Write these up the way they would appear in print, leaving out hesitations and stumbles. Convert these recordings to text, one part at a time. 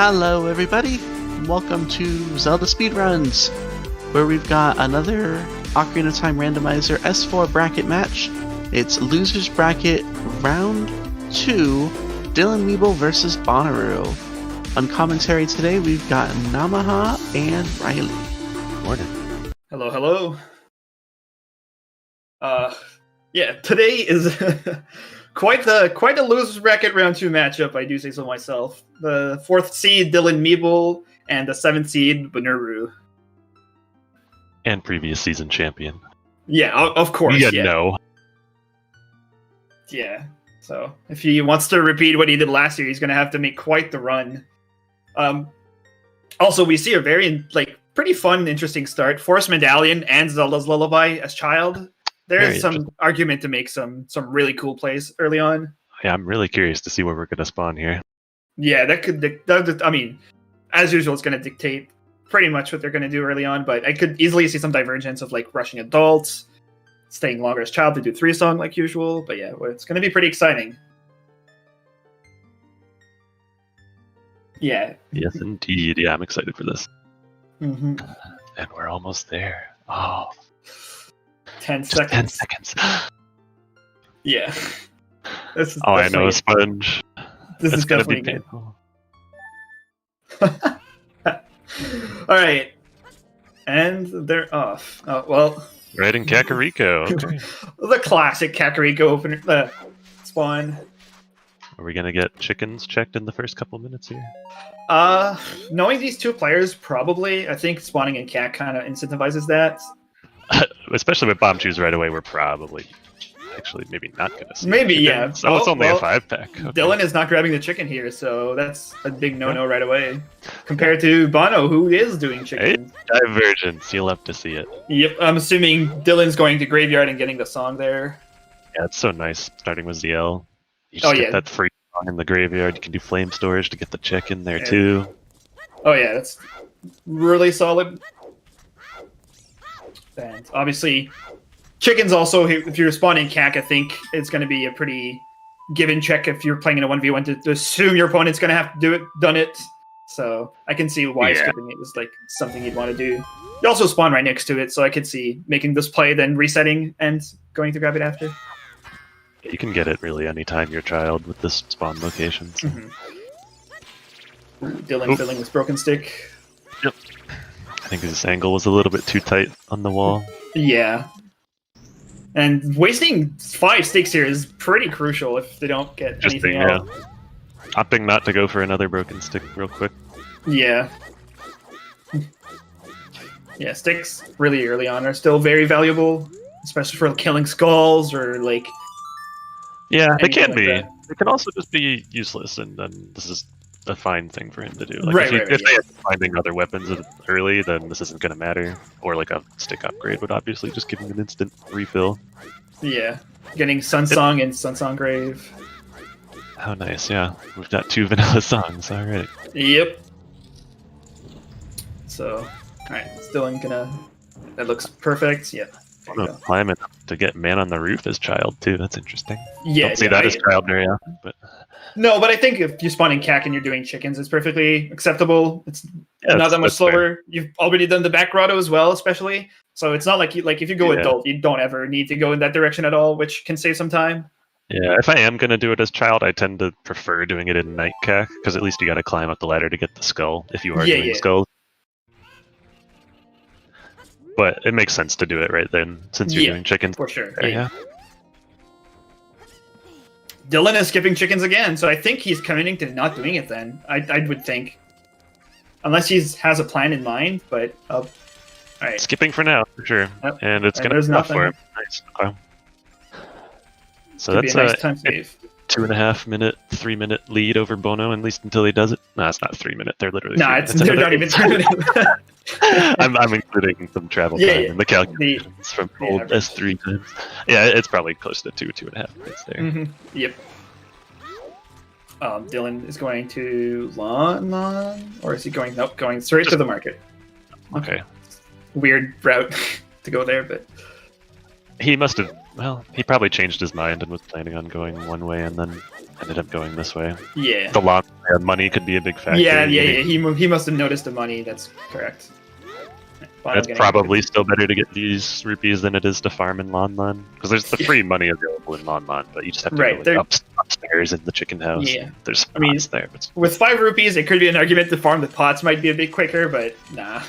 Hello everybody, welcome to ZeldaSpeedRuns, where we've got another Ocarina of Time Randomizer S4 bracket match. It's Losers Bracket Round 2, DylanMeeble versus Bonooru. On commentary today, we've got Namaha and Riley. Morning. Hello. Yeah, today is quite a Losers Bracket Round 2 matchup, I do say so myself. The 4th seed, DylanMeeble, and the 7th seed, Bonooru. And previous season champion. Yeah, of course. Yeah. No. Yeah, so if he wants to repeat what he did last year, he's going to have to make quite the run. Also, we see a very, pretty fun, interesting start. Forest Medallion and Zelda's Lullaby as child. There is some argument to make some really cool plays early on. Yeah, I'm really curious to see where we're going to spawn here. Yeah, that I mean, as usual, it's going to dictate pretty much what they're going to do early on, but I could easily see some divergence of rushing adults, staying longer as child to do 3-song like usual. But yeah, it's going to be pretty exciting. Yeah. Yes, indeed. Yeah, I'm excited for this. Mm-hmm. And we're almost there. Oh. 10 seconds. 10 seconds. Yeah. This is I know a sponge. This is going to be good. painful. Alright. And they're off. Oh, well. Right in Kakariko. Okay. The classic Kakariko opener spawn. Are we going to get chickens checked in the first couple minutes here? Knowing these two players, probably. I think spawning in Kak kind of incentivizes that. Especially with bomb shoes right away, we're probably actually maybe not going to see Maybe, chicken. yeah. So it's only a 5-pack. Okay. Dylan is not grabbing the chicken here, so that's a big no-no right away. Compared to Bono, who is doing chicken. Hey, divergence. You'll have to see it. Yep, I'm assuming Dylan's going to Graveyard and getting the song there. Yeah, it's so nice starting with ZL. You just get that free song in the Graveyard. You can do flame storage to get the chicken there too. Oh yeah, that's really solid. And obviously, chickens also, if you're spawning Kak, I think it's going to be a pretty given check if you're playing in a 1v1 to assume your opponent's going to have to done it. So I can see why skipping it was something you'd want to do. You also spawn right next to it, so I could see making this play, then resetting and going to grab it after. You can get it really anytime you're child with this spawn location. So. Mm-hmm. Dylan filling his broken stick. Yep. I think this angle was a little bit too tight on the wall. Yeah. And wasting 5 sticks here is pretty crucial if they don't get anything out. Opting not to go for another broken stick real quick. Yeah. Yeah, sticks really early on are still very valuable, especially for killing skulls or Yeah, they can be. That. They can also just be useless, and then this is a fine thing for him to do. If they are finding other weapons early, then this isn't going to matter. Or a stick upgrade would obviously just give him an instant refill. Yeah, getting Sun Song and Sun Song Grave. How nice, yeah. We've got 2 vanilla songs, alright. Yep. So, alright, Dylan gonna... That looks perfect, yeah. Climbing up to get Man on the Roof as child, too. That's interesting. Yeah, Don't see that as child very often, but... No, but I think if you spawn in Kak and you're doing chickens, it's perfectly acceptable. It's not that much slower. Fair. You've already done the back grotto as well, especially. So it's not like if you go adult, you don't ever need to go in that direction at all, which can save some time. Yeah, if I am going to do it as child, I tend to prefer doing it in night Kak, because at least you got to climb up the ladder to get the skull, if you are doing skull. But it makes sense to do it right then, since you're doing chickens. For sure. Yeah. Dylan is skipping chickens again, so I think he's committing to not doing it then. I would think. Unless he has a plan in mind, but... all right. Skipping for now, for sure. Yep. And it's going to be tough for him. Nice. Okay. So that's a nice time save. 2.5 minute, 3 minute lead over Bono, at least until he does it. No, it's not 3 minute. They're literally. No, they're not even 3 minutes. I'm including some travel time in the calculations from old S3 times. Yeah, it's probably close to 2.5 minutes there. Mm-hmm. Yep. Dylan is going to lawn, or is he going? Nope, going straight to the market. Okay. Weird route to go there, but he must have Well, he probably changed his mind and was planning on going one way and then ended up going this way. Yeah. The lot money could be a big factor. Yeah. He must have noticed the money. That's correct. It's probably still better to get these rupees than it is to farm in Lon Lon. Because there's the free money available in Lon Lon, but you just have to go upstairs in the chicken house. Yeah. There's pots there. But with 5 rupees, it could be an argument to farm the pots might be a bit quicker, but nah.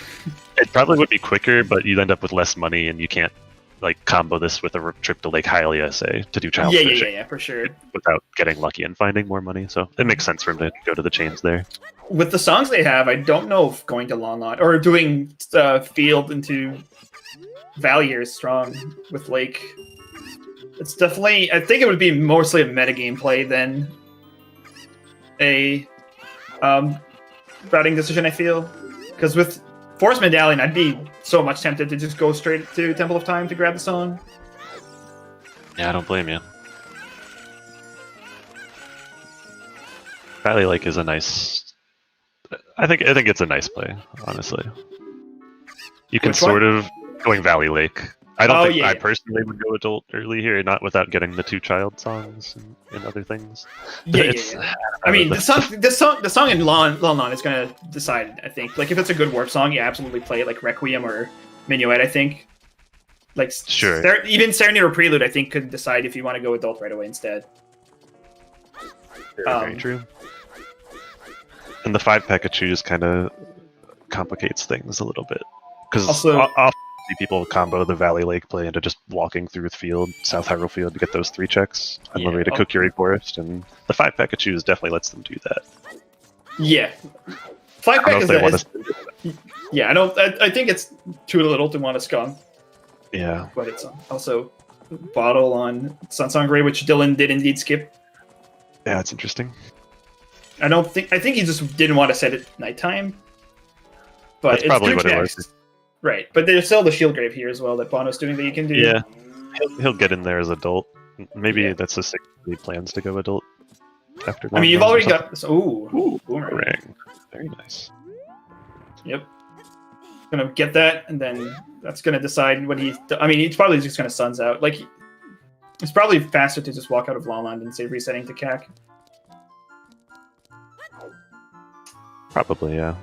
It probably would be quicker, but you'd end up with less money, and you can't like combo this with a trip to Lake Hylia, say, to do child fishing. Yeah, for sure. Without getting lucky and finding more money. So it makes sense for him to go to the chains there. With the songs they have, I don't know if going to Lon Lon or doing field into Valley is strong with Lake. It's definitely, I think it would be mostly a metagame play than a routing decision, I feel. Because with Force Medallion, I'd be so much tempted to just go straight to Temple of Time to grab the song. Yeah, I don't blame you. Valley Lake is a nice... I think it's a nice play, honestly. You can sort of... Going Valley Lake. I don't think I personally would go adult early here, not without getting the 2 child songs and other things. Yeah. I mean, the song in Lon Lon is going to decide, I think. Like, if it's a good warp song, you absolutely play it, like Requiem or Minuet, I think. Like, sure. Even Serenade or Prelude, I think, could decide if you want to go adult right away instead. Very true. And the 5-pack of choose kind of complicates things a little bit. Because often people combo the Valley Lake play into just walking through the field, South Hyrule Field, to get those 3 checks on the way to Kokiri Forest, and the 5-pack of choose definitely lets them do that. Yeah. 5-pack is yeah, I think it's too little to want to skunk. Yeah. But it's also bottle on Sunsong Gray, which Dylan did indeed skip. Yeah, it's interesting. I think he just didn't want to set it nighttime. But that's probably what it was. Right, but there's still the Shield Grave here as well that Bono's doing that you can do. Yeah, he'll get in there as adult. Maybe that's a 6 he plans to go adult after. I mean, you've already got this. Ooh, boomerang. Very nice. Yep. Gonna get that, and then that's gonna decide what he. I mean, he's probably just gonna Suns out. Like, it's probably faster to just walk out of Lon Lon than say resetting to CAC. Probably, yeah.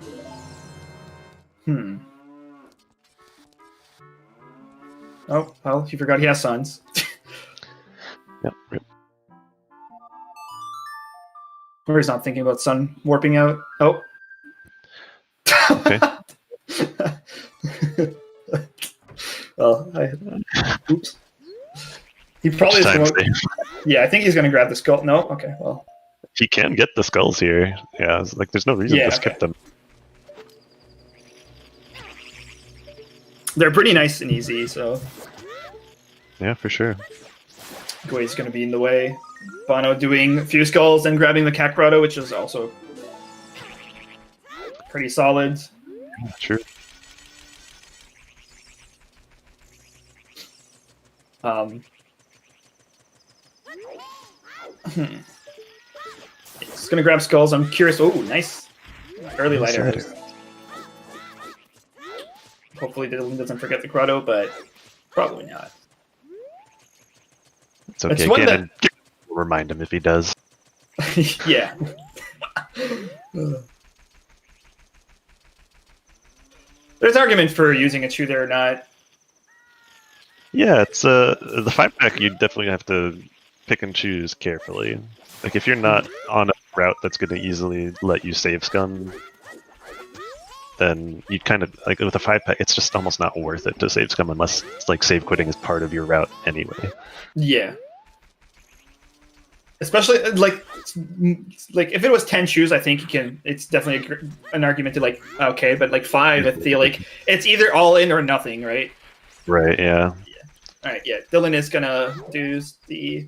Oh, well, he forgot he has Suns. Yep. Or he's not thinking about Sun warping out. Oh. Okay. Well, oops. He probably is going. Yeah, I think he's going to grab the skull. No, okay, well. He can get the skulls here. Yeah, it's like there's no reason to skip them. They're pretty nice and easy, so. Yeah, for sure. Gwei's going to be in the way. Bono doing a few skulls and grabbing the CAC Grotto, which is also pretty solid. True. He's going to grab skulls. I'm curious. Oh, nice. Early light arrows. Hopefully Dylan doesn't forget the Grotto, but probably not. It's okay. We'll remind him if he does. Yeah. There's argument for using a Chew there or not. Yeah, it's the 5-pack. You definitely have to pick and choose carefully. Like if you're not on a route that's going to easily let you save scum, then you kind of like with a 5-pack. It's just almost not worth it to save scum unless like save quitting is part of your route anyway. Yeah. Especially like if it was 10 shoes, I think you can. It's definitely an argument to like okay, but like 5, I feel like it's either all in or nothing, right? Right. Yeah. All right. Yeah. Dylan is gonna do the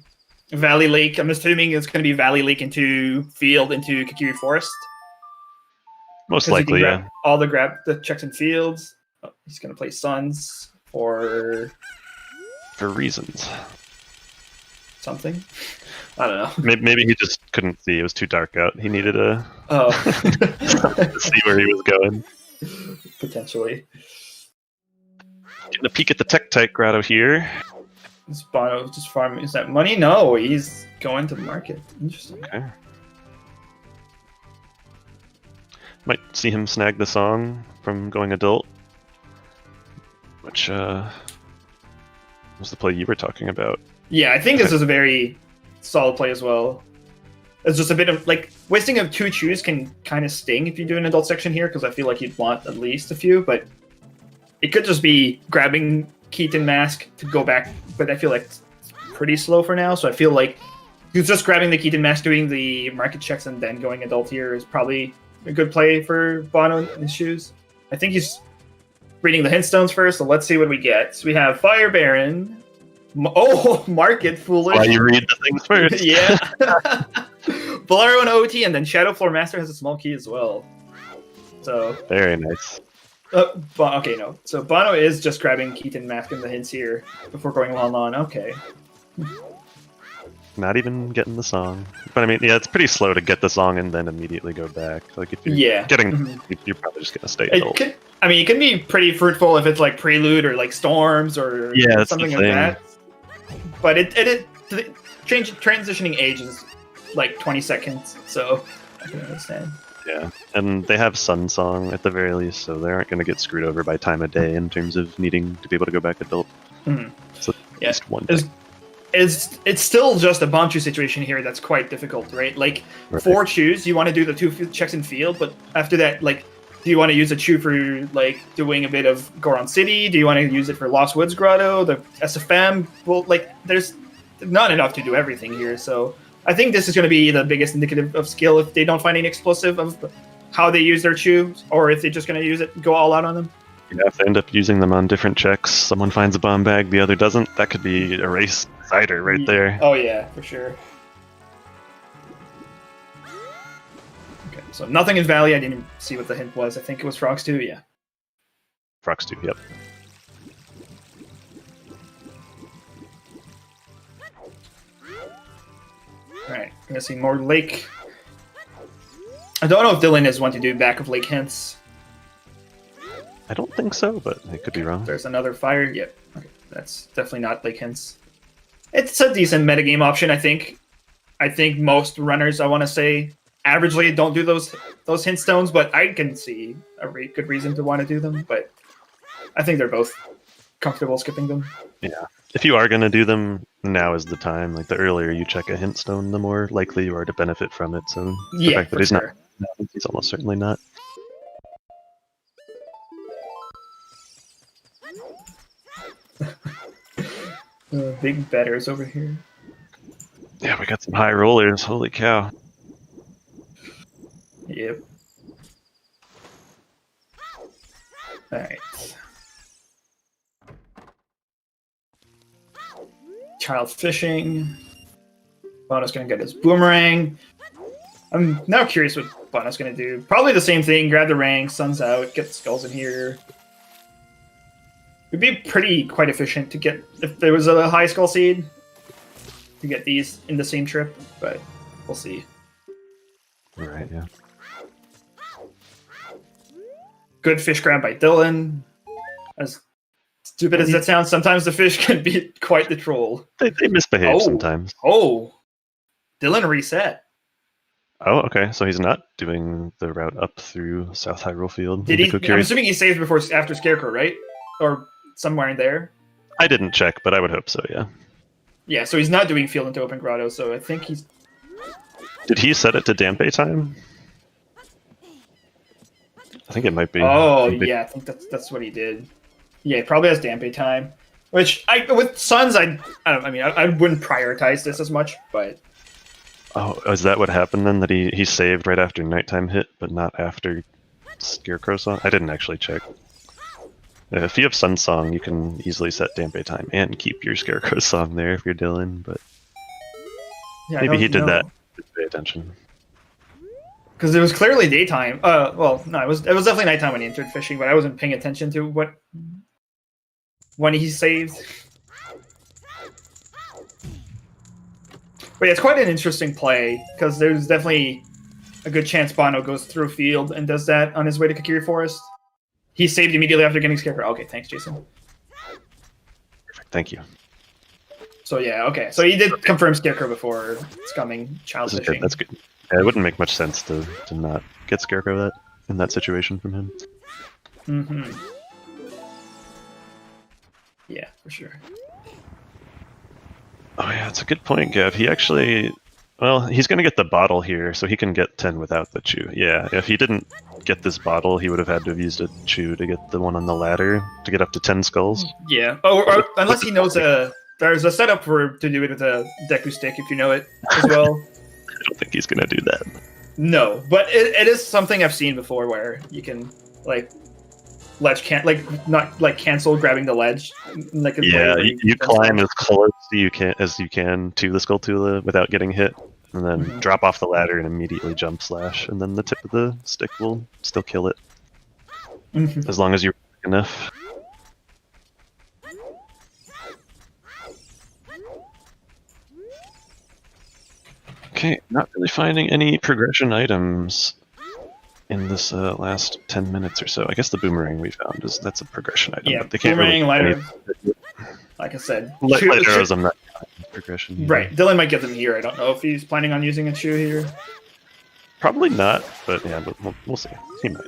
Valley Lake. I'm assuming it's gonna be Valley Lake into field into Kokiri Forest. Most likely, yeah. All the checks and fields. Oh, he's gonna play Suns for reasons. Something. I don't know. Maybe he just couldn't see. It was too dark out. He needed to see where he was going. Potentially. Getting a peek at the Tech-Type Grotto here. Is Bono just farming? Is that money? No, he's going to the market. Interesting. Okay. Might see him snag the song from going adult, which was the play you were talking about. Yeah, I think this is a very solid play as well. It's just a bit of like wasting of 2 chews can kind of sting if you do an adult section here, because I feel like you'd want at least a few, but it could just be grabbing Keaton Mask to go back, but I feel like it's pretty slow for now, so I feel like he's just grabbing the Keaton Mask, doing the market checks, and then going adult here is probably a good play for Bono in his shoes. I think he's reading the hint stones first, so let's see what we get. So we have Fire Baron. Oh, Market Foolish. Why you read the things first? Yeah. Bonooru and OoT, and then Shadow Floor Master has a small key as well. So very nice. Okay, no. So Bono is just grabbing Keaton Mask and the hints here before going on. Okay. Not even getting the song. But I mean, yeah, it's pretty slow to get the song and then immediately go back. Like if you're getting, you're probably just gonna stay adult. It can be pretty fruitful if it's like Prelude or like Storms or something like that. But transitioning age is like 20 seconds, so I can understand. Yeah, and they have Sun Song at the very least, so they aren't going to get screwed over by time of day in terms of needing to be able to go back adult. So at least one day. It's still just a Bonchu situation here that's quite difficult, right? Like, 4 chews, you want to do the 2 checks in field, but after that, like, do you want to use a chew for, like, doing a bit of Goron City? Do you want to use it for Lost Woods Grotto, the SFM? Well, like, there's not enough to do everything here, so I think this is going to be the biggest indicative of skill if they don't find any explosive of how they use their chews, or if they're just going to use it, go all out on them. Yeah, if they end up using them on different checks, someone finds a bomb bag, the other doesn't, that could be a race decider right there. Oh yeah, for sure. Okay, so nothing in Valley. I didn't see what the hint was. I think it was Frogs 2, yeah. Frogs 2, yep. Alright, I'm gonna see more lake. I don't know if Dylan is one to do back of lake hints. I don't think so, but I could be wrong. There's another fire. Yep. Okay, that's definitely not lake hints. It's a decent metagame option, I think. I think most runners, I want to say, averagely don't do those hint stones, but I can see a good reason to want to do them. But I think they're both comfortable skipping them. Yeah. If you are going to do them, now is the time. Like, the earlier you check a hint stone, the more likely you are to benefit from it. So the fact that he's not, he's almost certainly not. Big betters over here. Yeah, we got some high rollers. Holy cow. Yep. Alright. Child fishing. Bono's gonna get his boomerang. I'm now curious what Bono's gonna do. Probably the same thing. Grab the rank, sun's out, get the skulls in here. It'd be quite efficient to get, if there was a high skull seed, to get these in the same trip, but we'll see. Right, yeah. Good fish grab by Dylan. As stupid as that sounds, sometimes the fish can be quite the troll. They misbehave sometimes. Oh, Dylan reset. Oh, okay. So he's not doing the route up through South Hyrule Field. Did he? I'm assuming he saved after Scarecrow, right? Or somewhere in there. I didn't check, but I would hope so, yeah. Yeah, so he's not doing Field into Open Grotto, so I think he's... Did he set it to Dampe time? I think it might be. Oh, yeah, I think that's what he did. Yeah, he probably has Dampe time. Which, with Suns, I wouldn't prioritize this as much, but... Oh, is that what happened then? That he saved right after nighttime hit, but not after Scarecrow song? I didn't actually check. If you have Sun Song, you can easily set Dampe time and keep your Scarecrow song there if you're Dylan, but yeah, maybe he did that. Just pay attention. Because it was clearly daytime. Well, no, it was definitely nighttime when he entered fishing, but I wasn't paying attention to when he saved. But yeah, it's quite an interesting play, because there's definitely a good chance Bono goes through field and does that on his way to Kakiri Forest. He saved immediately after getting Scarecrow. Okay, thanks, Jason. Perfect, thank you. So yeah, okay. So he did confirm Scarecrow before scumming Child Fishing. That's good. Yeah, it wouldn't make much sense to not get Scarecrow in that situation from him. Mm-hmm. Yeah, for sure. Oh yeah, it's a good point, Gav. He actually, well, he's going to get the bottle here, so he can get 10 without the chew. Yeah, if he didn't get this bottle, he would have had to have used a chew to get the one on the ladder to get up to 10 skulls. Yeah, or unless he knows there's a setup to do it with a Deku stick, if you know it as well. I don't think he's going to do that. No, but it is something I've seen before where you can not cancel grabbing the ledge. You climb as close as you can to the Skulltula without getting hit, and then drop off the ladder and immediately jump slash, and then the tip of the stick will still kill it, as long as you're quick enough. Okay, not really finding any progression items in this last 10 minutes or so. I guess the boomerang we found that's a progression item. Yeah, they can't boomerang, light really arrows. Like I said, light arrows. I'm not progression. Here. Right, Dylan might get them here. I don't know if he's planning on using a chew here. Probably not, but yeah, we'll see. He might.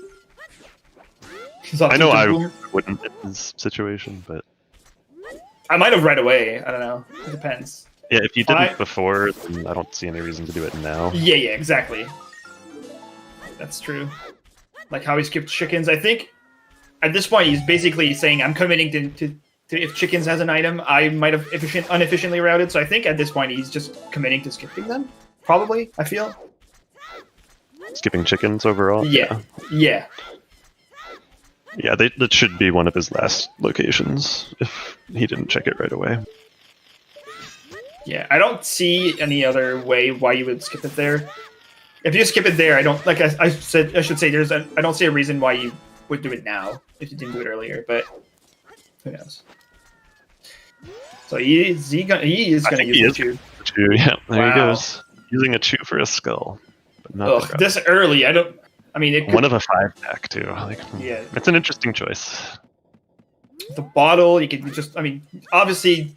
I know I wouldn't in this situation, but I might have right away. I don't know. It depends. Yeah, if you didn't before, then I don't see any reason to do it now. Yeah, exactly. That's true. Like how he skipped chickens. I think at this point he's basically saying I'm committing to if chickens has an item, I might have inefficiently routed. So I think at this point he's just committing to skipping them. Probably, I feel. Skipping chickens overall? Yeah. Yeah, that should be one of his last locations if he didn't check it right away. Yeah, I don't see any other way why you would skip it there. If you skip it there, I don't I should say I don't see a reason why you would do it now if you didn't do it earlier, but who knows. So he is going to use a chew. Yeah, there he goes. Using a chew for a skull. But not this early, it could, one of a 5-pack too. Yeah, it's an interesting choice. The bottle, you could just obviously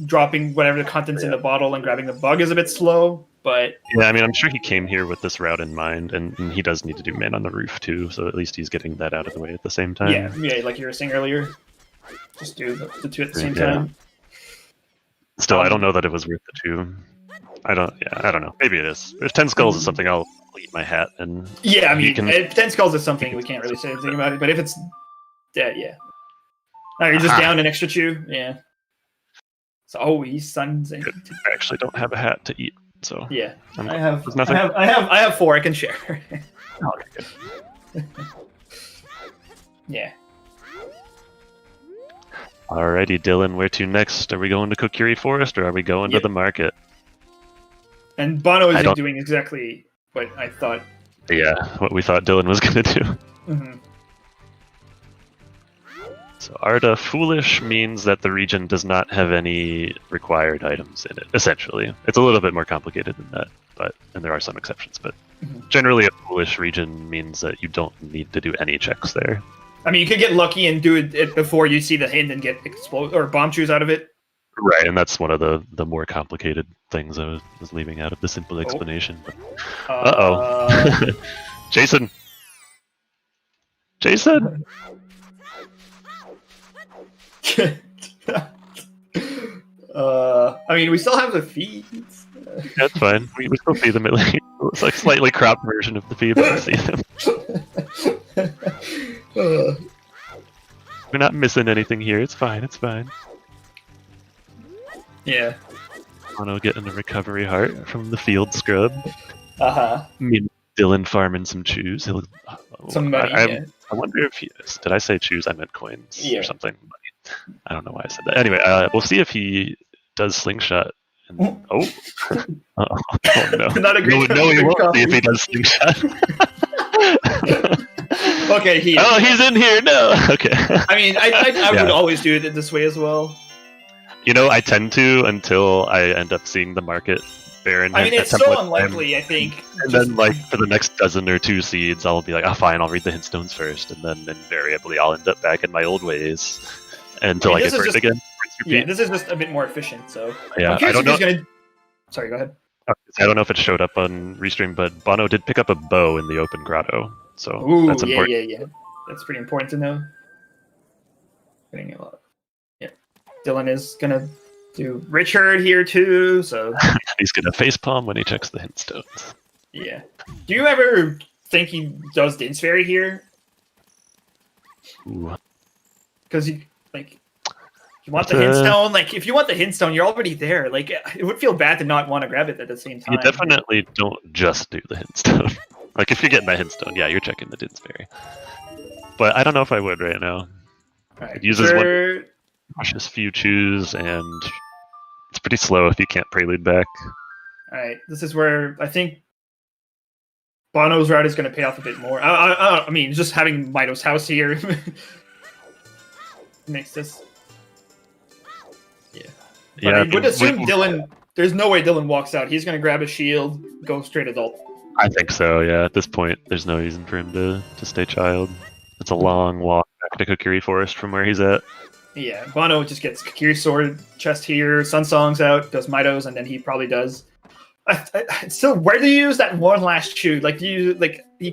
dropping whatever the contents in the bottle and grabbing the bug is a bit slow, but yeah, I'm sure he came here with this route in mind, and he does need to do man on the roof too, so at least he's getting that out of the way at the same time. Yeah, like you were saying earlier, just do the two at the same time. Still, I don't know that it was worth the two. I don't know. Maybe it is. If 10 skulls is something, I'll eat my hat. And if 10 skulls is something, we can't really say anything about it. But if it's dead, yeah. Now you're just down an extra chew, yeah. So he's sons. I actually don't have a hat to eat, so yeah. I have 4 I can share. Okay, good. Yeah. Alrighty, Dylan, where to next? Are we going to Kokiri Forest or are we going to the market? And Bono is doing exactly what I thought. Yeah, what we thought Dylan was going to do. Mm-hmm. So Arda Foolish means that the region does not have any required items in it, essentially. It's a little bit more complicated than that, and there are some exceptions, but generally a Foolish region means that you don't need to do any checks there. You could get lucky and do it before you see the hint and get explode or bomb chews out of it. Right, and that's one of the more complicated things I was leaving out of the simple explanation. Jason! We still have the feeds. That's fine. We still see them at least. It's like slightly cropped version of the feed, but we see them. We're not missing anything here. It's fine. Yeah. Bono getting a recovery heart from the field scrub. Me Dylan farming some chews. Some money. I wonder if did I say chews? I meant coins or something. I don't know why I said that. Anyway, we'll see if he does slingshot. And, oh no! Not a great no, he won't see if he does slingshot. Okay, he's in here. No, okay. I would always do it this way as well. I tend to until I end up seeing the market Baron. It's so unlikely, I think. And then, for the next dozen or 2 seeds, I'll be like, fine, I'll read the hint stones first, and then invariably I'll end up back in my old ways until I get burned again. Yeah, this is just a bit more efficient. So Yeah, I'm curious if he's gonna. Sorry, go ahead. I don't know if it showed up on Restream, but Bono did pick up a bow in the open grotto, so Ooh, that's important. yeah. That's pretty important to know. Getting a lot. Yeah, Dylan is gonna do Richard here too. So He's gonna facepalm when he checks the hint stones. yeah. Do you ever think he does Din's Fairy here? Ooh. Because you like. You want the hint stone? Like, if you want the hint stone, you're already there. Like, it would feel bad to not want to grab it at the same time. You definitely don't just do the hint stone. Like, if you're getting that hint stone, yeah, you're checking the Din's Fairy. But I don't know if I would right now. Right, it uses one cautious few choose, and it's pretty slow if you can't prelude back. Alright, this is where I think Bono's route is going to pay off a bit more. I mean, just having Mito's house here makes this... But I would assume Dylan... There's no way Dylan walks out. He's going to grab a shield, go straight adult. I think so, yeah. At this point, there's no reason for him to stay child. It's a long walk back to Kokiri Forest from where he's at. Yeah, Bono just gets Kokiri Sword, chest here, Sun Song's out, does Mito's, and then he probably does. Still, where do you use that one last shoot? Like, you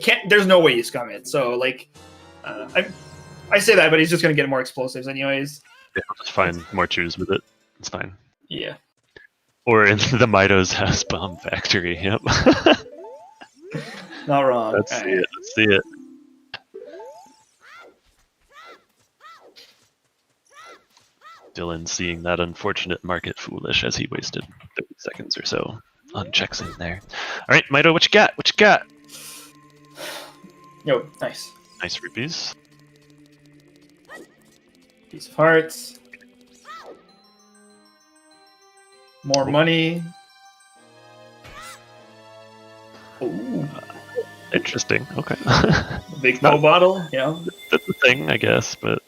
can't... There's no way you scum it. So, like... I say that, but he's just going to get more explosives anyways. Yeah, I'll just find more choose with it. It's fine. Yeah. Or in the Mito's House Bomb Factory, yep. Not wrong. Let's see it. Let's see it. Dylan seeing that unfortunate market foolish as he wasted 30 seconds or so on checks in there. All right, Mito, what you got? What you got? Yo, nice. Nice rupees. Piece of hearts. More money. Ooh. Interesting. Okay. Big pill bottle, you know. That's the thing, I guess, but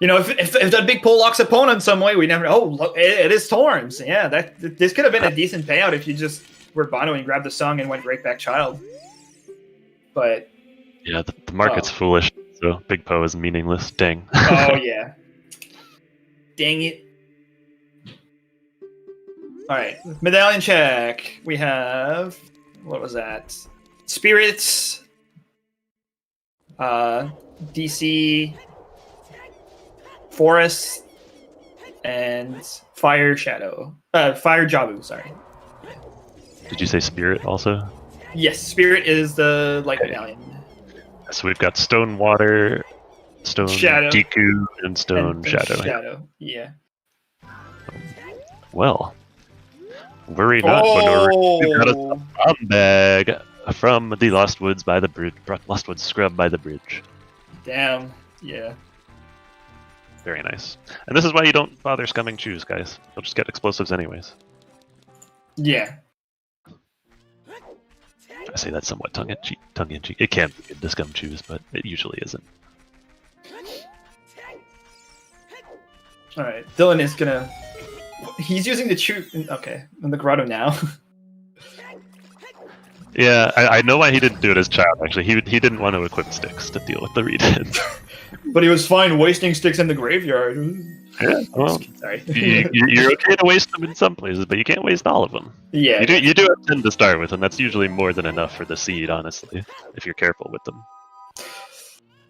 you know, if that big pull locks opponent some way, we never. Oh, look, it is Storms. Yeah, this could have been a decent payout if you just were Bono and grabbed the song and went right back child. But yeah, the market's foolish, so Big Po is meaningless. Dang. Oh yeah. Dang it. All right, medallion check. We have, what was that? Spirits, DC, Forest, and Fire Shadow. Fire Jabu, sorry. Did you say Spirit also? Yes, Spirit is the light medallion. So we've got Stone Water, Stone Shadow. Deku, and Stone Shadow. Shadow, yeah. Well, worry not, Bonooru. We've got a bomb bag from the Lost Woods by the bridge. Lost Woods Scrub by the bridge. Damn, yeah. Very nice. And this is why you don't bother scumming choose, guys. You'll just get explosives anyways. Yeah. I say that somewhat tongue-in-cheek. It can be good to scum choose, but it usually isn't. Alright, Dylan is gonna... He's using the okay, in the grotto now. Yeah, I know why he didn't do it as child, actually. He didn't want to equip sticks to deal with the read-in. But he was fine wasting sticks in the graveyard. Yeah, well, sorry. You're okay to waste them in some places, but you can't waste all of them. Yeah. You do have 10 to start with, and that's usually more than enough for the seed, honestly, if you're careful with them.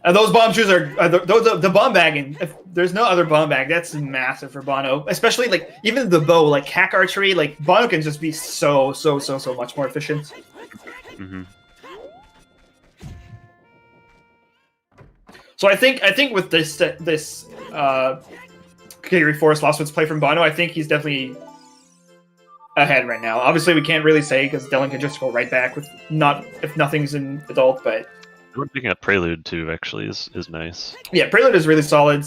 And those bomb shoes are the bomb bagging. If there's no other bomb bag, that's massive for Bono. Especially like even the bow, like hack archery, like Bono can just be so much more efficient. Mm-hmm. So I think with this Kokiri Forest Lost Woods play from Bono, I think he's definitely ahead right now. Obviously, we can't really say because Dylan can just go right back with if nothing's in adult, but. Picking up Prelude too actually is nice. Yeah, Prelude is really solid.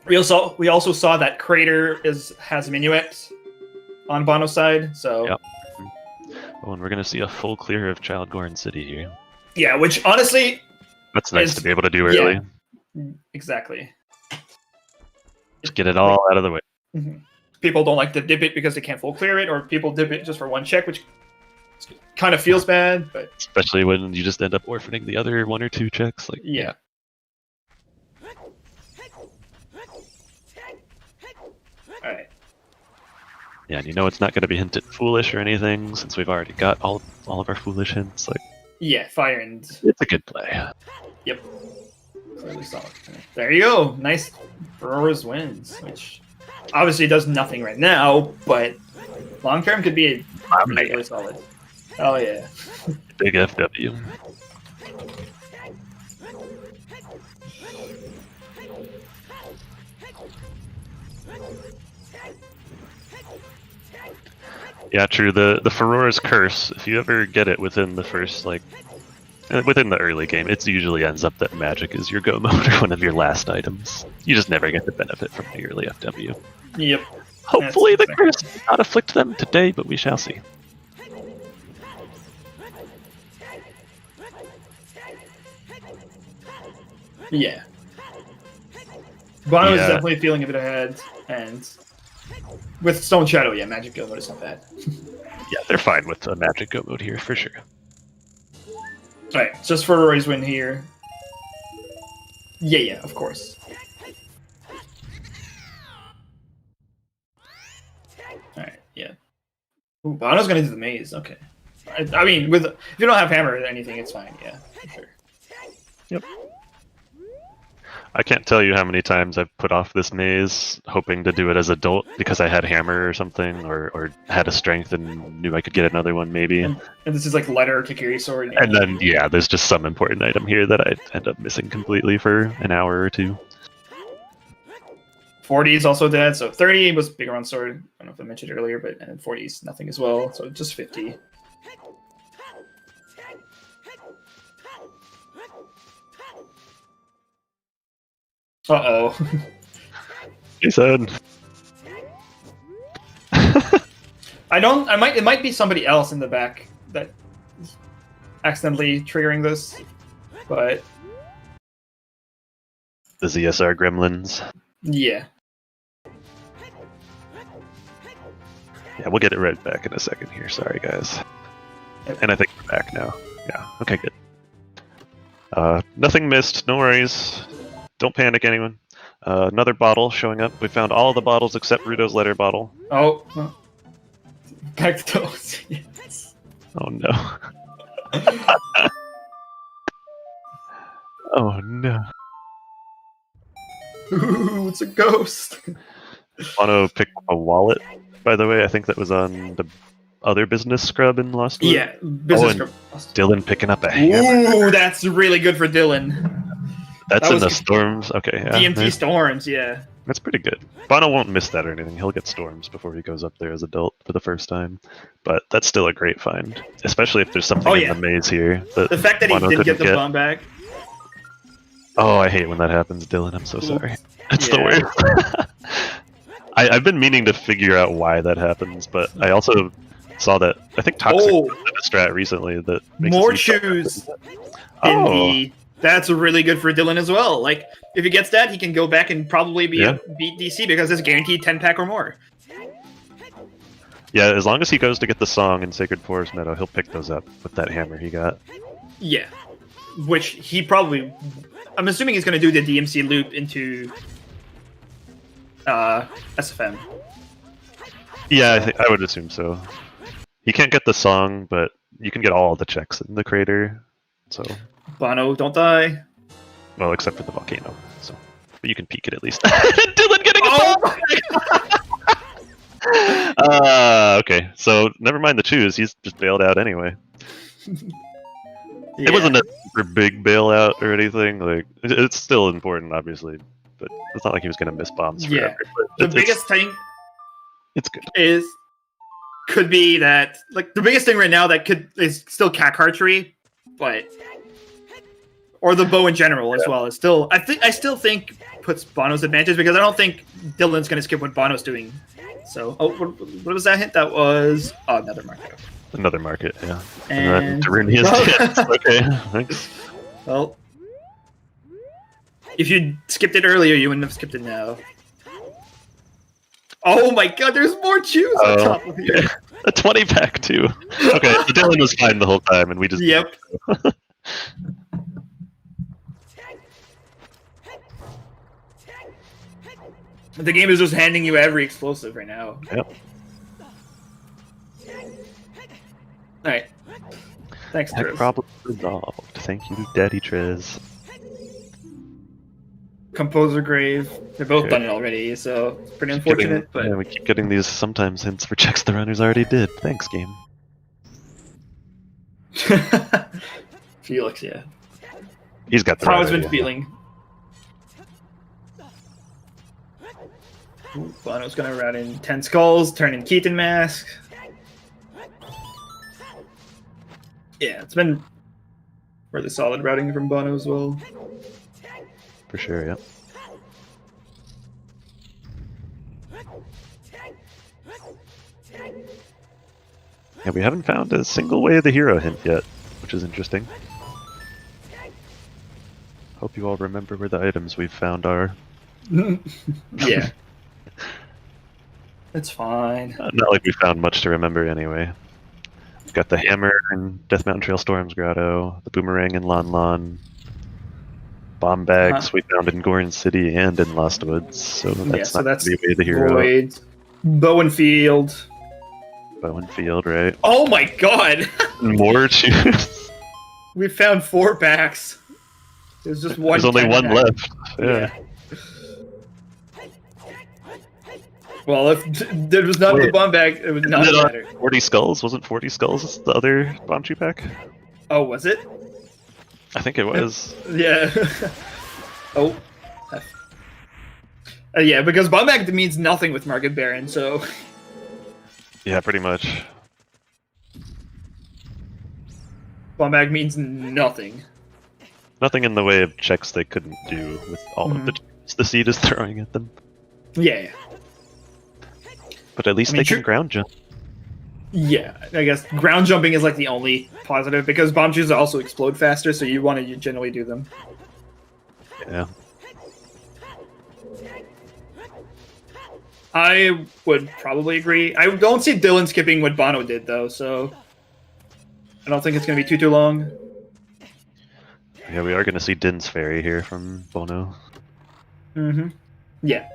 We also saw that Crater has Minuet on Bono's side, so. Yep. Oh, and we're gonna see a full clear of Child Gorn City here. Yeah, which honestly. That's nice to be able to do early. Yeah, exactly. Just get it all out of the way. Mm-hmm. People don't like to dip it because they can't full clear it, or people dip it just for one check, which kind of feels bad, but especially when you just end up orphaning the other one or two checks. Like yeah. Yeah, and you know it's not going to be hinted foolish or anything since we've already got all of our foolish hints. Like, yeah, fire and it's a good play. Yep. Clearly solid. There you go. Nice Brewers wins, which obviously does nothing right now, but long term could be really solid. Oh yeah. Big FW. Yeah, true. The Furora's Curse, if you ever get it within the first, like, within the early game, it usually ends up that magic is your go mode or one of your last items. You just never get the benefit from the early FW. Yep. Hopefully the curse does not afflict them today, but we shall see. Yeah. Bono is definitely feeling a bit ahead, and with Stone Shadow, yeah, Magic Go mode is not bad. Yeah, they're fine with a Magic Go mode here, for sure. Alright, just for Rory's win here. Yeah, of course. Alright, yeah. Ooh, Bono's gonna do the maze, okay. I mean, if you don't have hammer or anything, it's fine, yeah, for sure. Yep. I can't tell you how many times I've put off this maze, hoping to do it as adult because I had hammer or something, or had a strength and knew I could get another one maybe. And this is like letter Kikiri sword. And then, yeah, there's just some important item here that I end up missing completely for an hour or two. 40 is also dead, so 30 was bigger on sword. I don't know if I mentioned it earlier, but and 40 is nothing as well, so just 50. Uh-oh. He said. It might be somebody else in the back that is accidentally triggering this, but The ZSR gremlins. yeah. Yeah, we'll get it right back in a second here. Sorry, guys. And I think we're back now. Yeah, okay, good. Nothing missed. No worries. Don't panic, anyone. Another bottle showing up. We found all the bottles except Rudo's letter bottle. Oh. Back to those. Yes. Oh, no. Oh, no. Ooh, it's a ghost. Bono picked a wallet, by the way. I think that was on the other business scrub in Lost Wood. Yeah, business scrub. Dylan picking up a hammer. Ooh, that's really good for Dylan. That's in the storms? Okay, yeah. DMT storms, yeah. That's pretty good. Bono won't miss that or anything. He'll get storms before he goes up there as adult for the first time. But that's still a great find. Especially if there's something in the maze here. The fact that Bono he didn't get the bomb back. Oh, I hate when that happens, Dylan. I'm so sorry. It's the worst. I've been meaning to figure out why that happens, but I also saw that, I think Toxic did a strat recently that makes more choose in the... That's really good for Dylan as well. Like, if he gets that, he can go back and probably beat DC because it's guaranteed 10-pack or more. Yeah, as long as he goes to get the song in Sacred Forest Meadow, he'll pick those up with that hammer he got. Yeah. Which he probably... I'm assuming he's going to do the DMC loop into SFM. Yeah, I would assume so. You can't get the song, but you can get all the checks in the crater. So... Bono, don't die. Well, except for the volcano. So, but you can peek it at least. Dylan getting a ball! Okay, so never mind the choose. He's just bailed out anyway. It wasn't a super big bailout or anything. Like, it's still important, obviously, but it's not like he was going to miss bombs forever. The biggest thing it's good. Could be that, like, the biggest thing right now that is still cack archery, but... Or the bow in general as well. Is still, I still think puts Bono's advantage because I don't think Dylan's going to skip what Bono's doing. So, what was that hint? That was another market. Another market, yeah. And okay, thanks. Well, if you skipped it earlier, you wouldn't have skipped it now. Oh my God! There's more choose on top of here. A 20-pack too. Okay, so Dylan was fine the whole time, and we just The game is just handing you every explosive right now. Yep. Alright. Thanks, Tech Trez. problem resolved. Thank you, Daddy Trez. Composer Grave. They're both Okay. done it already, so it's pretty unfortunate. But Yeah, we keep getting these sometimes hints for checks the runners already did. Thanks, game. Felix, yeah. He's got the That's how it's runner, been feeling. Ooh, Bono's gonna route in 10 Skulls, turn in Keaton Mask. Yeah, it's been really solid routing from Bono as well. For sure, yeah. Yeah, we haven't found a single way of the hero hint yet, which is interesting. Hope you all remember where the items we've found are. Yeah. It's fine. Not like we found much to remember anyway. We've got the hammer in Death Mountain Trail Storms Grotto, the boomerang in Lon Lon, bomb bags we found in Gorin City and in Lost Woods, so that's not that's the way of the hero. Void, Bowen Field. Bowen Field, right? Oh my god! More choose. We found 4 packs. There's just one. There's only one pack. left. Yeah. Well, if there was not the bomb bag, it would not matter. 40 Skulls? Wasn't 40 Skulls the other bomb chew pack? Oh, was it? I think it was. Yeah. Oh. Yeah, because bomb bag means nothing with Market Baron, so. Yeah, pretty much. Bomb bag means nothing. Nothing in the way of checks they couldn't do with all of the checks the seed is throwing at them. Yeah. But at least they can ground jump. Yeah, I guess ground jumping is like the only positive because bomb chews also explode faster, so you want to generally do them. Yeah. I would probably agree. I don't see Dylan skipping what Bono did though, so I don't think it's going to be too long. Yeah, we are going to see Din's Fairy here from Bono. Mm-hmm. Yeah.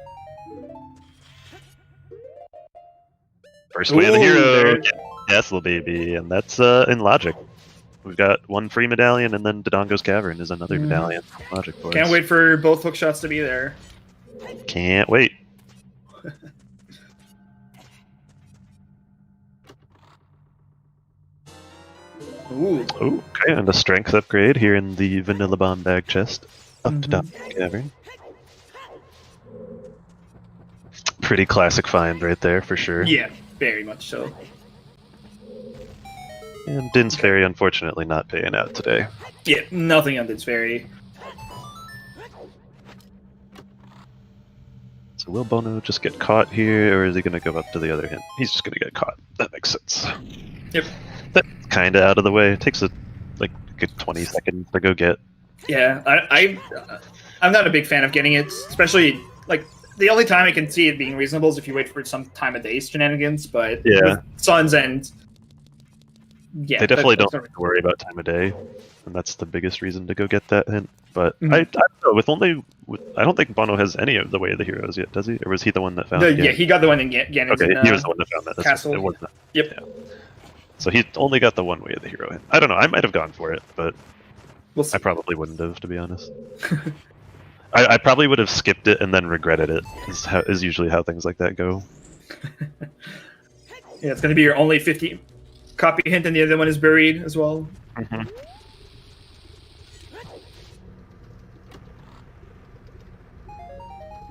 First way of the hero, there- Castle Baby, and that's in Logic. We've got one free medallion, and then Dodongo's Cavern is another medallion from Logic for Can't us. wait for both hook shots to be there. Can't wait. Ooh. Ooh, okay, and a strength upgrade here in the Vanilla Bomb Bag chest. Up to Dodongo's Cavern. Pretty classic find right there, for sure. Yeah, very much so. And Din's Fairy, unfortunately, not paying out today. Yeah, nothing on this fairy. So will Bono just get caught here, or is he going to go up to the other hint? He's just going to get caught. That makes sense. Yep. That's kind of out of the way. It takes a good 20 seconds to go get. Yeah, I'm not a big fan of getting it, especially like the only time I can see it being reasonable is if you wait for some time of day shenanigans. But with Suns and they definitely don't have to worry about time of day, and that's the biggest reason to go get that hint. But I don't know. I don't think Bono has any of the way of the heroes yet, does he? Or was he the one that found? Yeah, he got the one in Ganon's. Okay, he was the one that found that. Castle. It wasn't. Yep. Yeah. So he only got the one way of the hero hint. I don't know. I might have gone for it, but we'll see. I probably wouldn't have, to be honest. I probably would have skipped it and then regretted it. Is usually how things like that go. Yeah, it's going to be your only 50 copy hint, and the other one is buried as well. Mm-hmm.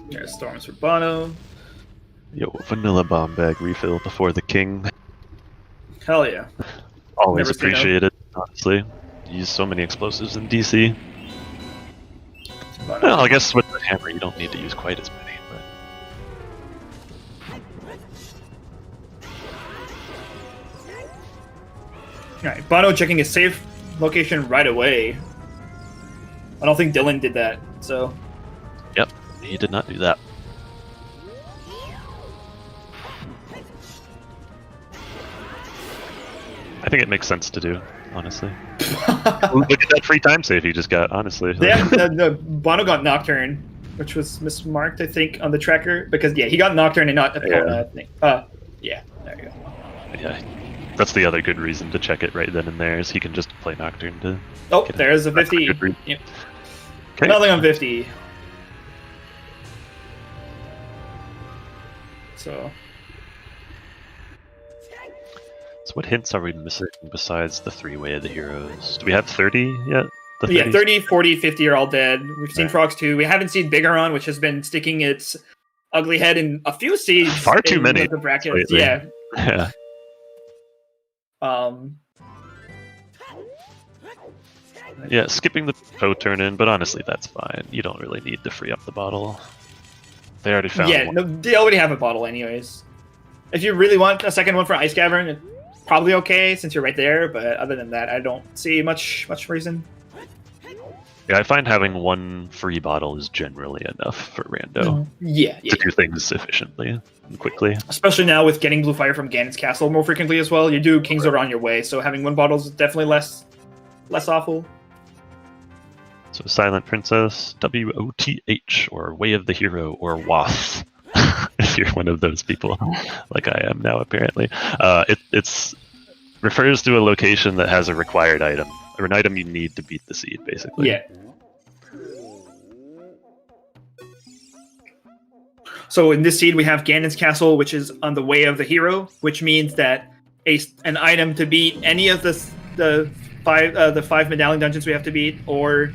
There's Storms for Bono. Yo, Vanilla Bomb Bag refill before the king. Hell yeah. Always Never say no. appreciated, honestly. Use so many explosives in DC. Bono. Well, I guess with the hammer you don't need to use quite as many, but... Alright, Bono checking his safe location right away. I don't think Dylan did that, so... Yep, he did not do that. I think it makes sense to do, honestly. Look at that free time save he just got, honestly. Yeah, the Bono got Nocturne, which was mismarked, I think, on the tracker, because, yeah, he got Nocturne and not Epona, I think. Yeah, there you go. Yeah. That's the other good reason to check it right then and there, is he can just play Nocturne to... Oh, there's a 50. Yep. Okay. Nothing on 50. So what hints are we missing besides the 3-way of the heroes? Do we have 30 yet? Yeah, 30, 40, 50 are all dead. We've seen Frogs too. We haven't seen Bigaron, which has been sticking its ugly head in a few seeds. Far too many. The brackets. Lately. Yeah. Yeah. Yeah, skipping the O turn in, but honestly, that's fine. You don't really need to free up the bottle. They already found one. No, they already have a bottle anyways. If you really want a second one for Ice Cavern, it's probably okay since you're right there, but other than that, I don't see much reason. Yeah, I find having one free bottle is generally enough for Rando. Yeah. To do things efficiently and quickly. Especially now with getting Blue Fire from Ganon's Castle more frequently as well. You do Kings are on your way, so having one bottle is definitely less awful. So Silent Princess, WOTH, or Way of the Hero, or WAF, if you're one of those people, like I am now apparently. It's refers to a location that has a required item, or an item you need to beat the seed, basically. Yeah. So in this seed we have Ganon's Castle, which is on the Way of the Hero, which means that an item to beat any of the five medallion dungeons we have to beat, or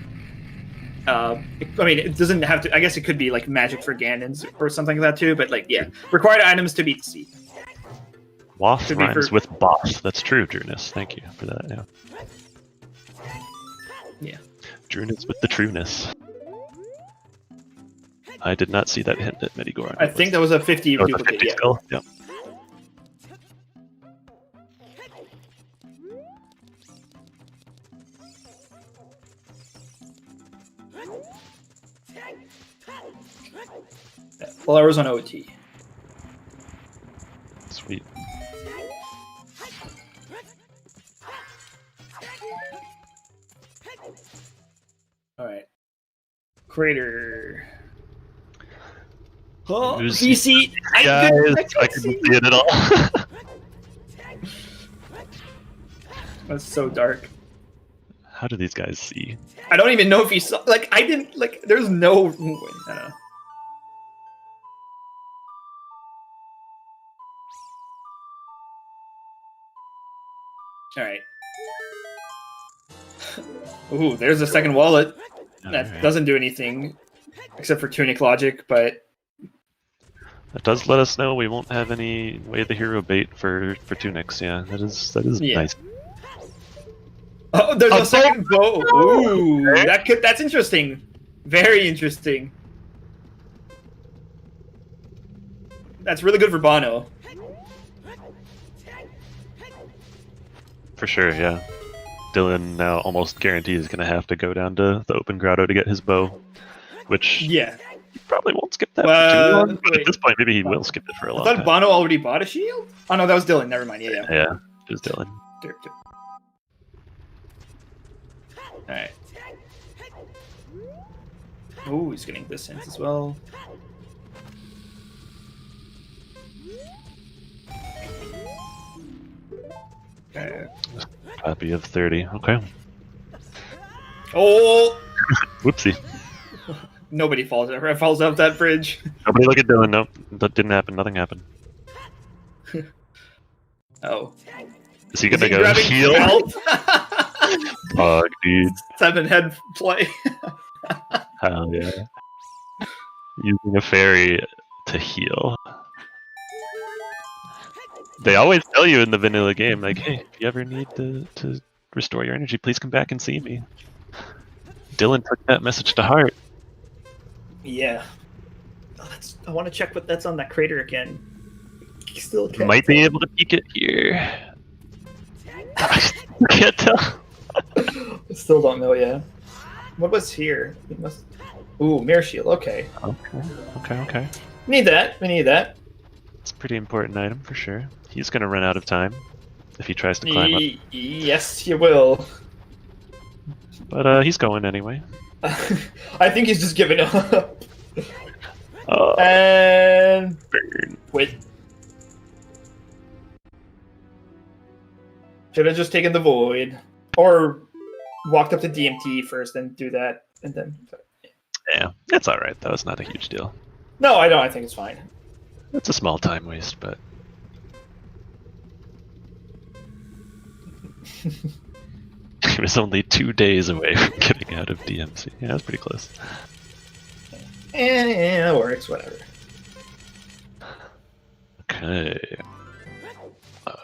it doesn't have to. I guess it could be like magic for Ganon's or something like that too. But required items to beat the seed. Waff rhymes with boss. That's true, Drunus. Thank you for that. Yeah. Drunus with the trueness. I did not see that hint at Medigoron. I think that was a 50 duplicate. 50 skill? Yeah. Well, I was on OT. Sweet. All right. Crater. Oh, Who's- do you see? I couldn't see it at all. That's so dark. How do these guys see? I don't even know if he saw. I didn't. There's no. I don't know. All right. Ooh, there's a second wallet. That doesn't do anything except for Tunic Logic, but that does let us know we won't have any Way of the Hero bait for Tunics. Yeah, that is nice. Oh, there's a second bow. Ooh, that's interesting. Very interesting. That's really good for Bono. For sure, yeah. Dylan now almost guaranteed is going to have to go down to the open grotto to get his bow, which he probably won't skip that for too long. But at this point, maybe he will skip it for a long time. I thought Bono already bought a shield? Oh no, that was Dylan. Never mind. Yeah, it was Dylan. Alright. Oh, he's getting this sense as well. Okay. Copy of 30. Okay. Oh! Whoopsie. Nobody falls off that bridge. Nobody look at Dylan. Nope. That didn't happen. Nothing happened. Oh. Is he gonna go heal? Fuck, dude. 7 head play. Hell yeah. Using a fairy to heal. They always tell you in the vanilla game, like, hey, if you ever need to restore your energy, please come back and see me. Dylan took that message to heart. Yeah. I want to check what that's on that crater again. Still can't might be able to peek it here. I can't tell. Still don't know yet. What was here? It must. Ooh, mirror shield. Okay. Okay. We need that. It's a pretty important item for sure. He's gonna run out of time if he tries to climb up. Yes, he will. But he's going anyway. I think he's just giving up. And burn. Wait. Should have just taken the void, or walked up to DMT first, and do that, and then. Yeah, it's all right though. It's not a huge deal. No, I don't. I think it's fine. It's a small time waste, but he was only 2 days away from getting out of DMC. Yeah, that was pretty close. It works. Whatever. Okay.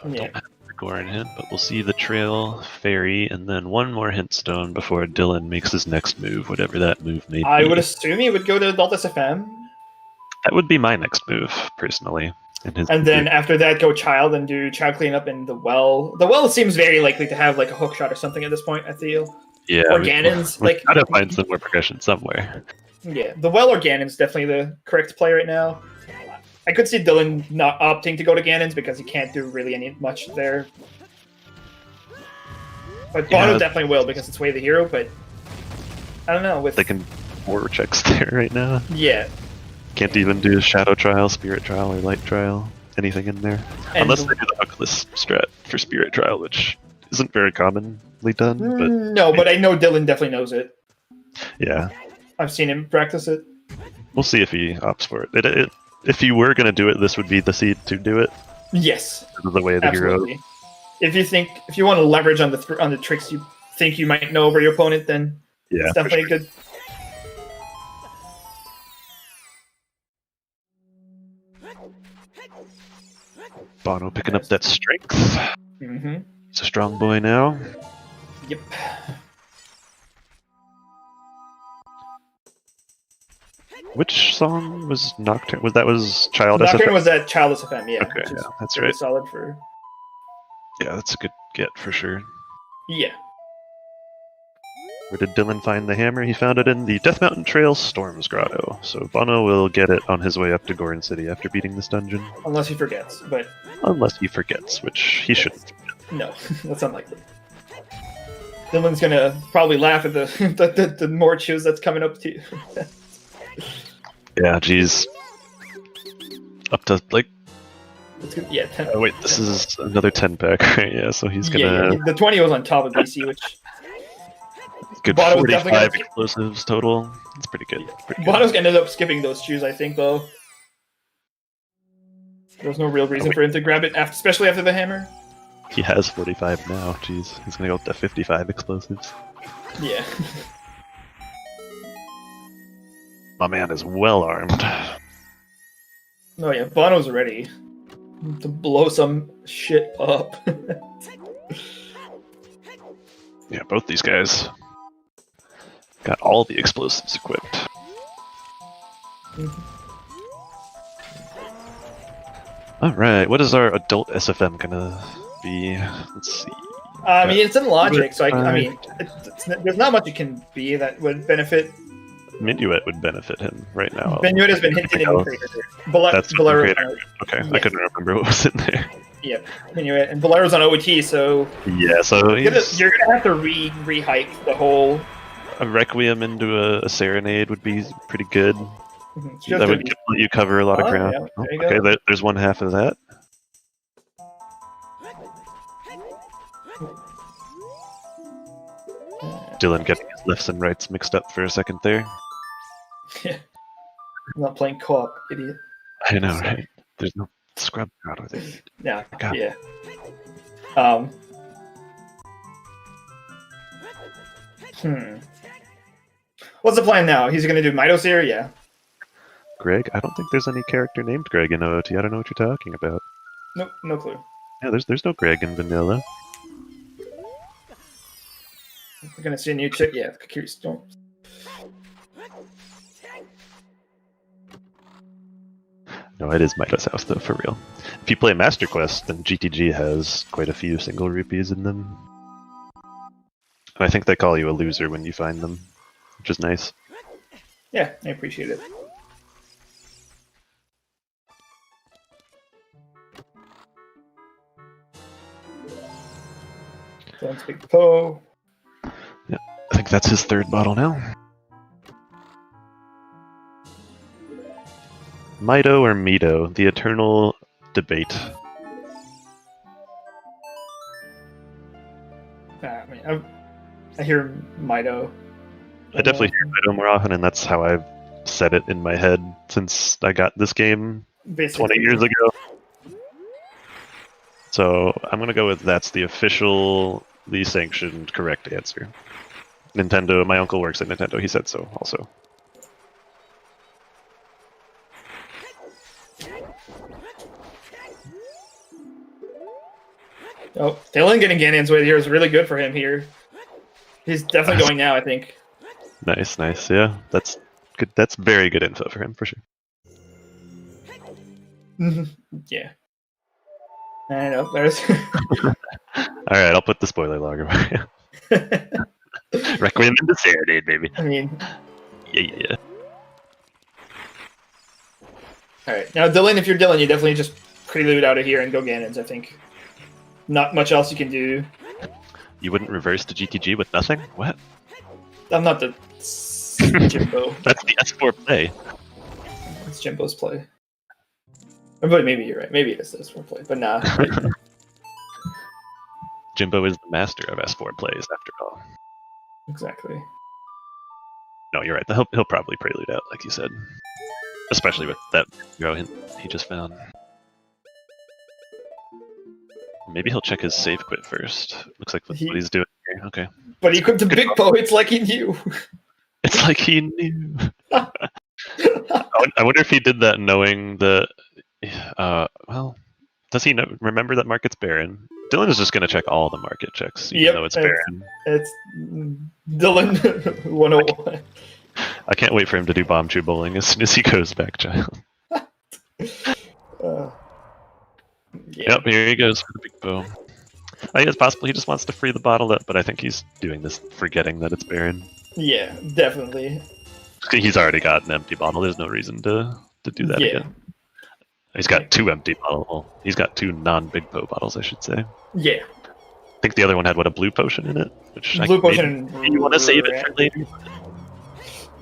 Yeah. Don't have the Goron hint, but we'll see the Trail Fairy, and then one more hint stone before Dylan makes his next move, whatever that move may be. I would assume he would go to Delta FM. That would be my next move, personally. And then after that, go Child and do Child cleanup in the well. The well seems very likely to have like a hook shot or something at this point, I feel. Yeah. Or Ganon's. We gotta find some more progression somewhere. Yeah, the well or Ganon's definitely the correct play right now. I could see Dylan not opting to go to Ganon's because he can't do really much there. But Bono definitely will because it's Way of the Hero, but I don't know. They can war checks there right now. Yeah. Can't even do Shadow Trial, Spirit Trial, or Light Trial. Anything in there. And unless they do the hookless strat for Spirit Trial, which isn't very commonly done. But no, but I know Dylan definitely knows it. Yeah. I've seen him practice it. We'll see if he opts for it. If you were going to do it, this would be the seed to do it. Yes. This is the Way of the Hero. If you want to leverage on the tricks you think you might know over your opponent, then it's definitely good. Bono picking up that strength. Mm-hmm. He's a strong boy now. Yep. Which song was Nocturne? Was Child Nocturne SFM? was at Childless FM, yeah. Okay, yeah, that's really right. Solid for. Yeah, that's a good get for sure. Yeah. Where did Dylan find the hammer? He found it in the Death Mountain Trail Storms Grotto. So Bono will get it on his way up to Goron City after beating this dungeon. Unless he forgets, but. Unless he forgets, which he shouldn't. No, that's unlikely. Dylan's gonna probably laugh at the more chews that's coming up to you. Yeah, geez. Up to like. It's good. Yeah, 10. Oh wait, this is another 10 pack, right? Yeah, so he's gonna. Yeah, the 20 was on top of BC, which. Good Bono's 45 explosives total. That's pretty good. Bono's ended up skipping those chews, I think, though. There's no real reason for him to grab it, especially after the hammer. He has 45 now. Jeez, he's gonna go up to 55 explosives. Yeah. My man is well armed. Oh yeah, Bono's ready to blow some shit up. Yeah, both these guys got all the explosives equipped. Alright, what is our adult SFM gonna be? Let's see. I mean, it's in logic, so I mean, there's not much it can be that would benefit. Minuet would benefit him right now. Minuet has been hinted in Creator. That's Bolero. Okay, yeah. I couldn't remember what was in there. Yeah, Minuet and Bolero's on OoT, so yeah, so you're gonna have to re-hike the whole. A Requiem into a Serenade would be pretty good. Mm-hmm. That would let you cover a lot of ground. Yeah, okay, there's one half of that. Dylan getting his lefts and rights mixed up for a second there. I'm not playing co-op, idiot. I know, right? There's no scrub out of it. Yeah, God. yeah. What's the plan now? He's gonna do Mitos here? Yeah. Greg? I don't think there's any character named Greg in OOT. I don't know what you're talking about. Nope, no clue. Yeah, there's no Greg in Vanilla. We're gonna see a new chick. Yeah, Kakiri Storm. No, it is Midas House though, for real. If you play Master Quest, then GTG has quite a few single rupees in them. And I think they call you a loser when you find them, which is nice. Yeah, I appreciate it. Don't speak Poe. Yeah, I think that's his third bottle now. Mito or Mito, the eternal debate. I hear Mido. I definitely hear Mido more often, and that's how I've said it in my head since I got this game Basically. 20 years ago. So I'm gonna go with that's the officially sanctioned correct answer. Nintendo, my uncle works at Nintendo, he said so also. Oh, Dylan getting Ganon's way here is really good for him here. He's definitely going now, I think. Nice, yeah. That's good. That's very good info for him, for sure. Yeah. I know, there's... Alright, I'll put the spoiler log away. Requiem into Serenade, baby. I mean... Yeah. Alright, now Dylan, if you're Dylan, you definitely just prelude out of here and go Ganon's, I think. Not much else you can do. You wouldn't reverse the GTG with nothing? What? I'm not the Jimbo. That's the S4 play. It's Jimbo's play. But maybe you're right. Maybe it is the S4 play, but nah. Jimbo is the master of S4 plays, after all. Exactly. No, you're right. He'll probably prelude out, like you said. Especially with that hero he just found. Maybe he'll check his save quit first. Looks like what he's doing here. Okay. But he equipped a big bow. It's like he knew. It's like he knew. I wonder if he did that knowing that. Well, does he remember that market's barren? Dylan is just going to check all the market checks, even though it's barren. It's Dylan 101. I can't wait for him to do bomb chew bowling as soon as he goes back, child. Yep, here he goes for the big bow. I think it's possible he just wants to free the bottle up, but I think he's doing this forgetting that it's barren. Yeah, definitely. He's already got an empty bottle. There's no reason to do that again. He's got two empty bottles. Well, he's got two non-big bow bottles, I should say. Yeah. I think the other one had a blue potion in it. Which blue potion. You want to save it for later?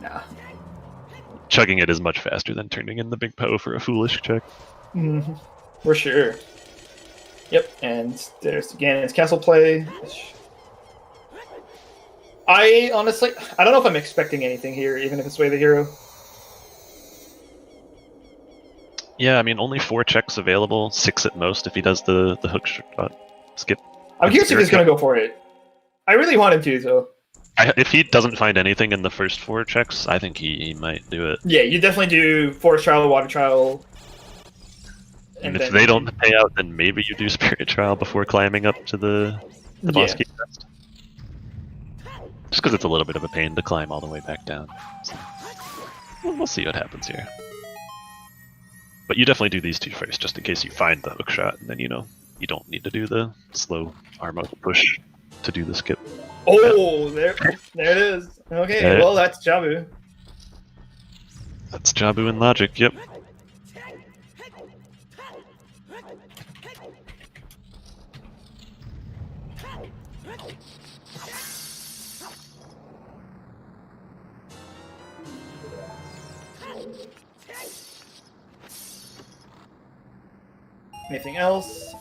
Nah. Chugging it is much faster than turning in the big bow for a foolish check. Mm-hmm. For sure. Yep, and there's Ganon's castle play. I honestly, I don't know if I'm expecting anything here, even if it's Way the Hero. Yeah, I mean, only 4 checks available, 6 at most if he does the hook shot skip. I'm curious if he's going to go for it. I really want him to, though. If he doesn't find anything in the first 4 checks, I think he might do it. Yeah, you definitely do Forest Trial, Water Trial. And if they don't pay out, then maybe you do Spirit Trial before climbing up to the boss gate test. Just because it's a little bit of a pain to climb all the way back down. So, we'll see what happens here. But you definitely do these 2 first, just in case you find the hook shot, and then you don't need to do the slow arm up push to do the skip. Oh, there it is. Okay, well that's Jabu. That's Jabu and logic, yep. Anything else?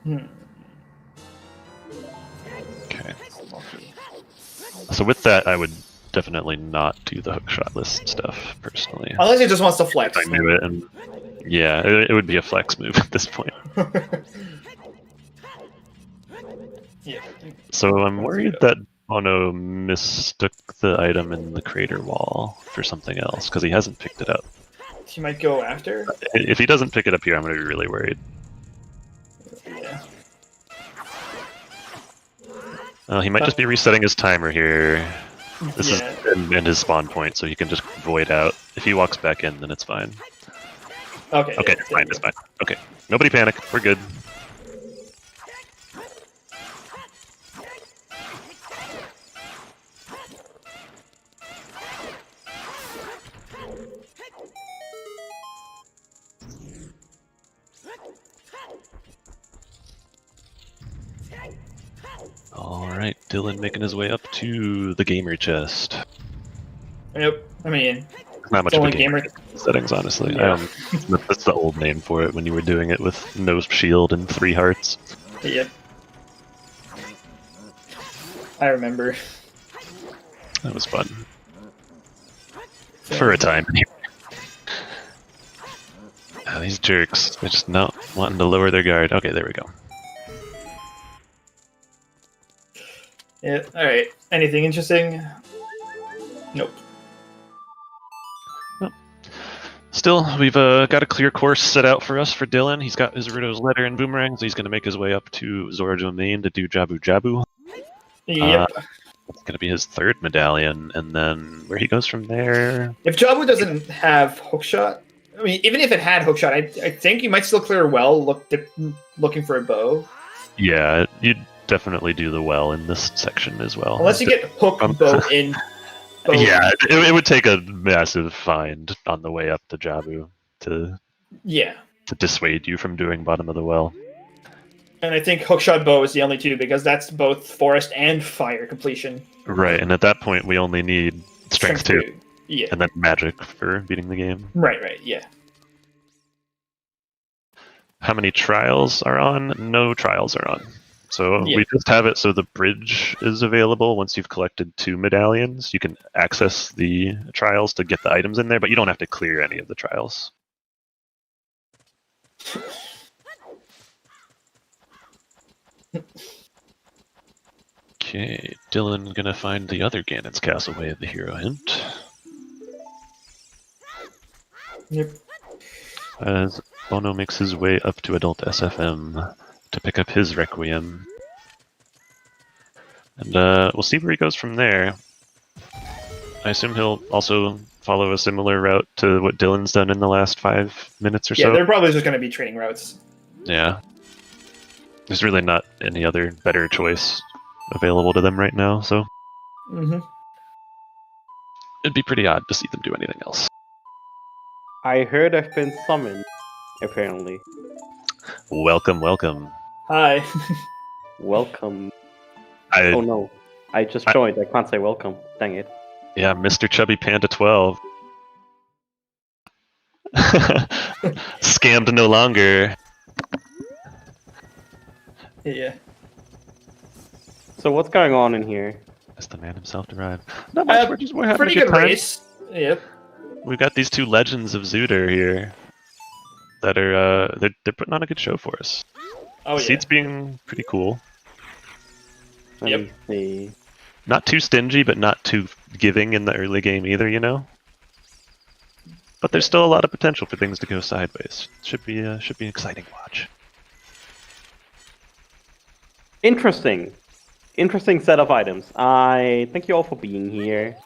Okay. So with that, I would definitely not do the hookshot list stuff, personally. Unless he just wants to flex. I knew it, and yeah, it would be a flex move at this point. Yeah. So I'm worried that Bono mistook the item in the crater wall for something else, because he hasn't picked it up. He might go after? If he doesn't pick it up here, I'm going to be really worried. Yeah. He might just be resetting his timer here. This is and his spawn point, so he can just void out. If he walks back in, then it's fine. Okay. Okay, it's fine, it's fine. Okay, nobody panic. We're good. Alright, Dylan making his way up to the gamer chest. Yep, I mean, not much It's of a only gamer settings, honestly. Yeah. That's the old name for it when you were doing it with no shield and 3 hearts. Yep. I remember. That was fun. For a time. These jerks, they're just not wanting to lower their guard. Okay, there we go. Yeah, alright. Anything interesting? Nope. Still, we've got a clear course set out for us for Dylan. He's got his Ruto's letter and boomerang, so he's going to make his way up to Zora Domain to do Jabu Jabu. Yep. It's going to be his 3rd medallion, and then where he goes from there... If Jabu doesn't have hookshot, I mean, even if it had hookshot, I think you might still clear well looking for a bow. Yeah, you'd definitely do the well in this section as well. Unless you get hook bow in. Bow. Yeah, it would take a massive find on the way up to Jabu to dissuade you from doing bottom of the well. And I think hookshot bow is the only two because that's both forest and fire completion. Right, and at that point we only need strength 2. Yeah. And then magic for beating the game. Right, yeah. How many trials are on? No trials are on. So we just have it so the bridge is available. Once you've collected 2 medallions, you can access the trials to get the items in there, but you don't have to clear any of the trials. Okay, Dylan gonna find the other Ganon's Castle way of the hero hint. Yep. As Bono makes his way up to Adult SFM to pick up his Requiem. And we'll see where he goes from there. I assume he'll also follow a similar route to what Dylan's done in the last 5 minutes or so. Yeah, they're probably just going to be trading routes. Yeah. There's really not any other better choice available to them right now, so... It'd be pretty odd to see them do anything else. I heard I've been summoned, apparently. Welcome, welcome. Hi. Welcome. Oh no, I just joined. I can't say welcome. Dang it. Yeah, Mr. Chubby Panda 12. Scammed no longer. Yeah. So what's going on in here? As the man himself derived. Not much, we're having pretty a good good time. race. Yep. We've got these 2 legends of Zuder here that are they're putting on a good show for us. Oh yeah. Seed's being pretty cool. Let me see. Not too stingy, but not too giving in the early game either, you know. But there's still a lot of potential for things to go sideways. Should be an exciting watch. Interesting set of items. I thank you all for being here.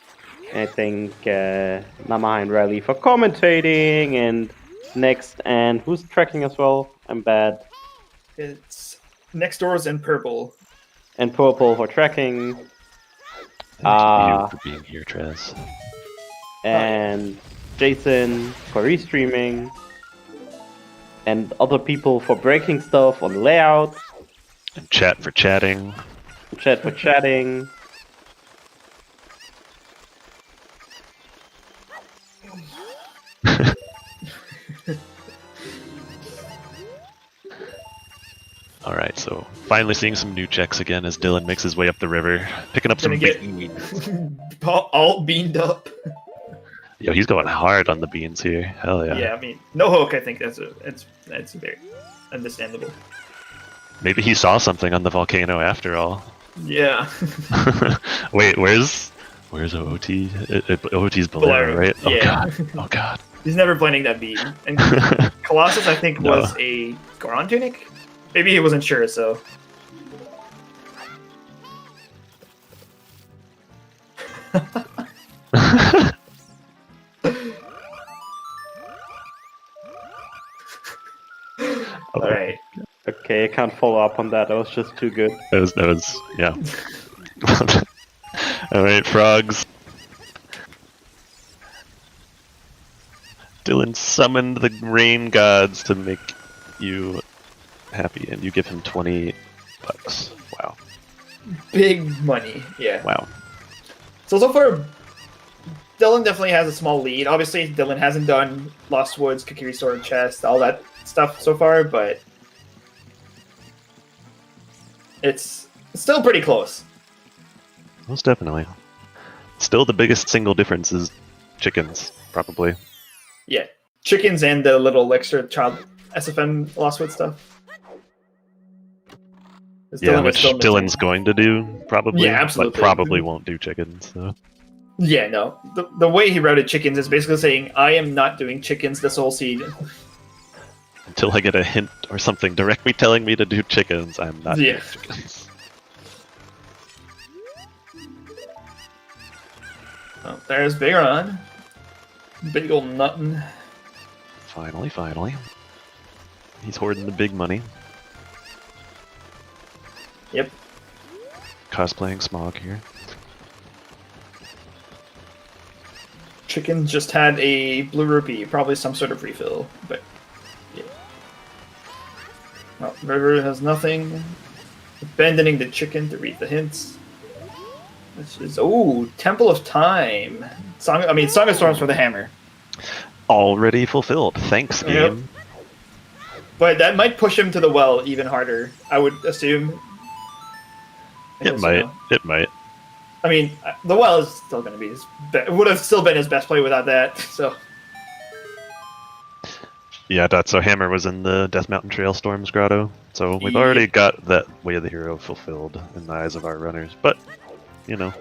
I thank Nama and Riley for commentating, and Next, and who's tracking as well? I'm bad. It's Next Doors and Purple. And Purple for tracking. Thank you for being here, Trez. And Jason for restreaming. And other people for breaking stuff on layout. And Chat for chatting. Chat for chatting. Alright, so finally seeing some new checks again as Dylan makes his way up the river, picking up some beans. All beaned up. Yo, he's going hard on the beans here. Hell yeah. Yeah, I mean, no hook. I think it's very understandable. Maybe he saw something on the volcano after all. Yeah. Wait, where's OoT? OoT's Bolero, right? Oh god. Oh god. He's never blending that bead. And Colossus, I think, was a Goron tunic. Maybe he wasn't sure, so. Alright. Okay, I can't follow up on that. That was just too good. That was yeah. Alright, frogs. Dylan summoned the rain gods to make you happy, and you give him $20. Wow. Big money, yeah. Wow. So far, Dylan definitely has a small lead. Obviously, Dylan hasn't done Lost Woods, Kokiri Sword Chest, all that stuff so far, but it's still pretty close. Most definitely. Still, the biggest single difference is chickens, probably. Yeah, chickens and the little extra child SFM Lost Woods stuff. Yeah, which Dylan's going to do, probably. Yeah, absolutely. But probably won't do chickens, so. Yeah, no. The way he routed chickens is basically saying, I am not doing chickens this whole season. Until I get a hint or something directly telling me to do chickens, I'm not doing chickens. Oh, there's Baron. Big ol' nuttin'. Finally. He's hoarding the big money. Yep. Cosplaying Smog here. Chicken just had a blue rupee, probably some sort of refill, but yeah. Well, River has nothing. Abandoning the chicken to read the hints. This is Temple of Time. Song of Storms for the hammer. Already fulfilled. Thanks, game. Yep. But that might push him to the well even harder, I would assume. It might. I mean, the well is still going to be would have still been his best play without that. So. Yeah, so Hammer was in the Death Mountain Trailstorms Grotto, so we've already got that Way of the Hero fulfilled in the eyes of our runners. But you know,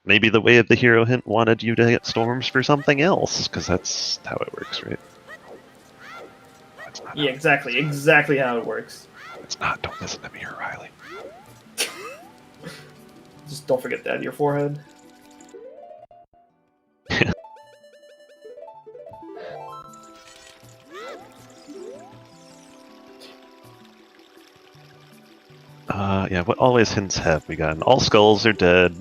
maybe the Way of the Hero hint wanted you to get storms for something else, because that's how it works, right? Yeah, exactly how it works. It's not. Don't listen to me or Riley. Just don't forget that, your forehead. Yeah, what always hints have we gotten? All skulls are dead.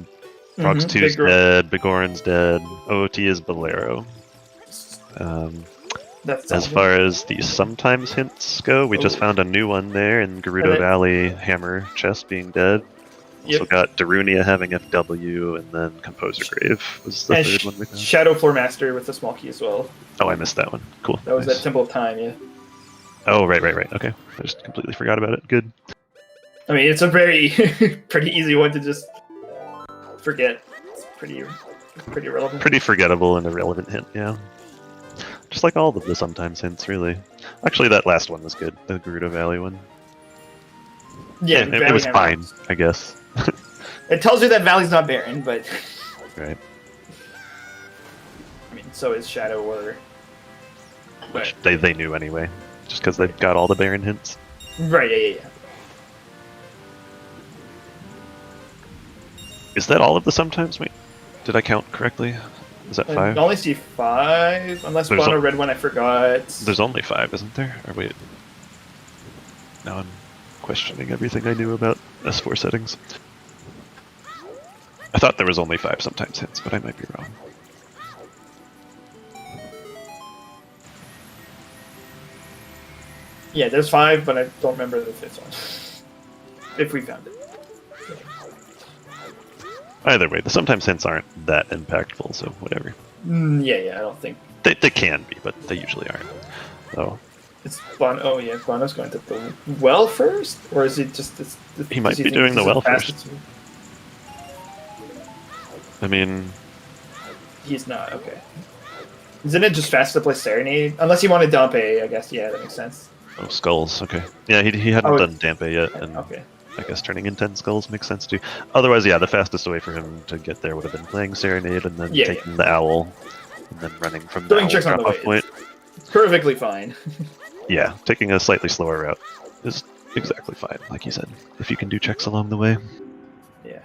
Frogs 2's dead. Bigoron's dead. OoT is Bolero. As far as the sometimes hints go, we just found a new one there in Gerudo Valley Hammer chest being dead. Also got Darunia having FW, and then Composer Grave was the third one we found. Shadow Floor Master with the small key as well. Oh, I missed that one. Cool. That was that Temple of Time, yeah. Oh, right. Okay. I just completely forgot about it. Good. I mean, it's a very pretty easy one to just forget. It's pretty irrelevant. Pretty forgettable and irrelevant hint, yeah. Just like all of the sometimes hints, really. Actually, that last one was good, the Gerudo Valley one. Yeah, it was fine, I guess. It tells you that Valley's not barren, but... Right. I mean, so is Shadow Order. Which they knew anyway, just because they've got all the barren hints. Right, yeah. Is that all of the sometimes? Wait, did I count correctly? Is that 5? I only see 5, unless Bono read one I forgot. There's only 5, isn't there? Or wait. Now I'm questioning everything I knew about S4 settings. I thought there was only 5 sometimes hints, but I might be wrong. Yeah, there's 5, but I don't remember the 5th one. If we found it. Either way, the sometimes hints aren't that impactful, so whatever. Yeah, I don't think... They can be, but they usually aren't. So... It's Bono. Oh yeah, Bono's going to the well first, or is it just? He might be doing the well first. I mean, he's not okay. Isn't it just fast to play Serenade? Unless you want to dump I guess. Yeah, that makes sense. Oh, skulls. Okay. Yeah, he hadn't done Dampe yet, and okay. I guess turning in 10 skulls makes sense too. Otherwise, yeah, the fastest way for him to get there would have been playing Serenade and then taking the owl, and then running from the owl drop-off point. It's perfectly fine. Yeah, taking a slightly slower route is exactly fine, like you said, if you can do checks along the way. Yeah.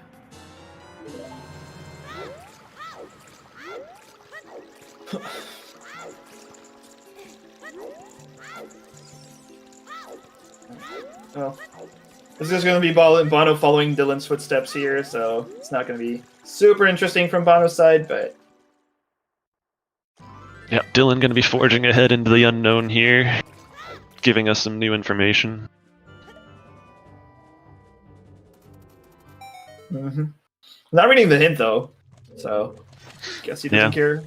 Well, this is going to be Bono following Dylan's footsteps here, so it's not going to be super interesting from Bono's side, but... Yeah, Dylan going to be forging ahead into the unknown here, giving us some new information. Not reading the hint, though, so... Guess he doesn't care.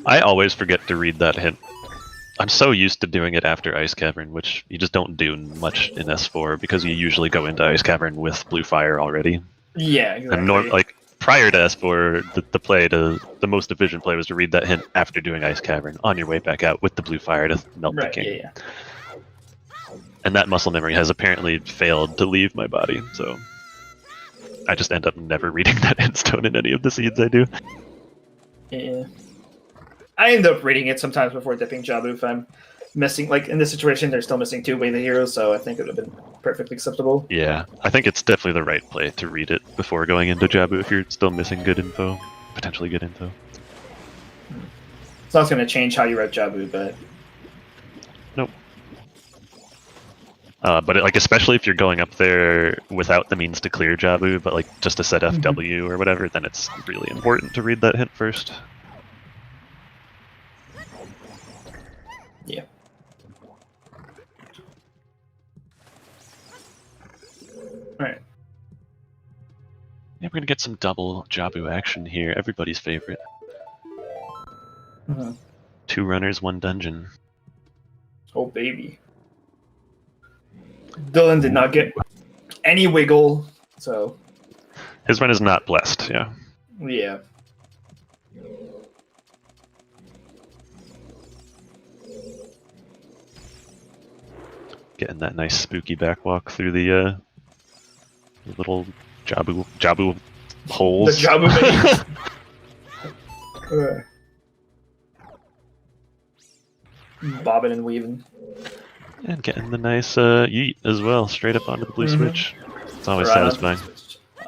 I always forget to read that hint. I'm so used to doing it after Ice Cavern, which you just don't do much in S4 because you usually go into Ice Cavern with Blue Fire already. Yeah, exactly. And prior to S4, the most efficient play was to read that hint after doing Ice Cavern on your way back out with the Blue Fire to melt the king. Yeah. And that muscle memory has apparently failed to leave my body, so I just end up never reading that hint stone in any of the seeds I do. Yeah. I end up reading it sometimes before dipping Jabu if I'm missing, like in this situation, they're still missing 2 Way the Heroes, so I think it would have been perfectly acceptable. Yeah, I think it's definitely the right play to read it before going into Jabu if you're still missing good info, potentially good info. It's not going to change how you rep Jabu, but... Nope. But especially if you're going up there without the means to clear Jabu, but just to set FW or whatever, then it's really important to read that hint first. Yeah. Alright. Yeah, we're gonna get some double Jabu action here. Everybody's favorite. 2 runners, 1 dungeon. Oh, baby. Dylan did not get any wiggle, so... His run is not blessed, yeah. Yeah. Getting that nice spooky backwalk through the little Jabu holes. The Jabu maze. Bobbing and weaving. And getting the nice yeet as well, straight up onto the blue switch. It's always satisfying.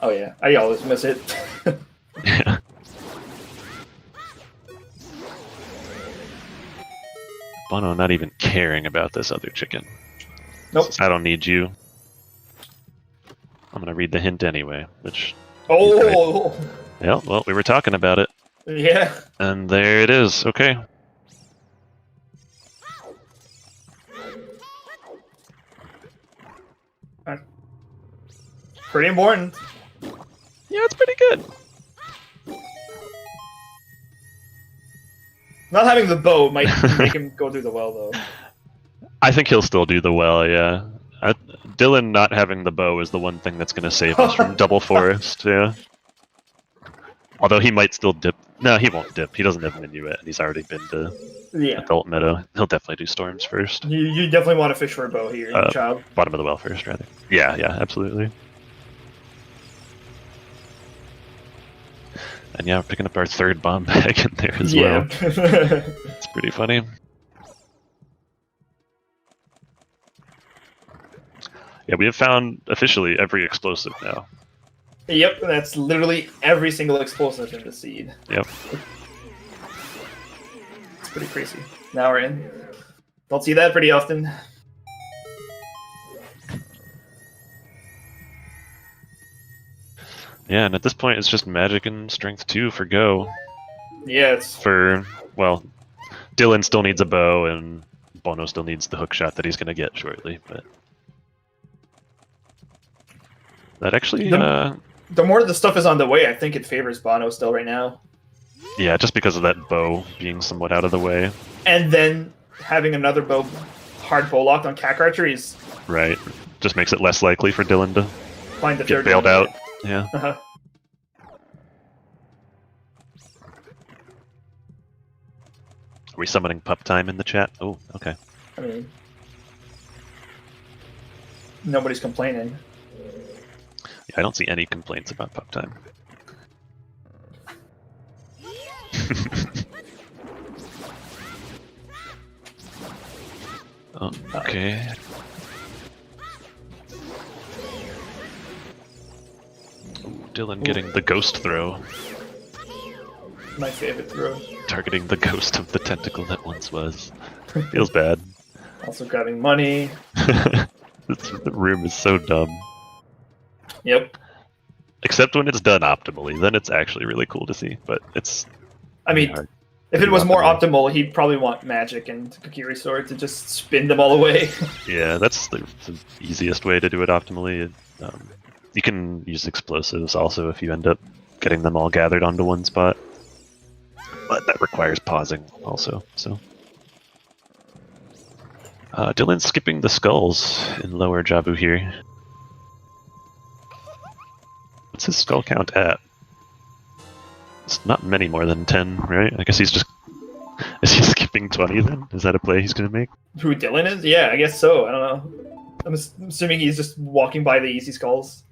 Oh yeah, I always miss it. Yeah. Bono not even caring about this other chicken. Nope. I don't need you. I'm gonna read the hint anyway, which... Oh! Yeah, well, we were talking about it. Yeah. And there it is. Okay. Pretty important. Yeah, it's pretty good. Not having the bow might make him go through the well, though. I think he'll still do the well, yeah. Dylan not having the bow is the one thing that's going to save us from double forest, yeah. Although he might still dip. No, he won't dip. He doesn't have Minuet, and he's already been to Adult Meadow. He'll definitely do storms first. You definitely want to fish for a bow here, child. Bottom of the well first, rather. Yeah, absolutely. And yeah, we're picking up our 3rd bomb bag in there as well. It's pretty funny. Yeah, we have found officially every explosive now. Yep, that's literally every single explosive in the seed. Yep. It's pretty crazy. Now we're in. Don't see that pretty often. Yeah, and at this point it's just magic and strength 2 for go. Yeah, it's... Well, Dylan still needs a bow, and Bono still needs the hook shot that he's going to get shortly, but... That actually... The more the stuff is on the way, I think it favors Bono still right now. Yeah, just because of that bow being somewhat out of the way. And then having another bow hard bow locked on Cack Archery is... Right. Just makes it less likely for Dylan to find the get bailed out. Yeah. Uh-huh. Are we summoning pup time in the chat? Oh, okay. I mean... Nobody's complaining. Yeah, I don't see any complaints about pup time. Okay. Ooh, Dylan getting the ghost throw. My favorite throw. Targeting the ghost of the tentacle that once was. Feels bad. Also grabbing money. The room is so dumb. Yep. Except when it's done optimally, then it's actually really cool to see. But it's... I mean, if it was more optimal, he'd probably want Magic and Kokiri Sword to just spin them all away. Yeah, that's the easiest way to do it optimally. You can use explosives also if you end up getting them all gathered onto one spot. but that requires pausing also. So Dylan's skipping the skulls in lower Jabu here. What's his skull count at? It's not many more than 10, right? I guess he's just... Is he skipping 20 then? Is that a play he's going to make? Who Dylan is? Yeah, I guess so. I don't know. I'm assuming he's just walking by the easy skulls.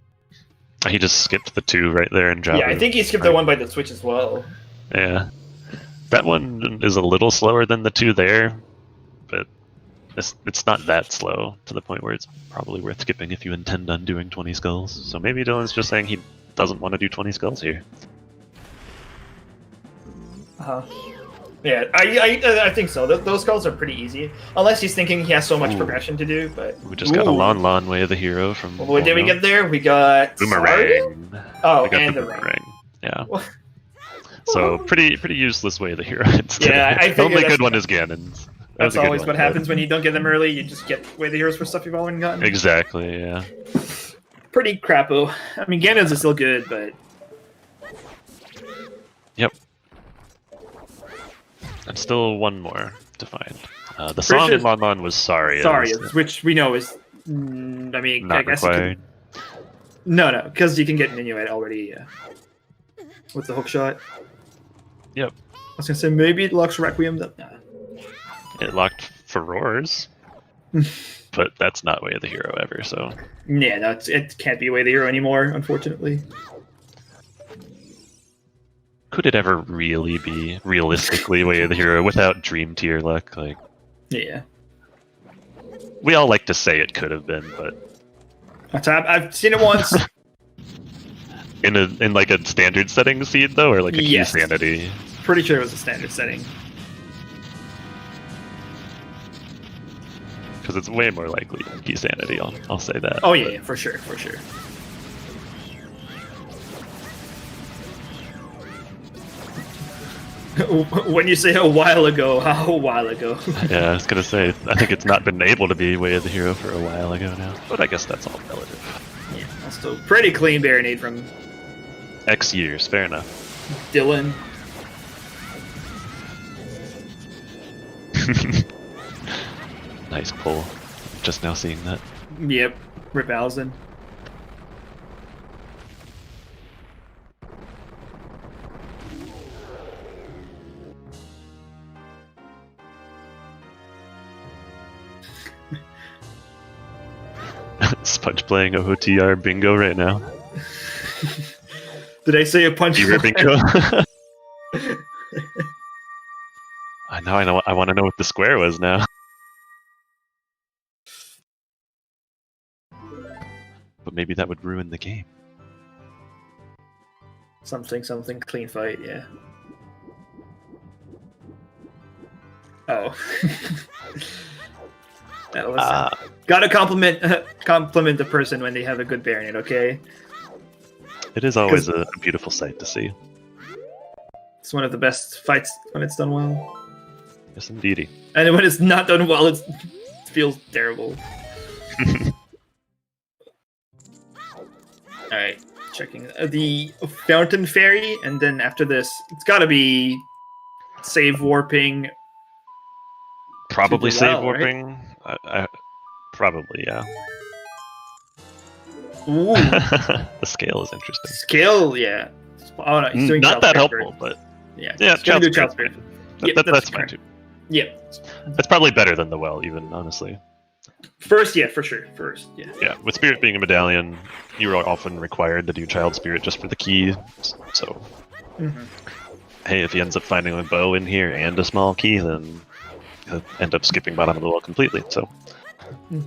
He just skipped the 2 right there in Jabu. Yeah, I think he skipped the one by the switch as well. Yeah. That one is a little slower than the 2 there, but it's not that slow to the point where it's probably worth skipping if you intend on doing 20 skulls. So maybe Dylan's just saying he doesn't want to do 20 skulls here. Yeah, I think so. Those skulls are pretty easy, unless he's thinking he has so much progression to do. But we just got a Lon Way of the Hero from. What did we get there? We got Boomerang. Oh, we got and the Boomerang. Yeah. So pretty useless Way of the Hero. Yeah, I the think only good one is Ganon's. That's always what happens when you don't get them early. You just get Way of the Heroes for stuff you've already gotten. Exactly. Yeah. Pretty crapo. I mean, Ganon's is still good, but. Yep. And still one more to find. The song in Lon Lon was Sorry. Sorry, which we know is, I mean, not I guess required. No, because you can get Minuet already with the hook shot. Yep. I was gonna say maybe it locks Requiem. Nah. It locked Furores, but that's not Way of the Hero ever. So yeah, no, it can't be Way of the Hero anymore, unfortunately. Could it ever really be realistically Way of the Hero without Dream Tier luck? Like, yeah, we all like to say it could have been, but I've seen it once. in like a standard setting seed though, or like a key sanity. Pretty sure it was a standard setting. Because it's way more likely key sanity. I'll say that. Oh yeah, for sure, for sure. When you say a while ago, how a while ago? Yeah, I was gonna say, I think it's not been able to be Way of the Hero for a while ago now, but I guess that's all relative. Yeah, also pretty clean Baronade from X years, fair enough. Dylan. Nice pull. Just now seeing that. Yep, Rip Allison. Sponge playing OOTR bingo right now. Did I say a punch? Bingo. I know. I want to know what the square was now. But maybe that would ruin the game. Something, clean fight, yeah. Oh. Gotta compliment the person when they have a good Baronet, okay? It is always a beautiful sight to see. It's one of the best fights when it's done well. Yes, indeedy. And when it's not done well, it feels terrible. Alright, checking the Fountain Fairy, and then after this, it's gotta be save warping. Probably save well, warping. Right? Probably, yeah. Ooh. The scale is interesting. Scale, yeah. Oh, no, he's doing not that helpful, but yeah, Child's Spirit. That's fine too. Yeah, that's probably better than the well, even honestly. First, yeah, for sure. First, yeah. Yeah, with Spirit being a medallion, you are often required to do Child Spirit just for the key. So, hey, if he ends up finding a bow in here and a small key, then he'll end up skipping bottom of the well completely. So,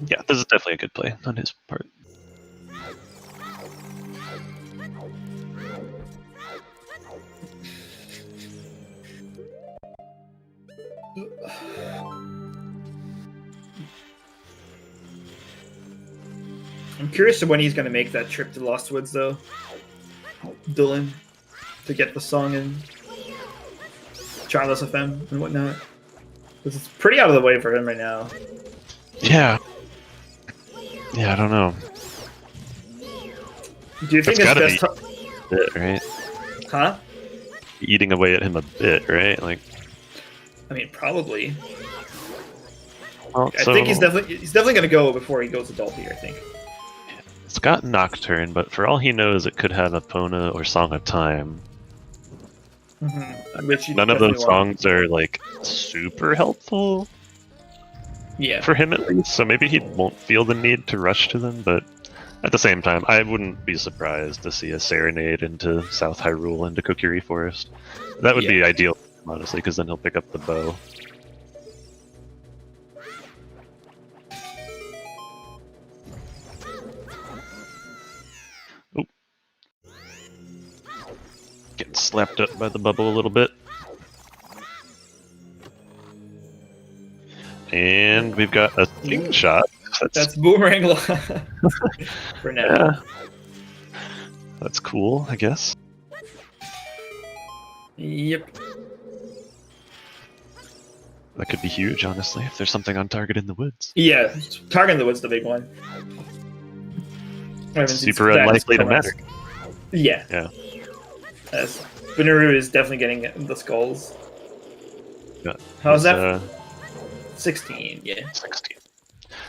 yeah, this is definitely a good play on his part. I'm curious to when he's going to make that trip to Lost Woods, though. Dylan, to get the song in Charles FM and whatnot. Because it's pretty out of the way for him right now. Yeah. Yeah, I don't know. Do you think it's his best it, right? Huh? eating away at him a bit, right? Like, I mean, probably. well, I think he's definitely going to go before he goes adult here, I think. It's got Nocturne, but for all he knows, it could have Epona or Song of Time. Which None of those songs are like super helpful. Yeah. For him at least, so maybe he won't feel the need to rush to them, but at the same time, I wouldn't be surprised to see a Serenade into South Hyrule into Kokiri Forest. That would be ideal, honestly, because then he'll pick up the bow. Oop. Getting slapped up by the bubble a little bit. And we've got a slingshot. That's boomerang for now. Yeah. That's cool, I guess. Yep. That could be huge, honestly, if there's something on target in the woods. Yeah, target in the woods the big one. Super unlikely to matter. Yeah. Yeah. As Bonooru is definitely getting the skulls. Yeah. How's that? 16, yeah. 16.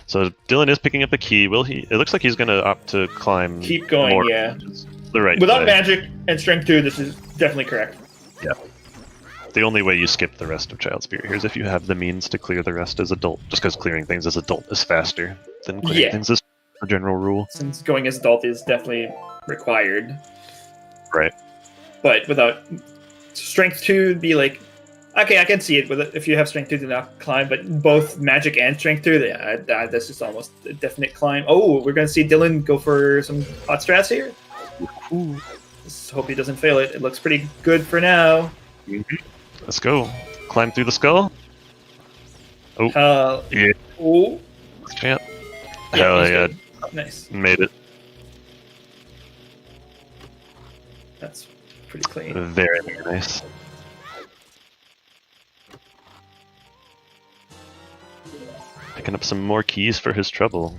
So Dylan is picking up a key. Will he? It looks like he's going to opt to climb. Keep going, more, yeah. The right Without way. magic and strength 2, this is definitely correct. Yeah. The only way you skip the rest of Child Spirit here is if you have the means to clear the rest as adult, just because clearing things as adult is faster than clearing things as a general rule. Since going as adult is definitely required. Right. But without strength 2 would be like, okay, I can see it with it if you have strength 2 to not climb, but both magic and strength 2, that's just almost a definite climb. Oh, we're going to see Dylan go for some hot strats here. Ooh. Just hope he doesn't fail it. It looks pretty good for now. Let's go. Climb through the skull. Oh, yeah. Oh. Champ. Yeah, Hell yeah. Nice. Made it. That's pretty clean. Very, very nice. Picking up some more keys for his trouble.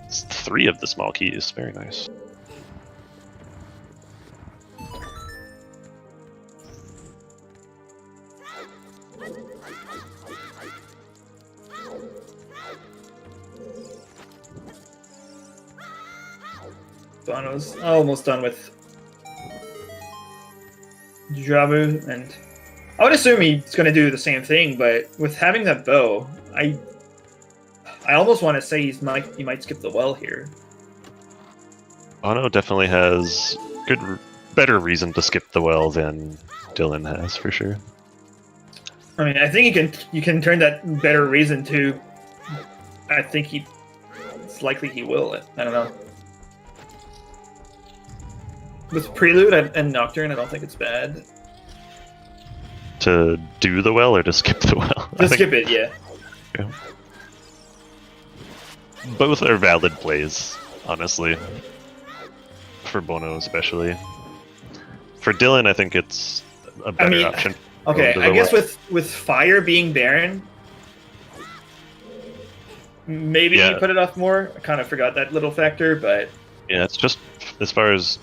It's 3 of the small keys. Very nice. Bono's almost done with Jabu, and I would assume he's going to do the same thing, but with having that bow, I almost want to say he might skip the well here. Bono definitely has better reason to skip the well than Dylan has, for sure. I mean, I think you can turn that better reason to. I think it's likely he will. I don't know. With Prelude and Nocturne, I don't think it's bad. To do the well or to skip the well? Just skip it, yeah. Both are valid plays, honestly. For Bono, especially. For Dylan, I think it's a better option. Okay, I guess with Fire being Baron, maybe you put it off more. I kind of forgot that little factor, but yeah, it's just as far as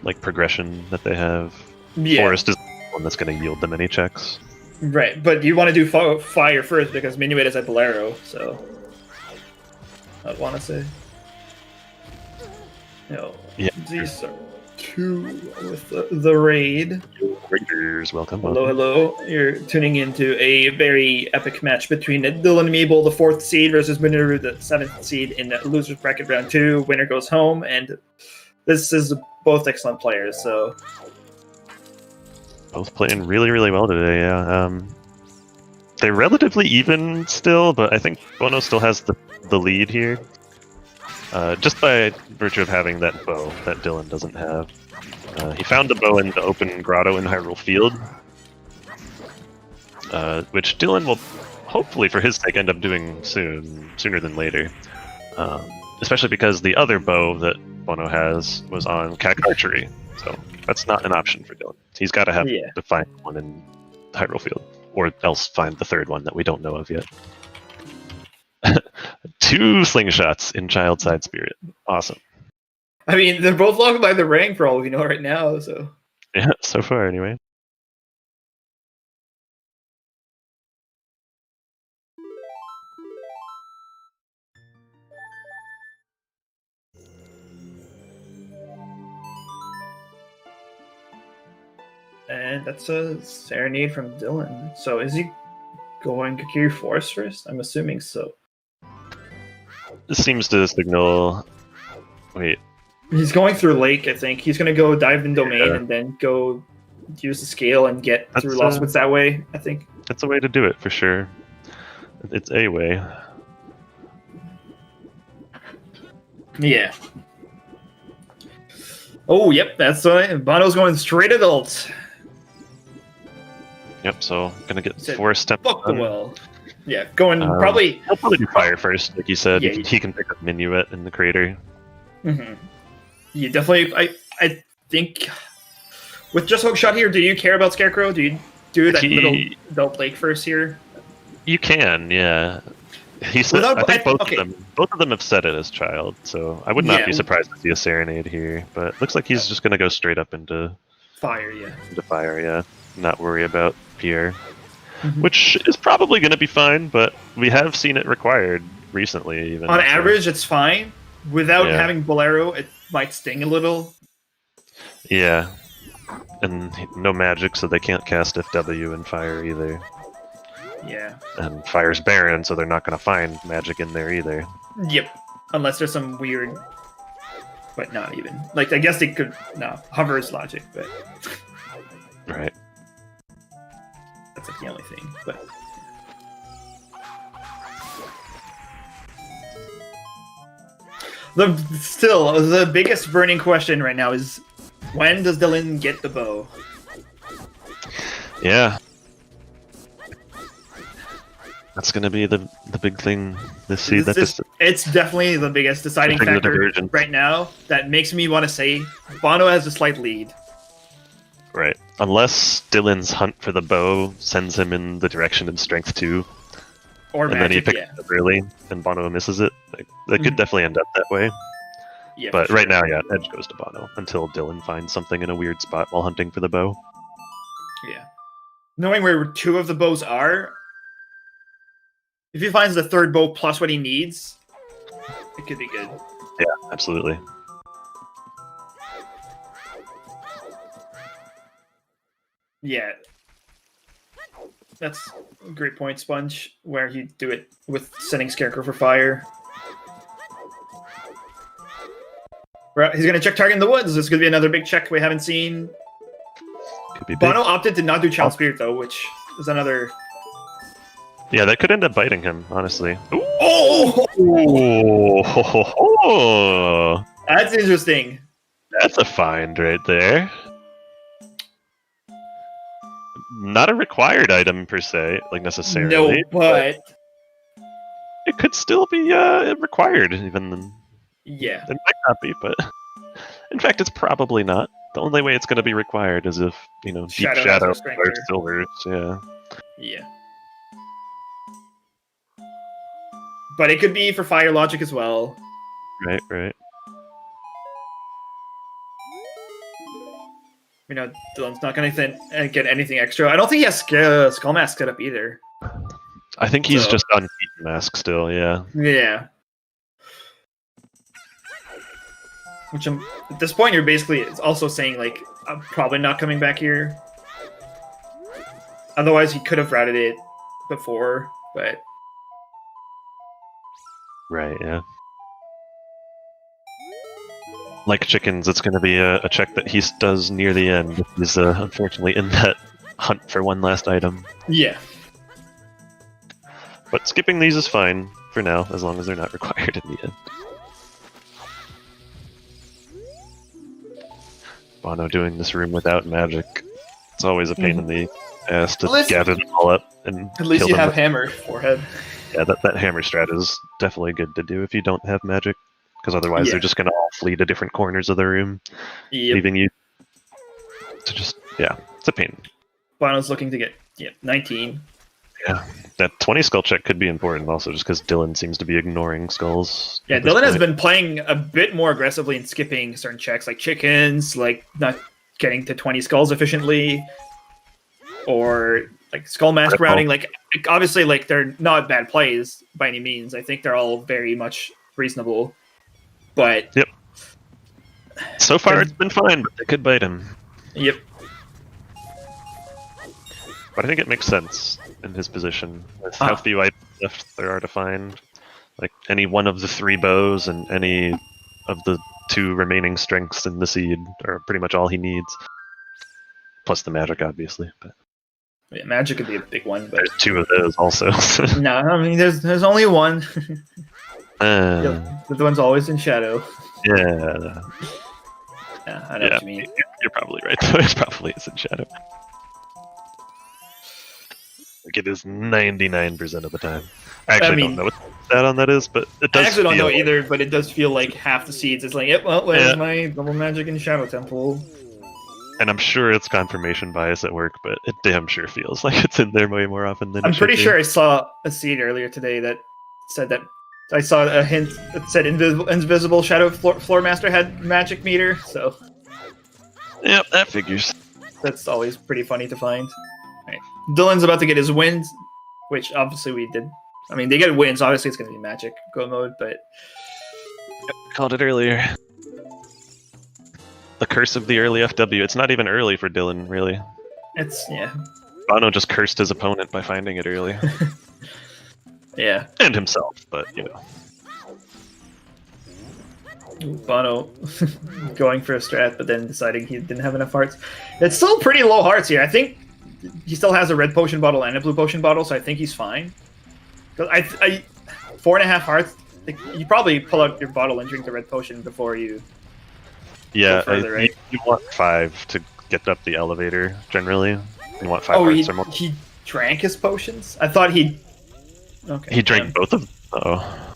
like progression that they have. Yeah. Forest is the one that's going to yield them any checks. Right, but you want to do Fire first because Minuet is at Bolero, so I'd want to say. Yeah. These are 2 with the raid. Raiders, welcome. Hello. You're tuning into a very epic match between DylanMeeble, the 4th seed, versus Bonooru, the 7th seed in the losers bracket round 2. Winner goes home, and this is both excellent players. So both playing really, really well today. Yeah. They're relatively even still, but I think Bono still has the lead here. Just by virtue of having that bow that Dylan doesn't have. He found the bow in the open grotto in Hyrule Field, which Dylan will hopefully, for his sake, end up doing sooner than later. Especially because the other bow that Bono has was on Cack Archery, so that's not an option for Dylan. He's got to have to find one in Hyrule Field, or else find the 3rd one that we don't know of yet. 2 slingshots in Child Side Spirit. Awesome. I mean, they're both locked by the ring for all we know right now, so. Yeah, so far anyway. And that's a Serenade from Dylan. So is he going Kakiri Forest first? I'm assuming so. This seems to signal. Wait. He's going through Lake, I think. He's going to go dive in Domain and then go use the scale and get through Lost Woods that way, I think. That's a way to do it for sure. It's a way. Yeah. Oh, yep, that's right. Bono's going straight adult. Yep, so gonna get 4 steps. Fuck the well. Yeah, going probably. He'll probably do fire first, like you said. Yeah, he can pick up Minuet in the crater. Mm-hmm. Yeah, definitely. I think with just hook shot here, do you care about Scarecrow? Do you do that little adult Lake first here? You can, yeah. He said, I think both of them have said it as child, so I would not be surprised to see a Serenade here. But looks like he's just gonna go straight up into fire, yeah. Into fire, yeah. Not worry about Pierre, which is probably gonna be fine. But we have seen it required recently. Even on average, it's fine. Without having Bolero, it might sting a little. Yeah, and no magic, so they can't cast FW in fire either. Yeah. And fire's barren, so they're not going to find magic in there either. Yep. Unless there's some weird... But not even. Like, I guess they could... No, hover is logic, but... Right. That's like the only thing, but... The biggest burning question right now is... When does Dylan get the bow? Yeah. That's going to be the big thing this season. It's definitely the biggest deciding factor right now that makes me want to say Bono has a slight lead. Right. Unless Dylan's hunt for the bow sends him in the direction of strength 2. Or and magic, then he picks it up early and Bono misses it. That could definitely end up that way. Yeah, but right now, yeah, edge goes to Bono until Dylan finds something in a weird spot while hunting for the bow. Yeah. Knowing where 2 of the bows are, if he finds the 3rd bow plus what he needs, it could be good. Yeah, absolutely. Yeah. That's a great point, Sponge, where he'd do it with sending Scarecrow for fire. He's going to check target in the woods. This could be another big check we haven't seen. Could be big. Bono opted to not do Child Spirit, though, which is another... Yeah, that could end up biting him, honestly. Oh! Oh! That's interesting. That's a find right there. Not a required item, per se, like necessarily. No, but... It could still be required, even then. Yeah. It might not be, but... In fact, it's probably not. The only way it's going to be required is if, Deep Shadow or Silvers, yeah. Yeah. But it could be for fire logic as well. Right, right. Dylan's not going to get anything extra. I don't think he has Skull Mask set up either. I think he's just on Beaten Mask still, yeah. Yeah. Which at this point, you're basically also saying, like, I'm probably not coming back here. Otherwise, he could have routed it before, but... Right, yeah. Like chickens, it's going to be a check that he does near the end. He's unfortunately in that hunt for one last item. Yeah. But skipping these is fine for now, as long as they're not required in the end. Bono doing this room without magic. It's always a pain in the ass to gather them all up and at least you have hammer forehead. Yeah, that hammer strat is definitely good to do if you don't have magic, because otherwise they're just going to all flee to different corners of the room, leaving you to just, it's a pain. Bono's looking to get 19. Yeah, that 20 skull check could be important also, just because Dylan seems to be ignoring skulls. Yeah, Dylan has been playing a bit more aggressively and skipping certain checks, like chickens, like not getting to 20 skulls efficiently, or like skull mask routing. Like obviously, like they're not bad plays by any means. I think they're all very much reasonable. But yep. So far, it's been fine, but they could bite him. Yep. But I think it makes sense in his position with how few items left there are to find. Like any one of the 3 bows and any of the 2 remaining strengths in the seed are pretty much all he needs. Plus the magic, obviously. But yeah, magic could be a big one. But there's 2 of those also. No, I mean there's only one. The one's always in shadow. Yeah. Yeah, I know what you mean. You're probably right. It probably is in shadow. Like it is 99% of the time. I actually don't know what the stat on that is, but it does. I actually don't know like... either, but it does feel like half the seeds. It's like, yep, well, where's my double magic and shadow temple? And I'm sure it's confirmation bias at work, but it damn sure feels like it's in there way more often than. I'm pretty sure I saw a seed earlier today that said that. I saw a hint that said invisible shadow floor master had magic meter, so. Yep, that figures. That's always pretty funny to find. Right. Dylan's about to get his wins, which obviously we did. I mean, they get wins. Obviously, it's going to be magic go mode, but called it earlier. The curse of the early FW. It's not even early for Dylan, really. It's Bono just cursed his opponent by finding it early. Yeah. And himself, but you know. Bono going for a strat, but then deciding he didn't have enough hearts. It's still pretty low hearts here. I think he still has a red potion bottle and a blue potion bottle, so I think he's fine. Because I 4.5 hearts. You probably pull out your bottle and drink the red potion before you. Yeah, go further, right? You want 5 to get up the elevator. Generally, you want 5 hearts or more. He drank his potions. I thought he. Okay. He drank both of them. Oh.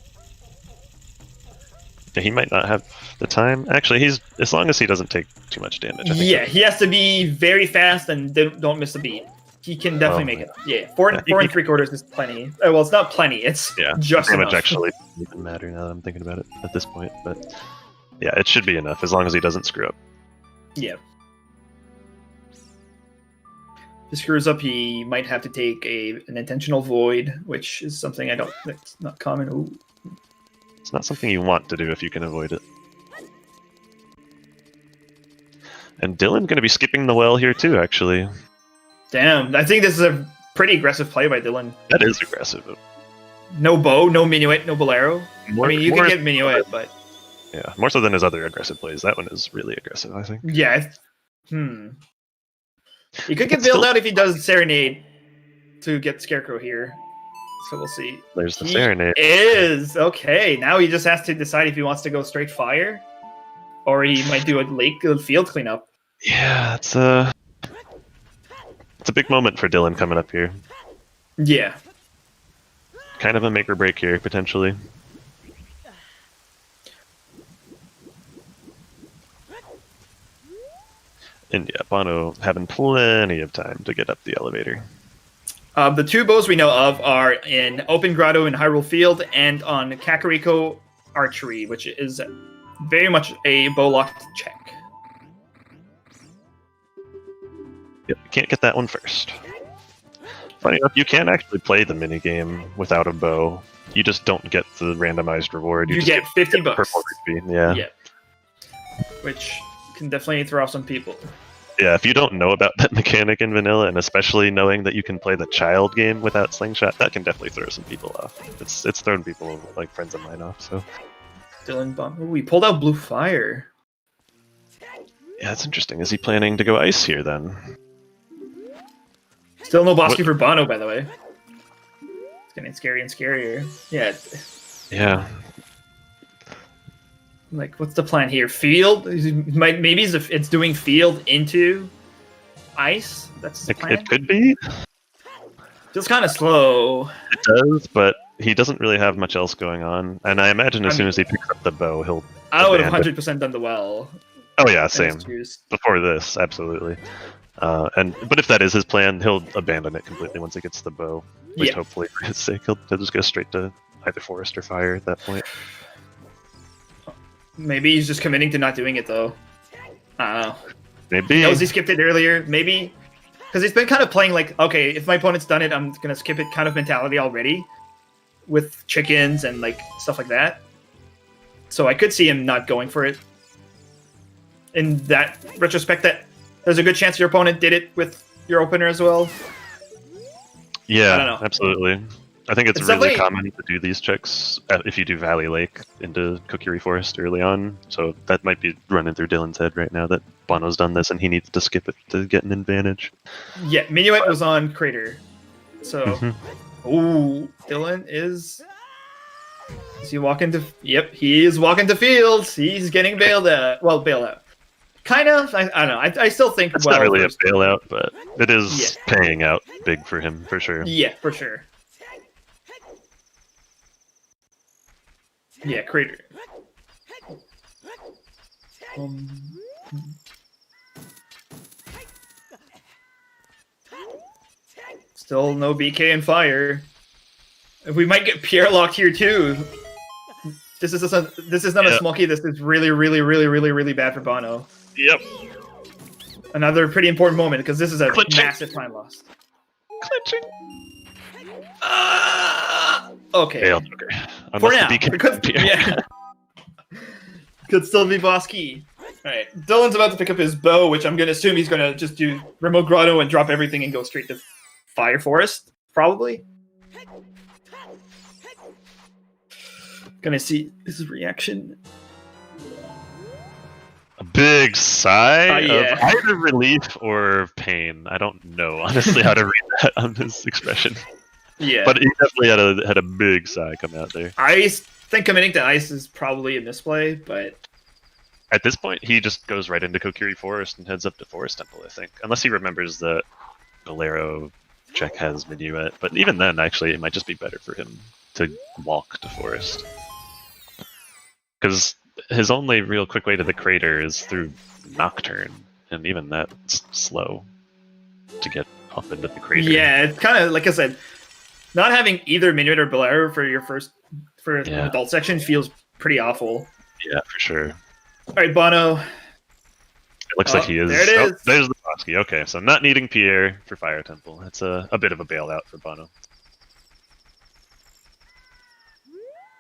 Yeah, he might not have the time. Actually, as long as he doesn't take too much damage. Yeah, he has to be very fast and don't miss a beat. He can definitely make it. Yeah, 4 and 3/4 is plenty. Well, it's not plenty. It's just damage enough. Actually doesn't even matter now that I'm thinking about it at this point. But yeah, it should be enough as long as he doesn't screw up. Yeah. If he screws up, he might have to take an intentional void, which is something that's not common. Ooh. It's not something you want to do if you can avoid it. And Dylan going to be skipping the well here too, actually. Damn, I think this is a pretty aggressive play by Dylan. That is aggressive. No bow, no minuet, no bolero. I mean, you can get minuet, but... Yeah, more so than his other aggressive plays. That one is really aggressive, I think. Yeah. He could get bailed out if he does Serenade to get Scarecrow here. So we'll see. There's the Serenade. Okay, now he just has to decide if he wants to go straight fire, or he might do a field cleanup. Yeah, it's a big moment for Dylan coming up here. Yeah. Kind of a make or break here, potentially. And yeah, Bono having plenty of time to get up the elevator. The 2 bows we know of are in Open Grotto in Hyrule Field and on Kakariko Archery, which is very much a bow-locked check. Yep, you can't get that one first. Funny enough, you can actually play the minigame without a bow. You just don't get the randomized reward. You get 50 bucks. Purple rupee, yeah. Which can definitely throw off some people. Yeah, if you don't know about that mechanic in vanilla, and especially knowing that you can play the child game without slingshot, that can definitely throw some people off. It's thrown people, like friends of mine, off. So Dylan Bomb. Oh, we pulled out Blue Fire. Yeah, that's interesting. Is he planning to go ice here then? Still no Bosky for Bono, by the way. It's getting scary and scarier. Yeah. Yeah. Like, what's the plan here? Field? Maybe it's doing field into ice? That's the plan? It could be. Feels kind of slow. It does, but he doesn't really have much else going on. And I imagine as soon as he picks up the bow, he'll... I would have 100% done the well. Oh yeah, same. Before this, absolutely. But if that is his plan, he'll abandon it completely once he gets the bow. Which hopefully, for his sake, he'll just go straight to either forest or fire at that point. Maybe he's just committing to not doing it, though. I don't know. Maybe. He knows he skipped it earlier. Maybe. Because he's been kind of playing like, okay, if my opponent's done it, I'm going to skip it kind of mentality already. With chickens and like stuff like that. So I could see him not going for it. In that retrospect, that there's a good chance your opponent did it with your opener as well. Yeah, I don't know. Absolutely. I think it's really common to do these checks if you do Valley Lake into Kokiri Forest early on. So that might be running through Dylan's head right now that Bono's done this and he needs to skip it to get an advantage. Yeah, Minuet was on Crater. So, ooh, Dylan is he walking to? Yep, he is walking to fields. He's getting bailed out. Well, bailed out. Kind of. I don't know. I still think it's not really a bailout, but it is paying out big for him for sure. Yeah, for sure. Yeah, Crater. Still no BK and fire. We might get Pierre locked here too. This is not a smoky. This is really bad for Bono. Yep. Another pretty important moment because this is a massive time loss. Clinching. Okay. Failed. For now, could still be boss key. All right, Dylan's about to pick up his bow, which I'm gonna assume he's gonna just do Remote Grotto and drop everything and go straight to Fire Forest, probably. Gonna see his reaction. A big sigh of either relief or pain. I don't know honestly how to read that on this expression. Yeah, but he definitely had a big sigh come out there. I think committing to ice is probably a misplay, but at this point, he just goes right into Kokiri Forest and heads up to Forest Temple, I think. Unless he remembers that Bolero check has Minuet. But even then, actually, it might just be better for him to walk to Forest. Because his only real quick way to the crater is through Nocturne. And even that's slow to get up into the crater. Yeah, it's kind of, like I said, not having either Minuet or Bolero for your an adult section feels pretty awful. Yeah, for sure. All right, Bono. It looks like he is. There it is. There's the Bosky. Okay, so not needing Pierre for Fire Temple. It's a bit of a bailout for Bono.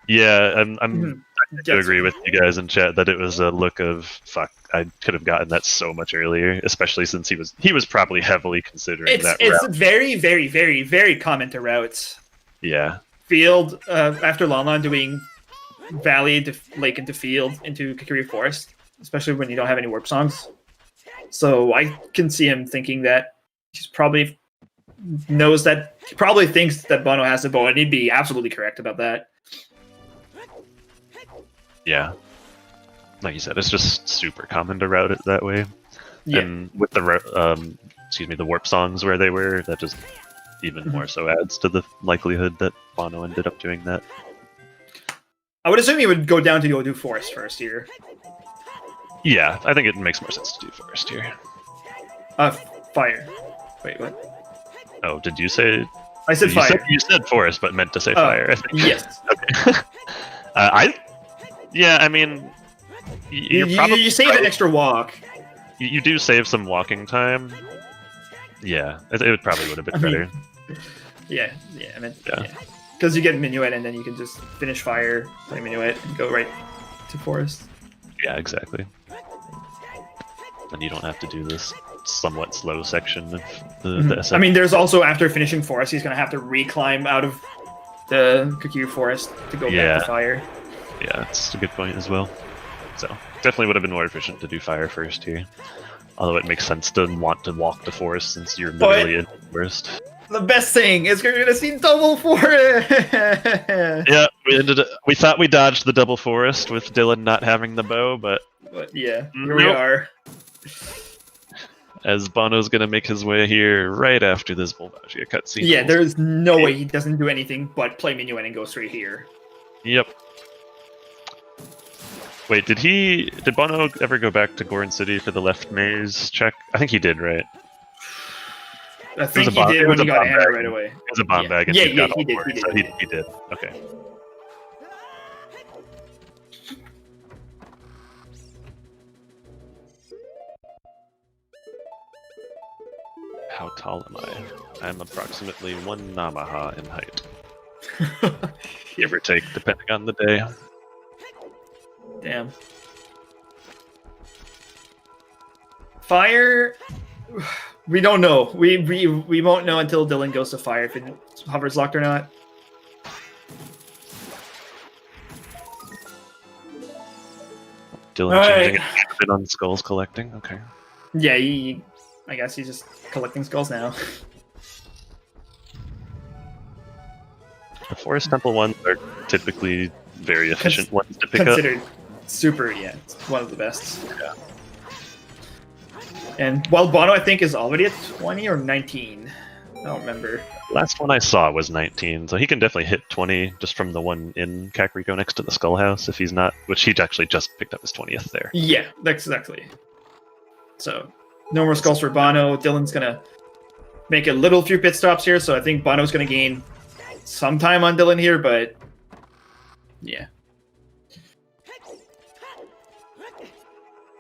Yeah, I do agree with you guys in chat that it was a look of fuck. I could have gotten that so much earlier, especially since he was probably heavily considering that route. It's very common to routes. Yeah. Field after Lon doing Valley into Lake into Field into Kokiri Forest, especially when you don't have any warp songs. So I can see him thinking that he probably thinks that Bono has the bow, and he'd be absolutely correct about that. Yeah. Like you said, it's just super common to route it that way. Yeah. And with the warp songs where they were, that just even more so adds to the likelihood that Bono ended up doing that. I would assume he would go down to go do Forest first here. Yeah, I think it makes more sense to do Forest here. Fire. Wait, what? Oh, did you say? I said fire. You said Forest, but meant to say fire. I think. Yes. Okay. I mean, you save an extra walk. You do save some walking time. Yeah, it probably would have been better. Yeah. Because you get Minuet, and then you can just finish Fire, play Minuet, and go right to Forest. Yeah, exactly. And you don't have to do this somewhat slow section of the SF. I mean, there's also, after finishing Forest, he's going to have to reclimb out of the Kokiri Forest to go back to Fire. Yeah, that's a good point as well. So, definitely would have been more efficient to do Fire first here. Although it makes sense to want to walk to Forest since you're literally in the Forest. The best thing is we're gonna see double Forest. Yeah, we thought we dodged the double Forest with Dylan not having the bow, but yeah, here we are. As Bono's gonna make his way here right after this Volvagia cutscene. Yeah, there's no way he doesn't do anything but play Minuet and go straight here. Yep. Wait, did Bono ever go back to Goron City for the left maze check? I think he did, right? I think he did when he got hammered right away. It was a bomb bag. And he did. He did. Okay. How tall am I? I'm approximately 1 Namaha in height. Give or take, depending on the day. Damn. Fire. We don't know. We won't know until Dylan goes to fire if it hovers locked or not. Dylan changing a bit on skulls collecting. Okay. Yeah, I guess he's just collecting skulls now. The Forest Temple ones are typically very efficient ones to pick up. Considered super, yeah, it's one of the best. Yeah. And while Bono, I think, is already at 20 or 19. I don't remember. Last one I saw was 19, so he can definitely hit 20 just from the one in Kakariko next to the Skull House if he's not, which he actually just picked up his 20th there. Yeah, exactly. So, no more skulls for Bono. Dylan's gonna make a little few pit stops here, so I think Bono's gonna gain some time on Dylan here, but yeah.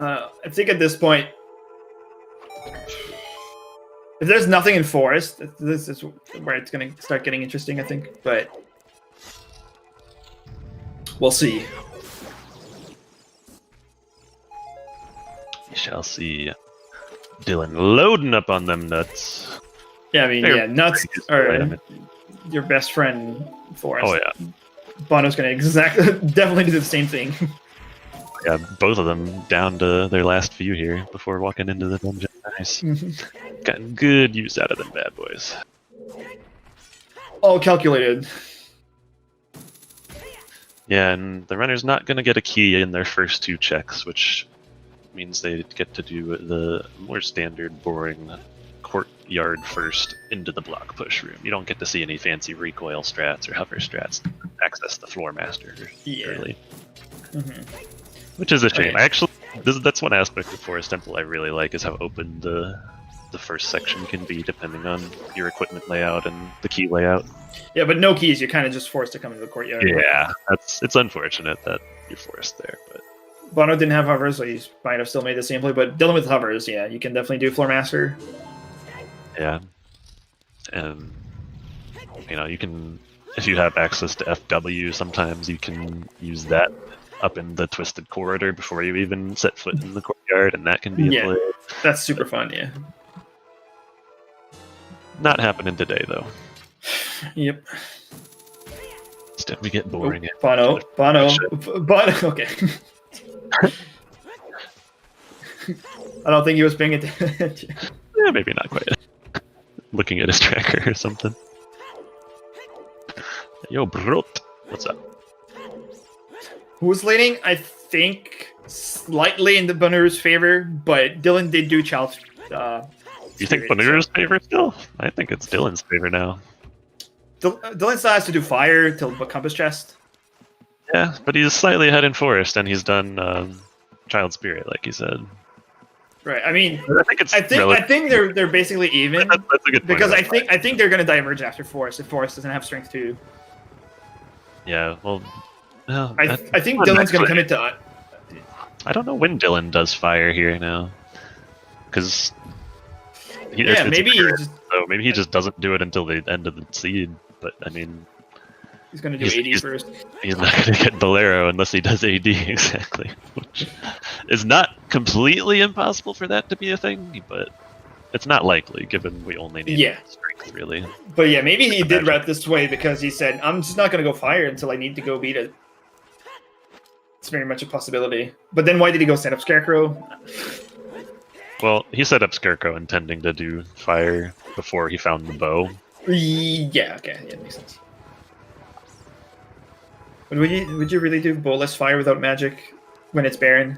I think at this point, if there's nothing in Forest, this is where it's going to start getting interesting, I think. But we'll see. We shall see. Dylan loading up on them nuts. Yeah, I mean, They're yeah, nuts are your best friend, Forest. Oh, yeah. Bono's going to definitely do the same thing. Yeah, both of them down to their last few here before walking into the dungeon. Nice. Gotten good use out of them bad boys. All calculated. Yeah, and the runner's not going to get a key in their first 2 checks, which means they get to do the more standard, boring courtyard first into the block push room. You don't get to see any fancy recoil strats or hover strats to access the floor master early. Which is a shame. Okay. Actually, that's one aspect of Forest Temple I really like, is how open the first section can be depending on your equipment layout and the key layout. Yeah, but no keys. You're kind of just forced to come into the courtyard. Yeah, it's unfortunate that you're forced there, but Bono didn't have hovers, so he might have still made the same play. But Dylan with hovers, yeah, you can definitely do floor master. yeah. And you can, if you have access to FW, sometimes you can use that up in the twisted corridor before you even set foot in the courtyard, and that can be a play. That's super fun, yeah. Not happening today, though. Yep. Instead, we get boring. Bono, okay. I don't think he was paying attention. Yeah, maybe not quite. Looking at his tracker or something. Yo, brot. What's up? Who's leading? I think slightly in the Bonooru's favor, but Dylan did do child. You think Bonooru's favor still? I think it's Dylan's favor now. Dylan still has to do fire till Compass Chest. Yeah, but he's slightly ahead in Forest, and he's done Child Spirit, like you said. Right. I mean, I think they're basically even. That's a good point. Because I think they're gonna diverge after Forest if Forest doesn't have strength 2. Yeah. Well. I think Dylan's gonna commit to. I don't know when Dylan does fire here now, because maybe he just doesn't do it until the end of the seed. But I mean, he's gonna do AD first. He's not gonna get Bolero unless he does AD exactly, which is not completely impossible for that to be a thing, but it's not likely given we only need strength really. But yeah, maybe he did route this way because he said, "I'm just not gonna go fire until I need to go beat it." It's very much a possibility. But then why did he go set up Scarecrow? Well, he set up Scarecrow intending to do fire before he found the bow. Yeah, okay. Yeah, makes sense. But would you really do bowless fire without magic when it's Baron?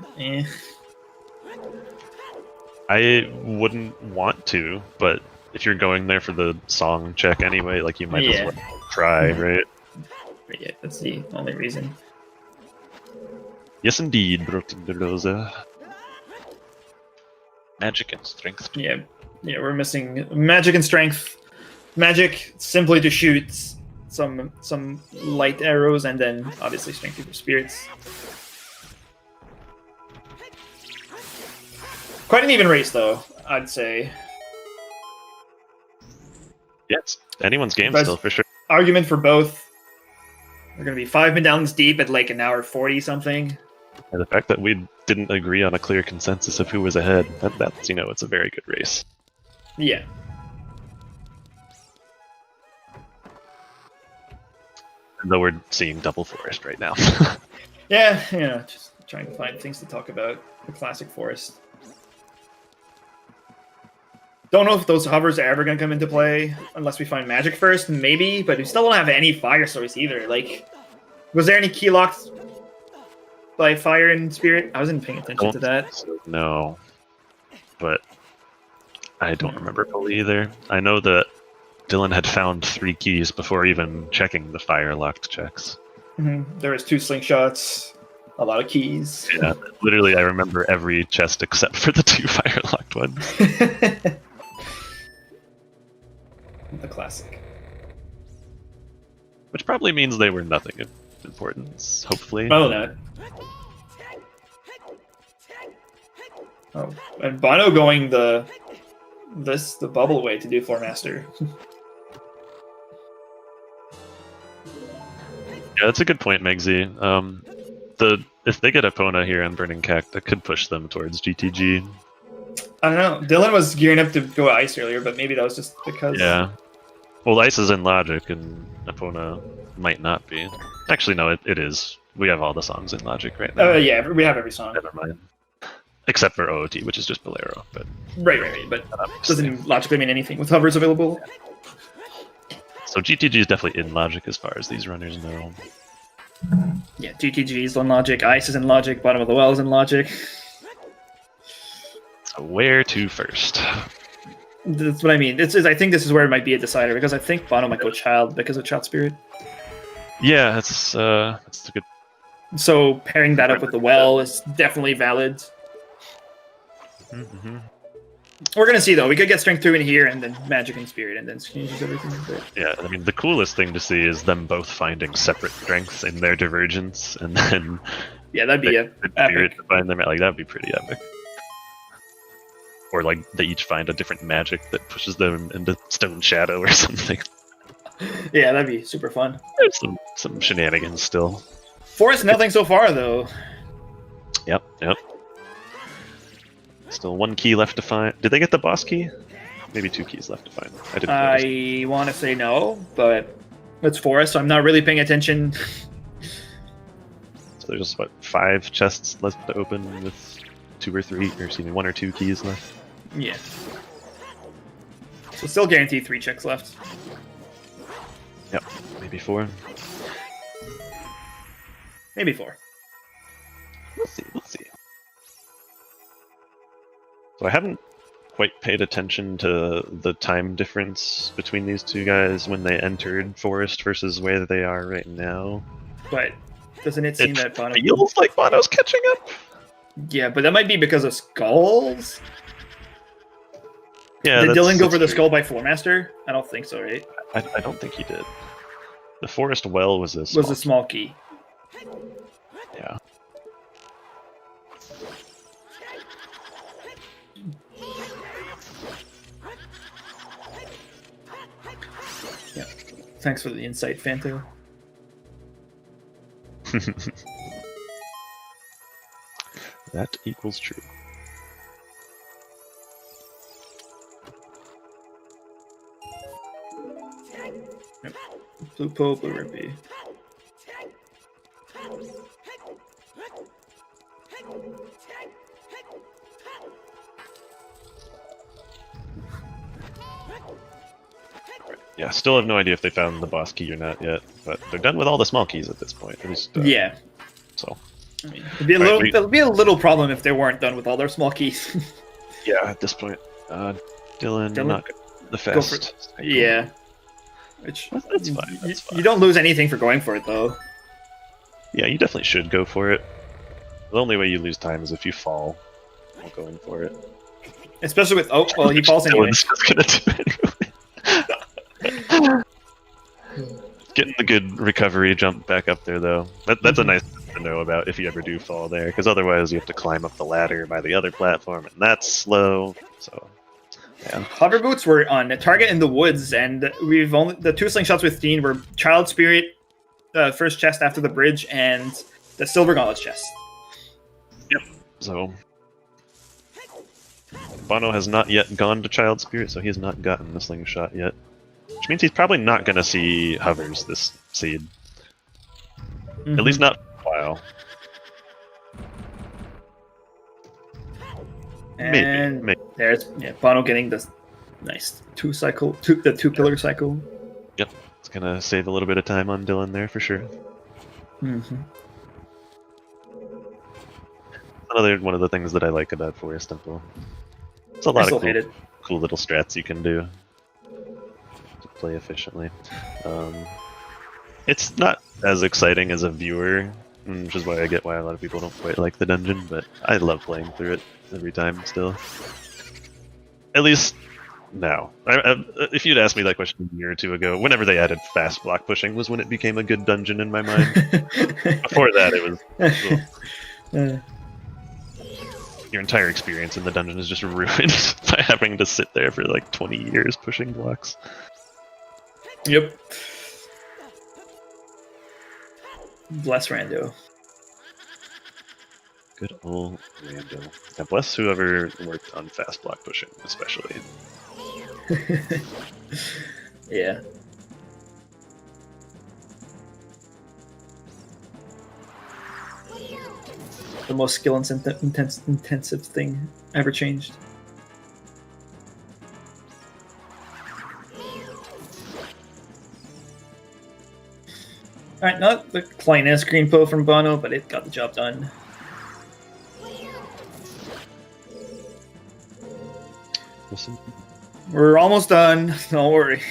I wouldn't want to, but if you're going there for the song check anyway, like you might as well try, right? Yeah, that's the only reason. Yes, indeed, Brotinderosa. Magic and strength. Yeah, we're missing magic and strength. Magic simply to shoot some light arrows, and then obviously strength for spirits. Quite an even race, though, I'd say. Yes, anyone's game But still, for sure. Argument for both. We're going to be 5 medallions deep at like an hour 40 something. And the fact that we didn't agree on a clear consensus of who was ahead, that's, you know, it's a very good race. Yeah. Though we're seeing double forest right now. Yeah, just trying to find things to talk about. The classic forest. Don't know if those hovers are ever going to come into play unless we find magic first, maybe, but we still don't have any fire source either. Like, was there any key locked by fire and spirit? I wasn't paying attention to that. No, but I don't remember fully either. I know that Dylan had found 3 keys before even checking the fire locked checks. There was 2 slingshots, a lot of keys. Yeah, literally, I remember every chest except for the 2 fire locked ones. The classic. Which probably means they were nothing of importance, hopefully. Oh, no. Oh, and Bono going the bubble way to do Floor Master. Yeah, that's a good point, Megsy. If they get Epona here on Burning Cact, that could push them towards GTG. I don't know. Dylan was gearing up to go ice earlier, but maybe that was just because... Yeah. Well, ice is in logic, and Epona might not be. Actually, no, it is. We have all the songs in logic right now. Yeah, we have every song. Never mind. Except for OoT, which is just Bolero. But Right. But doesn't logically mean anything with hovers available. So GTG is definitely in logic as far as these runners know. Yeah, GTG is in logic, ice is in logic, bottom of the well is in logic. So where to first? That's what I mean. I think this is where it might be a decider, because I think Bono might go Child because of Child Spirit. Yeah, that's a good... So pairing that up with the well is definitely valid. Mm-hmm. We're gonna see though. We could get Strength 2 in here, and then Magic and Spirit, and then changes everything. But... Yeah, I mean the coolest thing to see is them both finding separate strengths in their divergence, and then yeah, that'd be epic. To find them, like that'd be pretty epic. Or like they each find a different magic that pushes them into Stone Shadow or something. Yeah, that'd be super fun. There's some shenanigans still. Forest, nothing so far though. Yep. Still 1 key left to find. Did they get the boss key? Maybe 2 keys left to find. I want to say no, but it's Forest, so I'm not really paying attention. So there's just about 5 chests left to open with 2 or 3, or excuse me, 1 or 2 keys left. Yeah. So still guaranteed 3 checks left. Yep, maybe 4. Maybe 4. We'll see. So I haven't quite paid attention to the time difference between these 2 guys when they entered Forest versus where they are right now. But doesn't it seem that Bono... feels like Bono's catching up? Yeah, but that might be because of skulls? Yeah. Did Dylan go for the skull by Floor Master? I don't think so, right? I don't think he did. The Forest Well was a small key. Yeah. Yeah. Thanks for the insight, Fanto. That equals true. Yep. Blue Pope, Blue Rippy. Yeah, still have no idea if they found the boss key or not yet, but they're done with all the small keys at this point. At least, yeah. So. I mean, it'd be a little problem if they weren't done with all their small keys. Yeah, at this point, Dylan not the fast. Yeah. Which that's fine. You don't lose anything for going for it, though. Yeah, you definitely should go for it. The only way you lose time is if you fall while going for it. Especially with he falls anyway. Dylan's just gonna do anyway. Getting the good recovery jump back up there, though. That's a nice thing to know about if you ever do fall there, because otherwise you have to climb up the ladder by the other platform, and that's slow. So Yeah. Hover boots were on the target in the woods, and the 2 slingshots with Dean were Child Spirit, first chest after the bridge, and the Silver Gauntlet's chest. Yep. So Bono has not yet gone to Child Spirit, so he has not gotten the slingshot yet. Which means he's probably not going to see hovers this seed. Mm-hmm. At least not for a while. And maybe. There's Bono getting this nice 2-pillar cycle. Yep, it's going to save a little bit of time on Dylan there for sure. Mm-hmm. Another one of the things that I like about Forest Temple. It's a lot of cool little strats you can do to play efficiently. It's not as exciting as a viewer, which is why I get why a lot of people don't quite like the dungeon, but I love playing through it every time still. At least now. If you'd asked me that question a year or two ago, whenever they added fast block pushing was when it became a good dungeon in my mind. Before that, it was... Your entire experience in the dungeon is just ruined by having to sit there for like 20 years pushing blocks. Yep. Bless Rando. Good old Rando. Yeah, bless whoever worked on fast block pushing, especially. Yeah. The most skill intensive thing ever changed. Alright, not the cleanest green pill from Bono, but it got the job done. Listen. We're almost done, don't worry.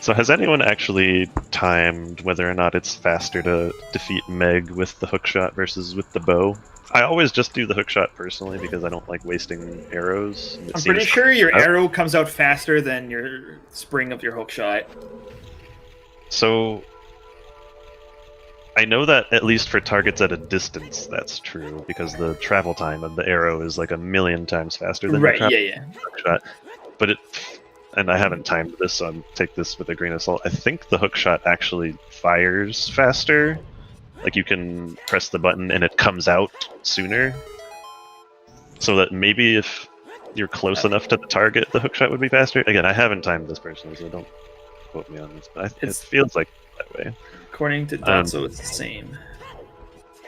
So has anyone actually timed whether or not it's faster to defeat Meg with the hookshot versus with the bow? I always just do the hookshot personally because I don't like wasting arrows. I'm pretty sure your arrow comes out faster than your spring of your hookshot. So I know that at least for targets at a distance that's true because the travel time of the arrow is like 1,000,000 times faster than the hookshot. But and I haven't timed this, so I'll take this with a grain of salt. I think the hookshot actually fires faster. Like you can press the button and it comes out sooner. So that maybe if you're close enough to the target, the hookshot would be faster. Again, I haven't timed this personally, so don't quote me on this, but it feels like that way. According to Dotso, it's the same.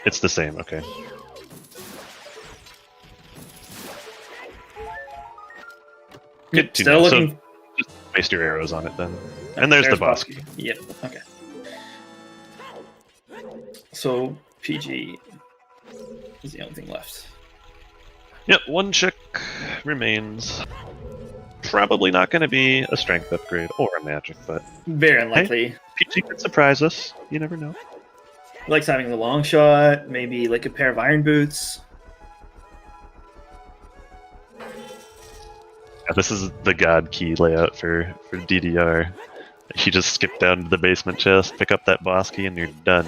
It's the same, okay. Good to know. So just waste your arrows on it then. And there's the boss. Yep, okay. So, PG is the only thing left. Yep, one chick remains. Probably not going to be a strength upgrade or a magic, but... Very unlikely. Hey, PG could surprise us. You never know. He likes having the long shot, maybe like a pair of iron boots. Yeah, this is the god key layout for DDR. You just skip down to the basement chest, pick up that boss key, and you're done.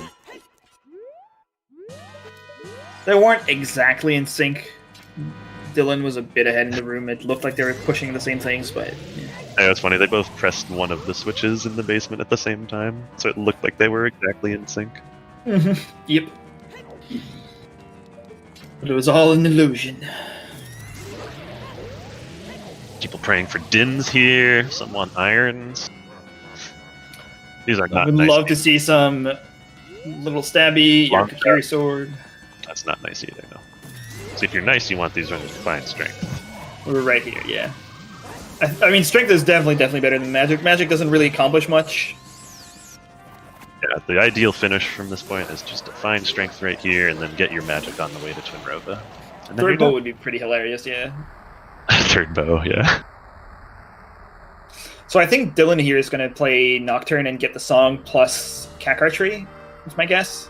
They weren't exactly in sync. Dylan was a bit ahead in the room. It looked like they were pushing the same things, but... Yeah, it's funny. They both pressed one of the switches in the basement at the same time, so it looked like they were exactly in sync. Yep. But it was all an illusion. People praying for dins here, some want irons. These are not I would nice. love to see some little stabby Yakakiri sword. That's not nice either, no. So if you're nice, you want these runners to find strength. We're right here, yeah. I mean, strength is definitely better than magic. Magic doesn't really accomplish much. Yeah, the ideal finish from this point is just to find strength right here and then get your magic on the way to Twinrova. Third bow would be pretty hilarious, yeah. Third bow, yeah. So I think Dylan here is going to play Nocturne and get the song plus Cack Archery, is my guess.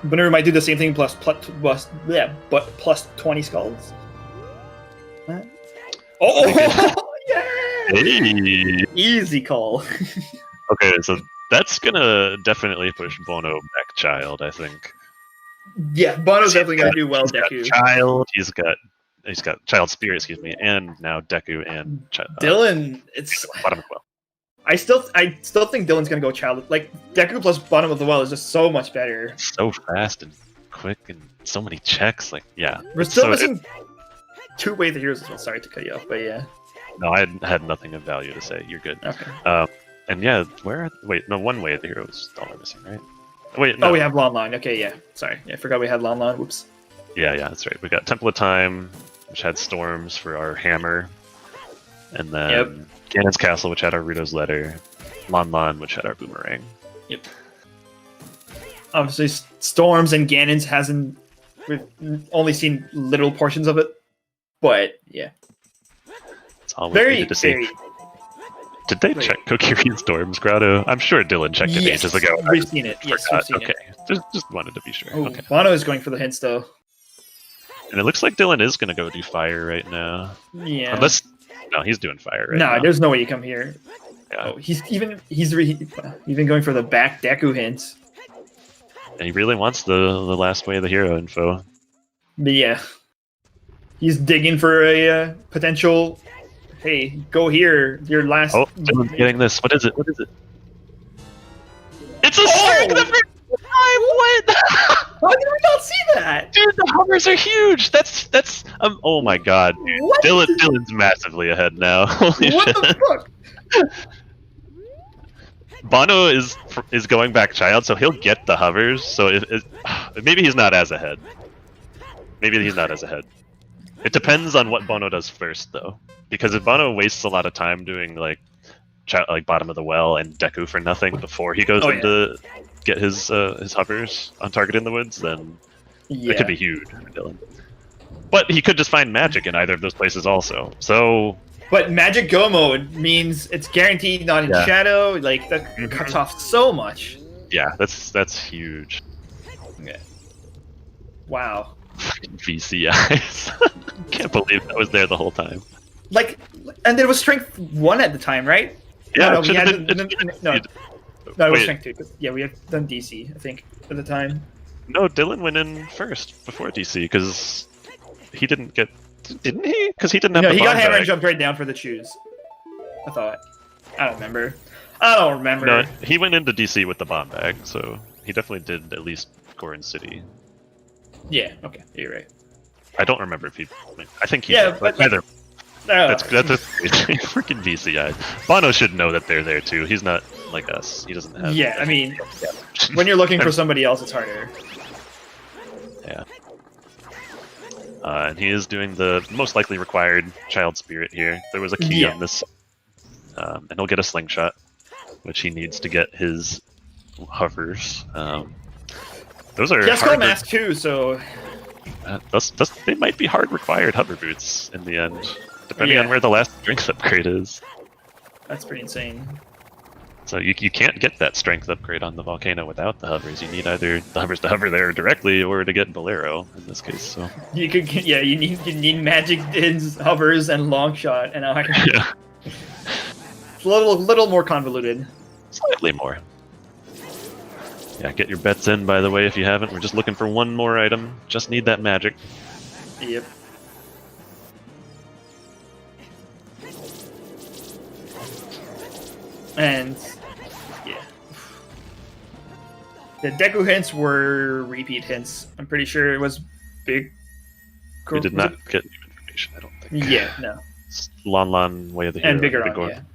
Bonooru might do the same thing plus 20 skulls. Oh, yeah! Hey. Easy call. Okay, so that's gonna definitely push Bono back child, I think. Yeah, Bono's definitely going to do well, He's got Deku. Child, he's got Child Spirit, excuse me, and now Deku and Dylan, it's bottom of the well. I still think Dylan's going to go Child. Like Deku plus bottom of the well is just so much better. So fast and quick and so many checks. Like, yeah. We're still missing 2 Way of the Heroes as well. Sorry to cut you off, but yeah. No, I had nothing of value to say. You're good. Okay. And yeah, wait, no, 1 Way of the Heroes all are missing, right? Wait, no. Oh, we have Lon Lon. Okay, yeah. Sorry, I forgot we had Lon Lon. Whoops. Yeah, that's right. We got Temple of Time, which had Storms for our hammer, and then Ganon's Castle, which had our Ruto's Letter, Lon Lon, which had our boomerang. Yep. Obviously, Storms and Ganon's we've only seen little portions of it, but yeah. That's all we needed to see. Did they check Kokiri Storms, Grotto? I'm sure Dylan checked it ages ago. We've seen it. Yes, we've seen it. Just wanted to be sure. Oh, okay. Bono is going for the hints, though. And it looks like Dylan is going to go do fire right now. Yeah. No, he's doing fire right now. No, there's no way you come here. Yeah. Oh, he's even going for the back Deku hints. And he really wants the last Way of the Hero info. But yeah, he's digging for a potential. Hey, go here. Your last. Oh, Dylan's getting this. What is it? It's a strength of time. What? How did we not see that? Dude, the hovers are huge. That's oh my god. Dude. What? Dylan's massively ahead now. Holy What shit. the fuck? Bono is going back Child, so he'll get the hovers. So maybe he's not as ahead. It depends on what Bono does first, though, because if Bono wastes a lot of time doing like bottom of the well and Deku for nothing before he goes in to get his hovers on target in the woods, then it could be huge for Dylan. But he could just find magic in either of those places also. So. But Magic Go mode means it's guaranteed not in shadow. Like that cuts off so much. Yeah, that's huge. Okay. Wow. VC eyes. Can't believe that was there the whole time. Like, and there was strength 1 at the time, right? Yeah, no, it was strength 2. Yeah, we had done DC, I think, at the time. No, Dylan went in first before DC because he didn't get. Didn't he? Because he didn't have. No, the he got bomb hammer and bag. jumped right down for the shoes. I thought. I don't remember. No, he went into DC with the bomb bag, so he definitely did at least Goron City. Yeah. Okay, you're right. I don't remember if he. I think he. Yeah, did, but either. That's a freaking VCI. Bono should know that they're there too. He's not like us. He doesn't have. Yeah, I mean, when you're looking for somebody else, it's harder. Yeah. And he is doing the most likely required Child Spirit here. There was a key on this, and he'll get a slingshot, which he needs to get his hovers. Those are Yes, hard mask too. So they might be hard required hover boots in the end, depending on where the last strength upgrade is. That's pretty insane. So you can't get that strength upgrade on the volcano without the hovers. You need either the hovers to hover there directly or to get Bolero in this case. So you need magic dins, hovers, and long shot, and iron. Yeah. It's a little more convoluted. Slightly more. Yeah, get your bets in, by the way, if you haven't. We're just looking for one more item. Just need that magic. Yep. And yeah, the Deku hints were repeat hints. I'm pretty sure it was big. We did not get new information, I don't think. Yeah, no. It's Lon Lon, Way of the Hero. And bigger Big on, Goron.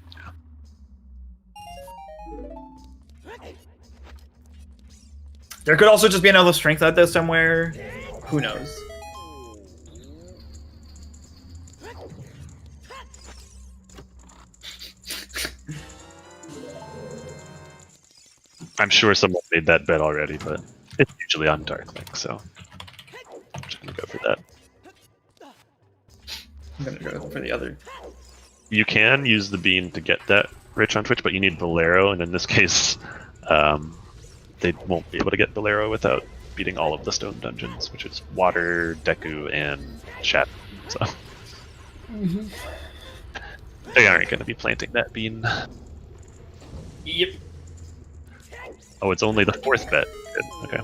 There could also just be another strength out there somewhere. Who knows? I'm sure someone made that bet already, but it's usually on Dark Link, so I'm just gonna go for that. I'm gonna go for the other. You can use the bean to get that rich on Twitch, but you need Bolero, and in this case, they won't be able to get Bolero without beating all of the stone dungeons, which is Water, Deku, and Shadow. So they aren't going to be planting that bean. Yep. Oh, it's only the 4th bet. Good. Okay.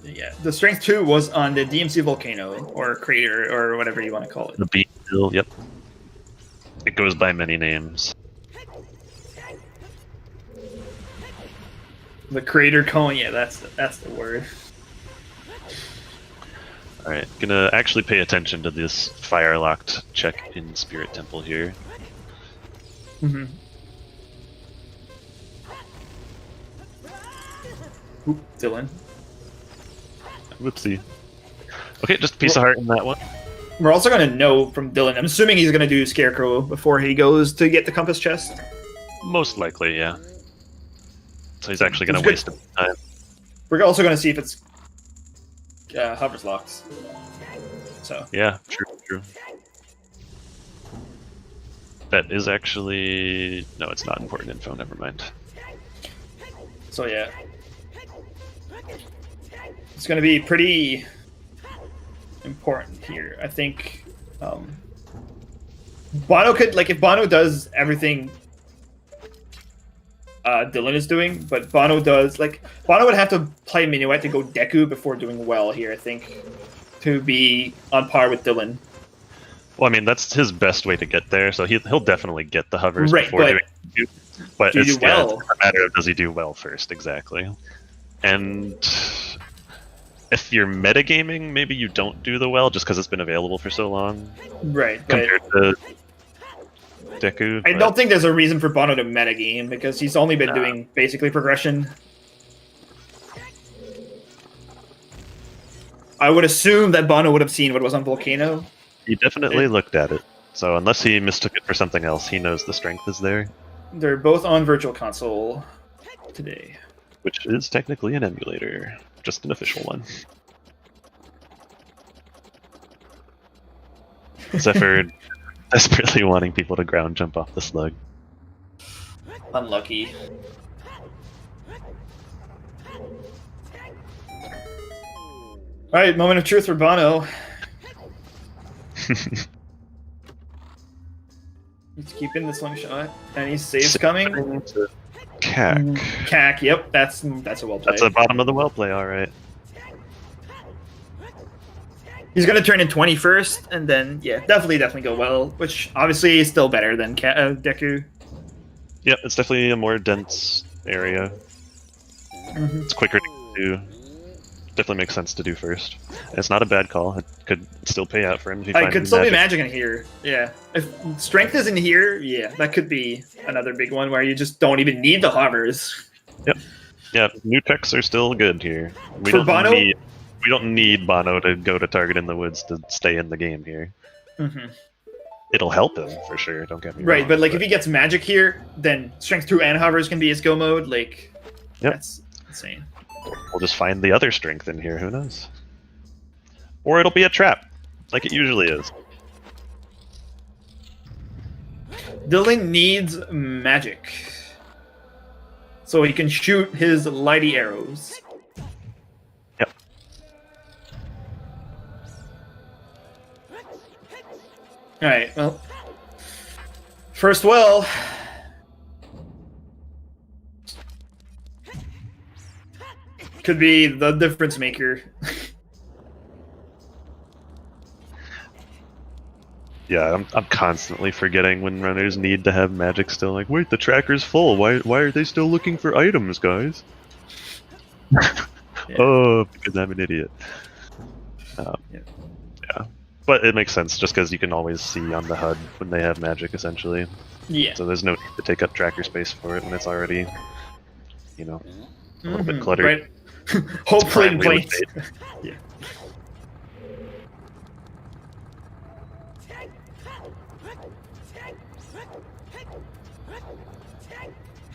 Yeah, the strength 2 was on the DMC volcano or crater or whatever you want to call it. The beat hill, yep. It goes by many names. The crater cone, yeah, that's the word. Alright, gonna actually pay attention to this fire-locked check in Spirit Temple here. Mm-hmm. Oop, Dylan. Whoopsie. Okay, just a piece of heart in that one. We're also going to know from Dylan. I'm assuming he's going to do Scarecrow before he goes to get the compass chest. Most likely, yeah. So he's actually going to waste a bit of time. We're also going to see if it's hovers locks. So yeah, true. That is actually... No, it's not important info, never mind. So yeah. It's going to be pretty important here. I think Bono could, like, if Bono does everything Dylan is doing, but Bono does, like, Bono would have to play Minuet to go Deku before doing well here, I think, to be on par with Dylan. Well, I mean, that's his best way to get there, so he'll definitely get the hovers right, before doing it. But do you do well? It's a matter of does he do well first, exactly. And if you're metagaming, maybe you don't do the well just because it's been available for so long. Right, compared to Deku. I don't think there's a reason for Bono to metagame because he's only been doing basically progression. I would assume that Bono would have seen what was on Volcano. He definitely looked at it. So unless he mistook it for something else, he knows the strength is there. They're both on Virtual Console today. Which is technically an emulator. Just an official one. Zephyr desperately wanting people to ground jump off the slug. Unlucky. Alright, moment of truth for Bono. He's keeping the slingshot, and he saves coming. Cack. Cack, yep, that's a well play. That's the bottom of the well play, alright. He's gonna turn in 20 first, and then, yeah, definitely go well, which obviously is still better than Deku. Yep, it's definitely a more dense area. It's quicker to do. Definitely makes sense to do first. And it's not a bad call. It could still pay out for him if he finds could still be magic in here, yeah. If strength is in here, yeah, that could be another big one where you just don't even need the hovers. Yep. Yeah, new techs are still good here. We don't need Bono to go to target in the woods to stay in the game here. It'll help him for sure, don't get me wrong. Right, but like if he gets magic here, then strength 2 and hovers can be his go mode, like that's insane. We'll just find the other strength in here, who knows? Or it'll be a trap, like it usually is. Dylan needs magic. So he can shoot his lighty arrows. Yep. Alright, well. First well. Could be the difference maker. Yeah, I'm constantly forgetting when runners need to have magic still. Like, wait, the tracker's full. Why are they still looking for items, guys? Oh, because I'm an idiot. Yeah, but it makes sense just because you can always see on the HUD when they have magic, essentially. Yeah. So there's no need to take up tracker space for it when it's already, you know, a little bit cluttered. Right. Hopefully in place. Yeah.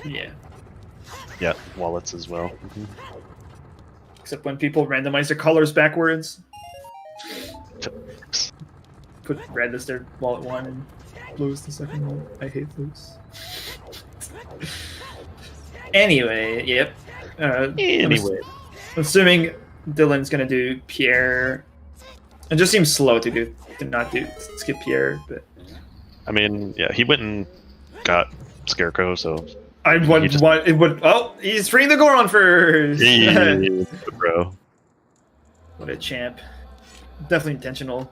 Yeah. Yeah, wallets as well. Except when people randomize their colors backwards. Put red as their wallet 1 and blue as the second one. I hate blues. Anyway, yep. Anyway. Assuming Dylan's gonna do Pierre. It just seems slow to not skip Pierre, but I mean, yeah, he went and got Scarecrow, so I would want it would. Oh, he's freeing the Goron first. Bro. What a champ! Definitely intentional.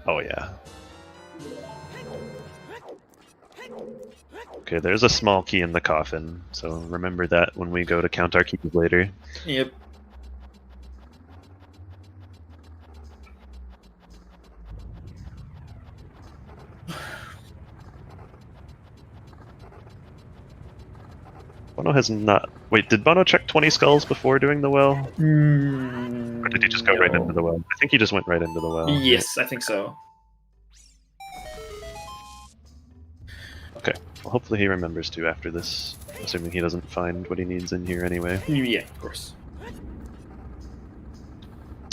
Oh yeah. Okay, there's a small key in the coffin, so remember that when we go to count our keys later. Yep. Bono has not... Wait, did Bono check 20 skulls before doing the well? Or did he just go right into the well? I think he just went right into the well. Yes, I think so. Okay, well hopefully he remembers to after this, assuming he doesn't find what he needs in here anyway. Yeah, of course.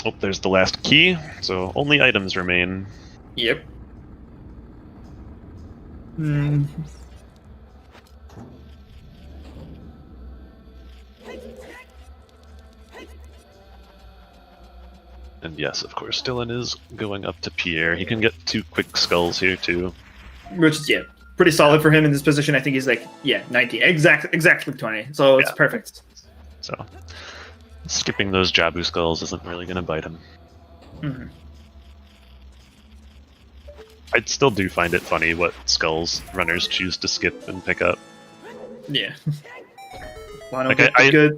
Oh, there's the last key, so only items remain. Yep. And yes, of course, Dylan is going up to Pierre. He can get 2 quick skulls here too. Which is, yeah, pretty solid for him in this position. I think he's like, yeah, 19. Exactly 20. So it's perfect. So, skipping those Jabu skulls isn't really going to bite him. Mm-hmm. I still do find it funny what skulls runners choose to skip and pick up. Yeah. Like I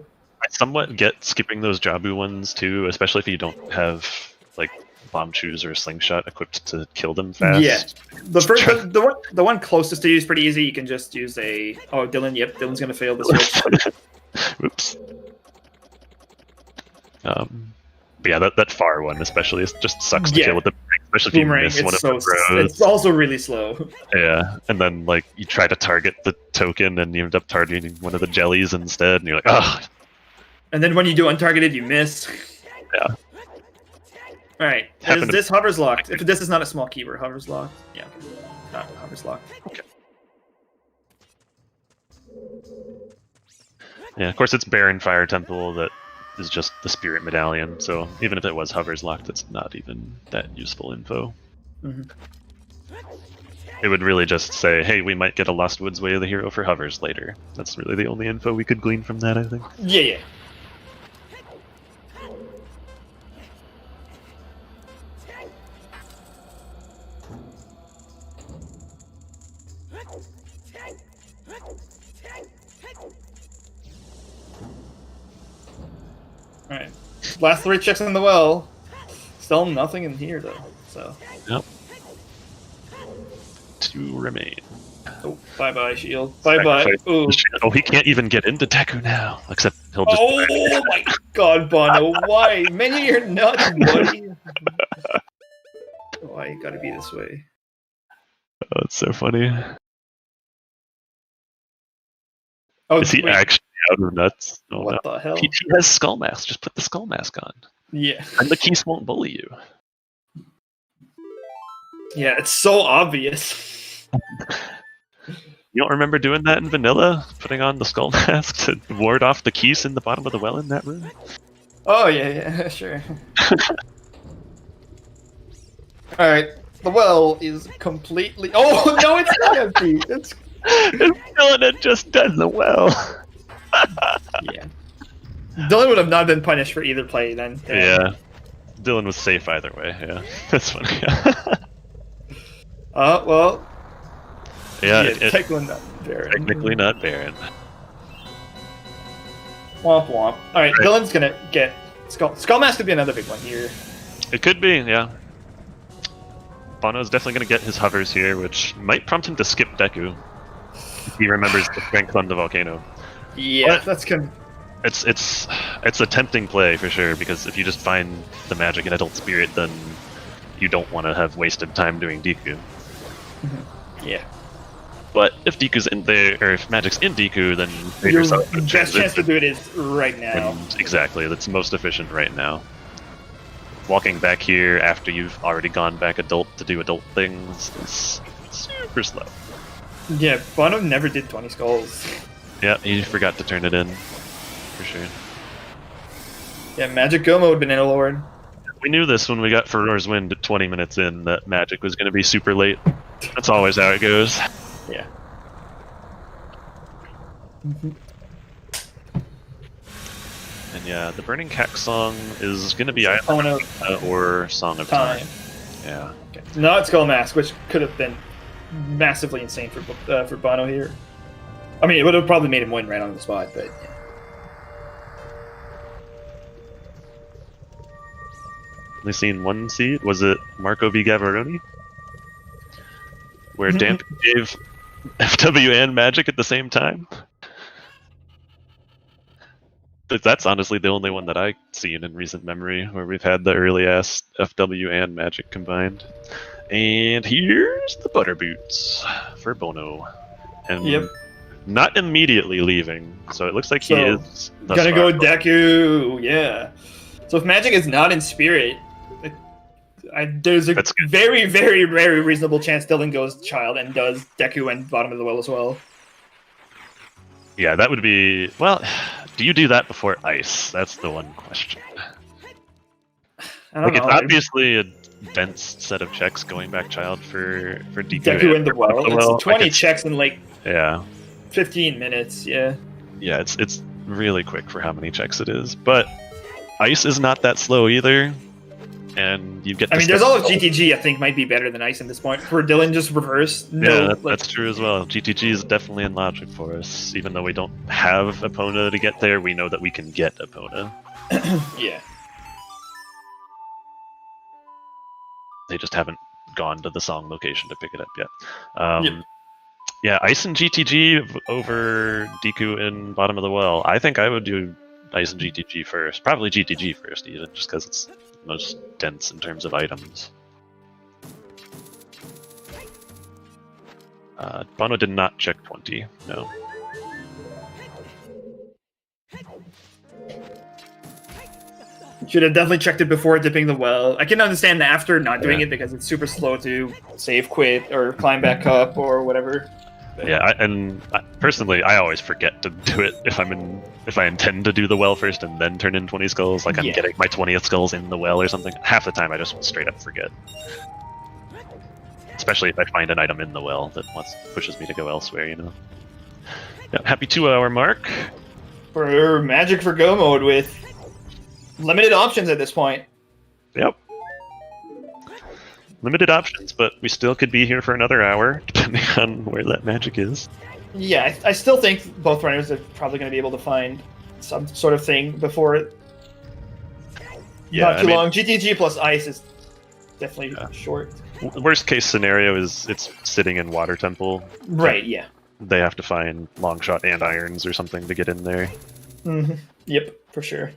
somewhat get skipping those Jabu ones too, especially if you don't have like bomb shoes or a slingshot equipped to kill them fast. Yeah, the one closest to you is pretty easy. You can just use a Dylan. Yep, Dylan's gonna fail the switch. Oops. But yeah, that far one especially just sucks to kill with the especially if you miss one of the throws. It's also really slow. Yeah, and then like you try to target the token and you end up targeting one of the jellies instead, and you're like, oh. And then when you do untargeted, you miss. Yeah. All right. This hover's locked. If this is not a small keyword, hover's locked. Yeah. Okay. Hover's locked. Okay. Yeah, of course it's Baron Fire Temple that is just the Spirit Medallion, so even if it was hover's locked, it's not even that useful info. Mm-hmm. It would really just say, hey, we might get a Lost Woods Way of the Hero for hovers later. That's really the only info we could glean from that, I think. Yeah. Alright. Last 3 checks in the well. Still nothing in here though. So. Yep. 2 remain. Oh, bye-bye, shield. Bye-bye. Ooh. Oh, he can't even get into Deku now. Except he'll just... Oh my god, Bono. Why? Many you're nuts, buddy. Why you gotta be this way? Oh, it's so funny. Oh, is he actually out of nuts? Oh, what the hell? He has Skull Mask. Just put the Skull Mask on. Yeah. And the keys won't bully you. Yeah, it's so obvious. You don't remember doing that in vanilla? Putting on the Skull Mask to ward off the keys in the bottom of the well in that room? Oh, yeah, sure. Alright, the well is completely... Oh, no, it's not empty! It's Dylan had just done the well. Yeah. Dylan would have not been punished for either play then. Yeah. Dylan was safe either way, yeah. That's funny. Well... Yeah, technically not Baron. Technically not Baron. Womp womp. Alright, Dylan's gonna get... Skull Mask could be another big one here. It could be, yeah. Bono's definitely going to get his hovers here, which might prompt him to skip Deku. If he remembers the strength on the volcano. Yeah, that's good. It's a tempting play for sure, because if you just find the magic in Adult Spirit, then you don't want to have wasted time doing Deku. Yeah. But if Deku's in there, or if magic's in Deku, then your best chance to do it is right now. And exactly, that's most efficient right now. Walking back here after you've already gone back adult to do adult things is super slow. Yeah, Bono never did 20 skulls. Yeah, he forgot to turn it in, for sure. Yeah, Magic Go mode, Banana Lord. We knew this when we got Furor's Wind at 20 minutes in, that Magic was going to be super late. That's always how it goes. Yeah. And yeah, the Burning Cack song is going to be It's either Epona or Song of Time. Yeah. Okay. Not Skull Mask, which could have been massively insane for Bono here. I mean, it would have probably made him win right on the spot, but yeah. Only seen one seed. Was it Marco V. Gavaroni? Where Damp gave FW and Magic at the same time? But that's honestly the only one that I've seen in recent memory where we've had the early-ass FW and Magic combined. And here's the Butter Boots for Bono. And not immediately leaving, so it looks like he is... Gonna go Deku, yeah. So if Magic is not in Spirit, there's a very, very, very reasonable chance Dylan goes Child and does Deku and Bottom of the Well as well. Yeah, that would be... Well, do you do that before Ice? That's the one question. I don't know. It's obviously a dense set of checks going back Child for Deku in the Well. It's 20 checks in like 15 minutes, yeah. Yeah, it's really quick for how many checks it is. But Ice is not that slow either. And you get. I mean, there's all of GTG. I think might be better than Ice in this point. For Dylan, just reverse. That's true as well. GTG is definitely in logic for us, even though we don't have Epona to get there. We know that we can get Epona. Yeah. They just haven't gone to the song location to pick it up yet. Yeah, Ice and GTG over Deku in Bottom of the Well. I think I would do Ice and GTG first. Probably GTG first, even, just because it's most dense in terms of items. Bono did not check 20, no. Should have definitely checked it before dipping the well. I can understand after not doing it because it's super slow to save, quit, or climb back up, or whatever. Yeah, personally, I always forget to do it if I intend to do the well first and then turn in 20 skulls, like I'm getting my 20th skulls in the well or something. Half the time I just straight up forget. Especially if I find an item in the well that pushes me to go elsewhere, you know. Yeah, happy 2-hour mark. For Magic for Go mode with limited options at this point. Yep. Limited options, but we still could be here for another hour, depending on where that magic is. Yeah, I still think both runners are probably going to be able to find some sort of thing before not too long. GTG plus Ice is definitely short. Worst case scenario is it's sitting in Water Temple. Right, yeah. They have to find Longshot and Irons or something to get in there. Mm-hmm. Yep, for sure.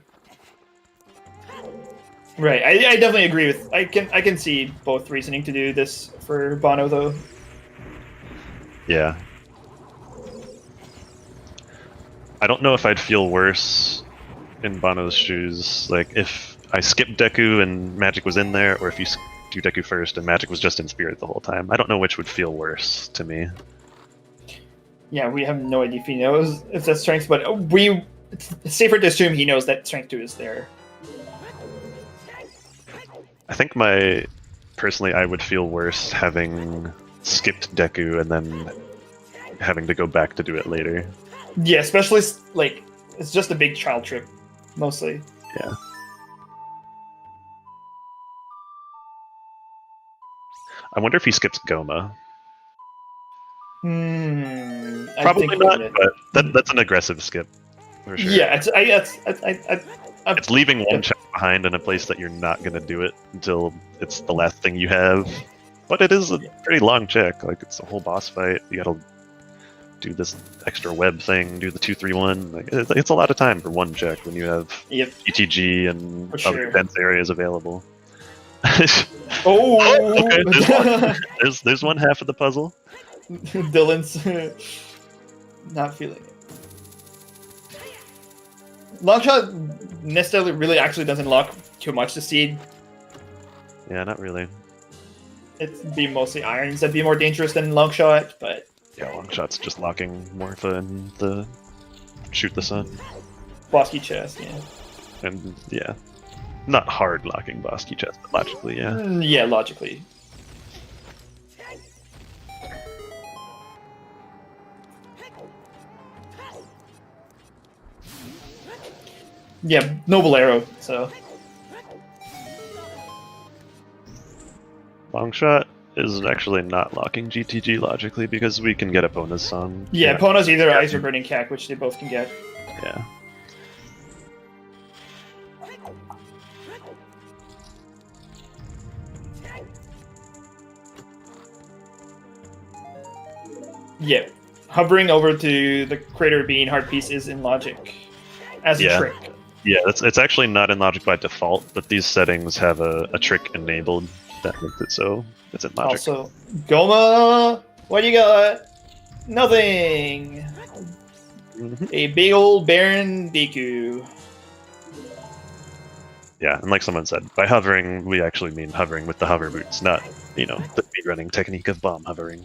Right, I definitely agree with. I can see both reasoning to do this for Bono though. Yeah. I don't know if I'd feel worse in Bono's shoes, like if I skipped Deku and Magic was in there, or if you do Deku first and Magic was just in Spirit the whole time. I don't know which would feel worse to me. Yeah, we have no idea if he knows if that's strength, but it's safer to assume he knows that strength 2 is there. I think personally, I would feel worse having skipped Deku and then having to go back to do it later. Yeah, especially, like, it's just a big child trip, mostly. Yeah. I wonder if he skips Goma. Probably not, but that's an aggressive skip, for sure. Yeah, it's leaving one check behind in a place that you're not going to do it until it's the last thing you have. But it is a pretty long check. Like, it's a whole boss fight. You got to do this extra web thing, do the 2-3-1. Like, it's a lot of time for one check when you have ETG and other dense areas available. Okay, there's one half of the puzzle. Dylan's not feeling it. Longshot necessarily really actually doesn't lock too much to seed. Yeah, not really. It'd be mostly irons that'd be more dangerous than Longshot, but... Yeah, Longshot's just locking Morpha and the Shoot the Sun. Bosky chest, yeah. And, yeah. Not hard locking Bosky chest, but logically, yeah. Yeah, logically. Yeah, Noble Arrow, so. Long shot is actually not locking GTG logically because we can get Epona's song. Yeah, Epona's either Ice or Burning Cack, which they both can get. Yeah. Yeah. Hovering over to the crater being hard piece is in logic. As a trick. Yeah, it's actually not in logic by default, but these settings have a trick enabled that makes it so it's in logic. Also, Goma, what you got? Nothing. A big old Baron Deku. Yeah, and like someone said, by hovering, we actually mean hovering with the hover boots, not, the speedrunning technique of bomb hovering.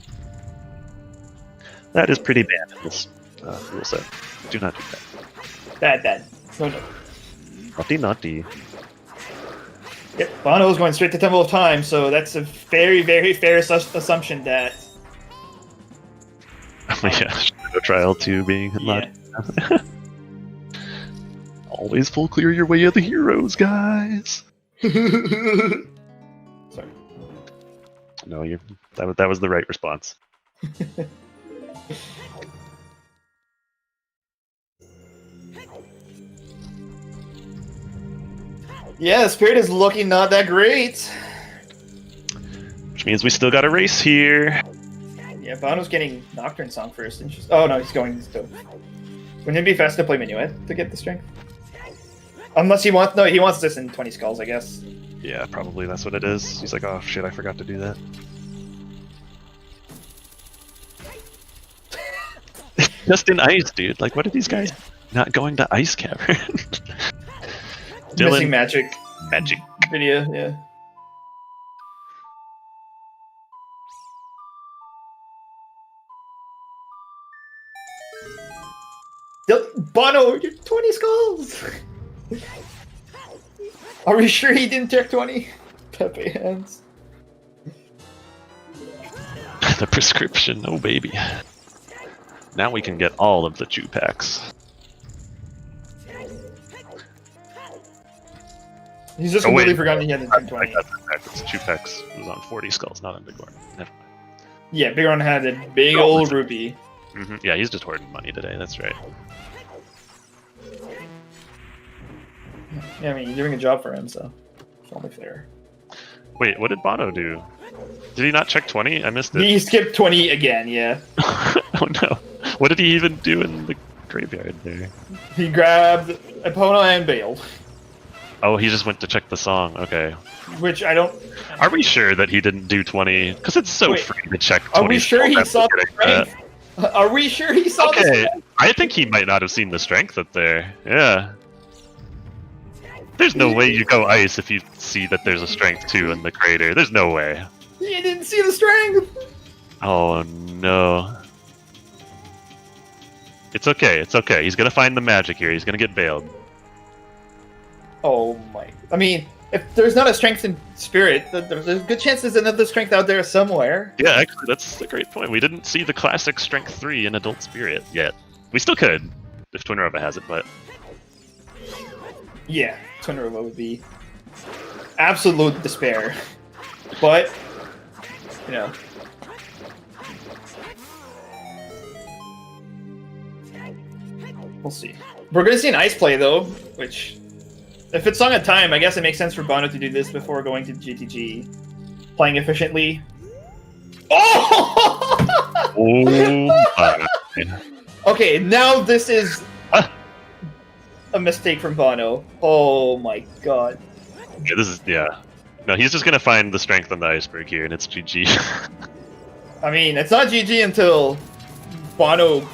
That is pretty bad in this rule set. Do not do that. Bad. No. Naughty, naughty. Yep, Bono's going straight to Temple of Time, so that's a very, very fair assumption that... Oh yeah, Shadow Trial 2 being in logic. Always full clear your way of the heroes, guys! Sorry. No, that was the right response. Yeah, Spirit is looking not that great. Which means we still got a race here. Yeah, Bono's getting Nocturne Song first. Oh no, he's going to... Wouldn't it be fast to play Minuet to get the strength? Unless he wants... No, he wants this in 20 Skulls, I guess. Yeah, probably that's what it is. He's like, oh shit, I forgot to do that. Just in ice, dude. Like, what are these guys not going to Ice Cavern? Missing magic. Magic. Video, yeah. Bono, you're 20 Skulls! Are we sure he didn't check 20? Pepe hands. The prescription, oh baby. Now we can get all of the chew packs. He's just completely forgotten he had the 20. Chew packs was on 40 Skulls, not on Big Horn. Never mind. Yeah, Big Horn had a big old rupee. Mm-hmm. Yeah, he's just hoarding money today, that's right. Yeah, I mean, you're doing a job for him, so it's only fair. Wait, what did Bono do? Did he not check 20? I missed it. He skipped 20 again, yeah. Oh no. What did he even do in the graveyard there? He grabbed Epona and bailed. Oh, he just went to check the song, okay. Which I don't... Are we sure that he didn't do 20? Because it's so free to check 20. Are we sure he saw the strength? Are we sure he saw the strength? I think he might not have seen the strength up there. Yeah. There's no way you go ice if you see that there's a strength 2 in the crater. There's no way. He didn't see the strength! Oh no. It's okay, it's okay. He's gonna find the magic here. He's gonna get bailed. Oh my... I mean, if there's not a strength in Spirit, there's a good chance there's another strength out there somewhere. Yeah, actually, that's a great point. We didn't see the classic Strength 3 in Adult Spirit yet. We still could, if Twin Rova has it, but... Yeah, Twin Rova would be absolute despair. But, you know... We'll see. We're gonna see an ice play, though, which... If it's Song of Time, I guess it makes sense for Bono to do this before going to GTG. Playing efficiently. Oh! Oh my. Okay, now this is a mistake from Bono. Oh my god. Yeah, this is, yeah. No, he's just gonna find the strength on the iceberg here, and it's GG. I mean, it's not GG until Dylan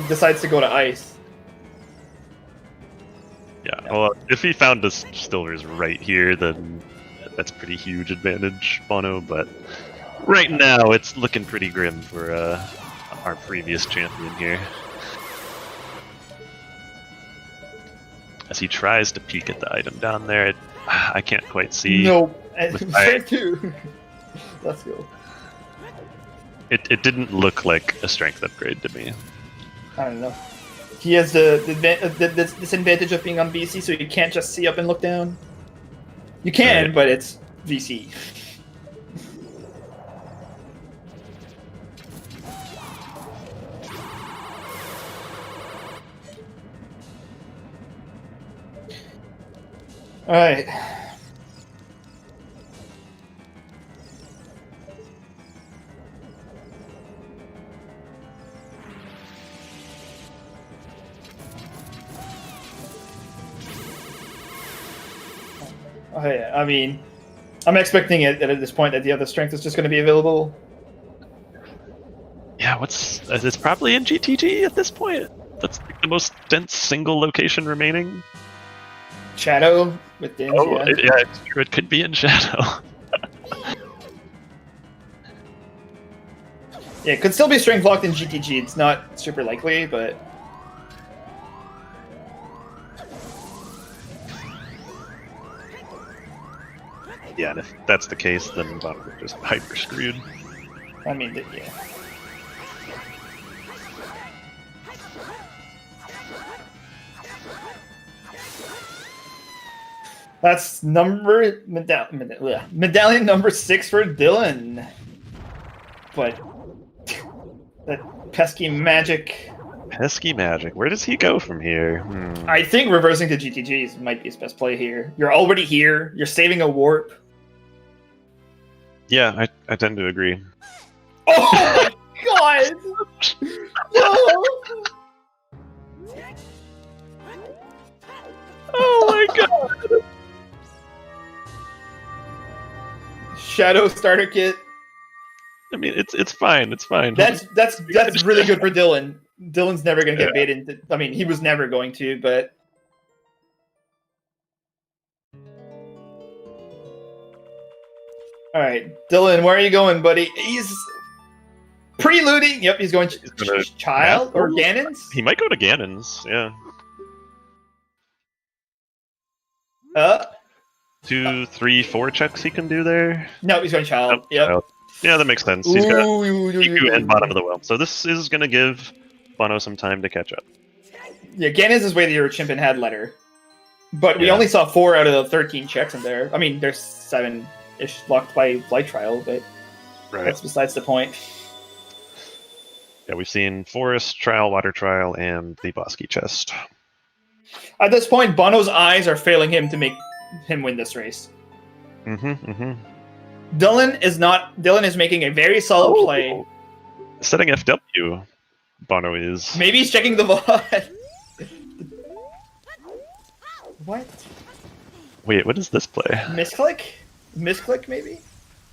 decides to go to ice. Yeah, well, if he found the Stillers right here, then that's pretty huge advantage, Bono, but right now it's looking pretty grim for our previous champion here. As he tries to peek at the item down there, I can't quite see. No, strength 2. Let's go. It didn't look like a strength upgrade to me. I don't know. He has the disadvantage of being on VC, so you can't just see up and look down. You can, Right. but it's VC. All right. Oh, yeah. I mean, I'm expecting it at this point that the other strength is just going to be available. Yeah, it's probably in GTG at this point. That's like the most dense single location remaining. Shadow with Dins, Oh, yeah. yeah, it's true. It could be in Shadow. Yeah, it could still be strength locked in GTG. It's not super likely, but Yeah, and if that's the case, then Bonooru just hyper screwed. I mean, yeah. That's medallion number 6 for Dylan. But that pesky magic. Pesky magic. Where does he go from here? I think reversing to GTGs might be his best play here. You're already here. You're saving a warp. Yeah, I tend to agree. Oh my god! No! Oh my god! Shadow starter kit. I mean, it's fine. It's fine. That's really good for Dylan. Dylan's never gonna get baited into. I mean, he was never going to, but. All right, Dylan, where are you going, buddy? He's preluding. Yep, he's going Child or Ganon's. He might go to Ganon's. Yeah. 2, 3, 4 checks he can do there. No, he's going Child. Yep. Child. Yeah, that makes sense. He's got Iku and bottom of the whelm. So this is going to give Bono some time to catch up. Yeah, Ganon's is where the Urchimpin had letter. But we only saw 4 out of the 13 checks in there. I mean, there's 7-ish locked by Light Trial, but that's besides the point. Yeah, we've seen Forest Trial, Water Trial, and the Bosky chest. At this point, Bono's eyes are failing him to make him win this race. Dylan is making a very solid play. Setting FW, Bono is. Maybe he's checking the VOD. What? Wait, what is this play? Misclick? Misclick, maybe?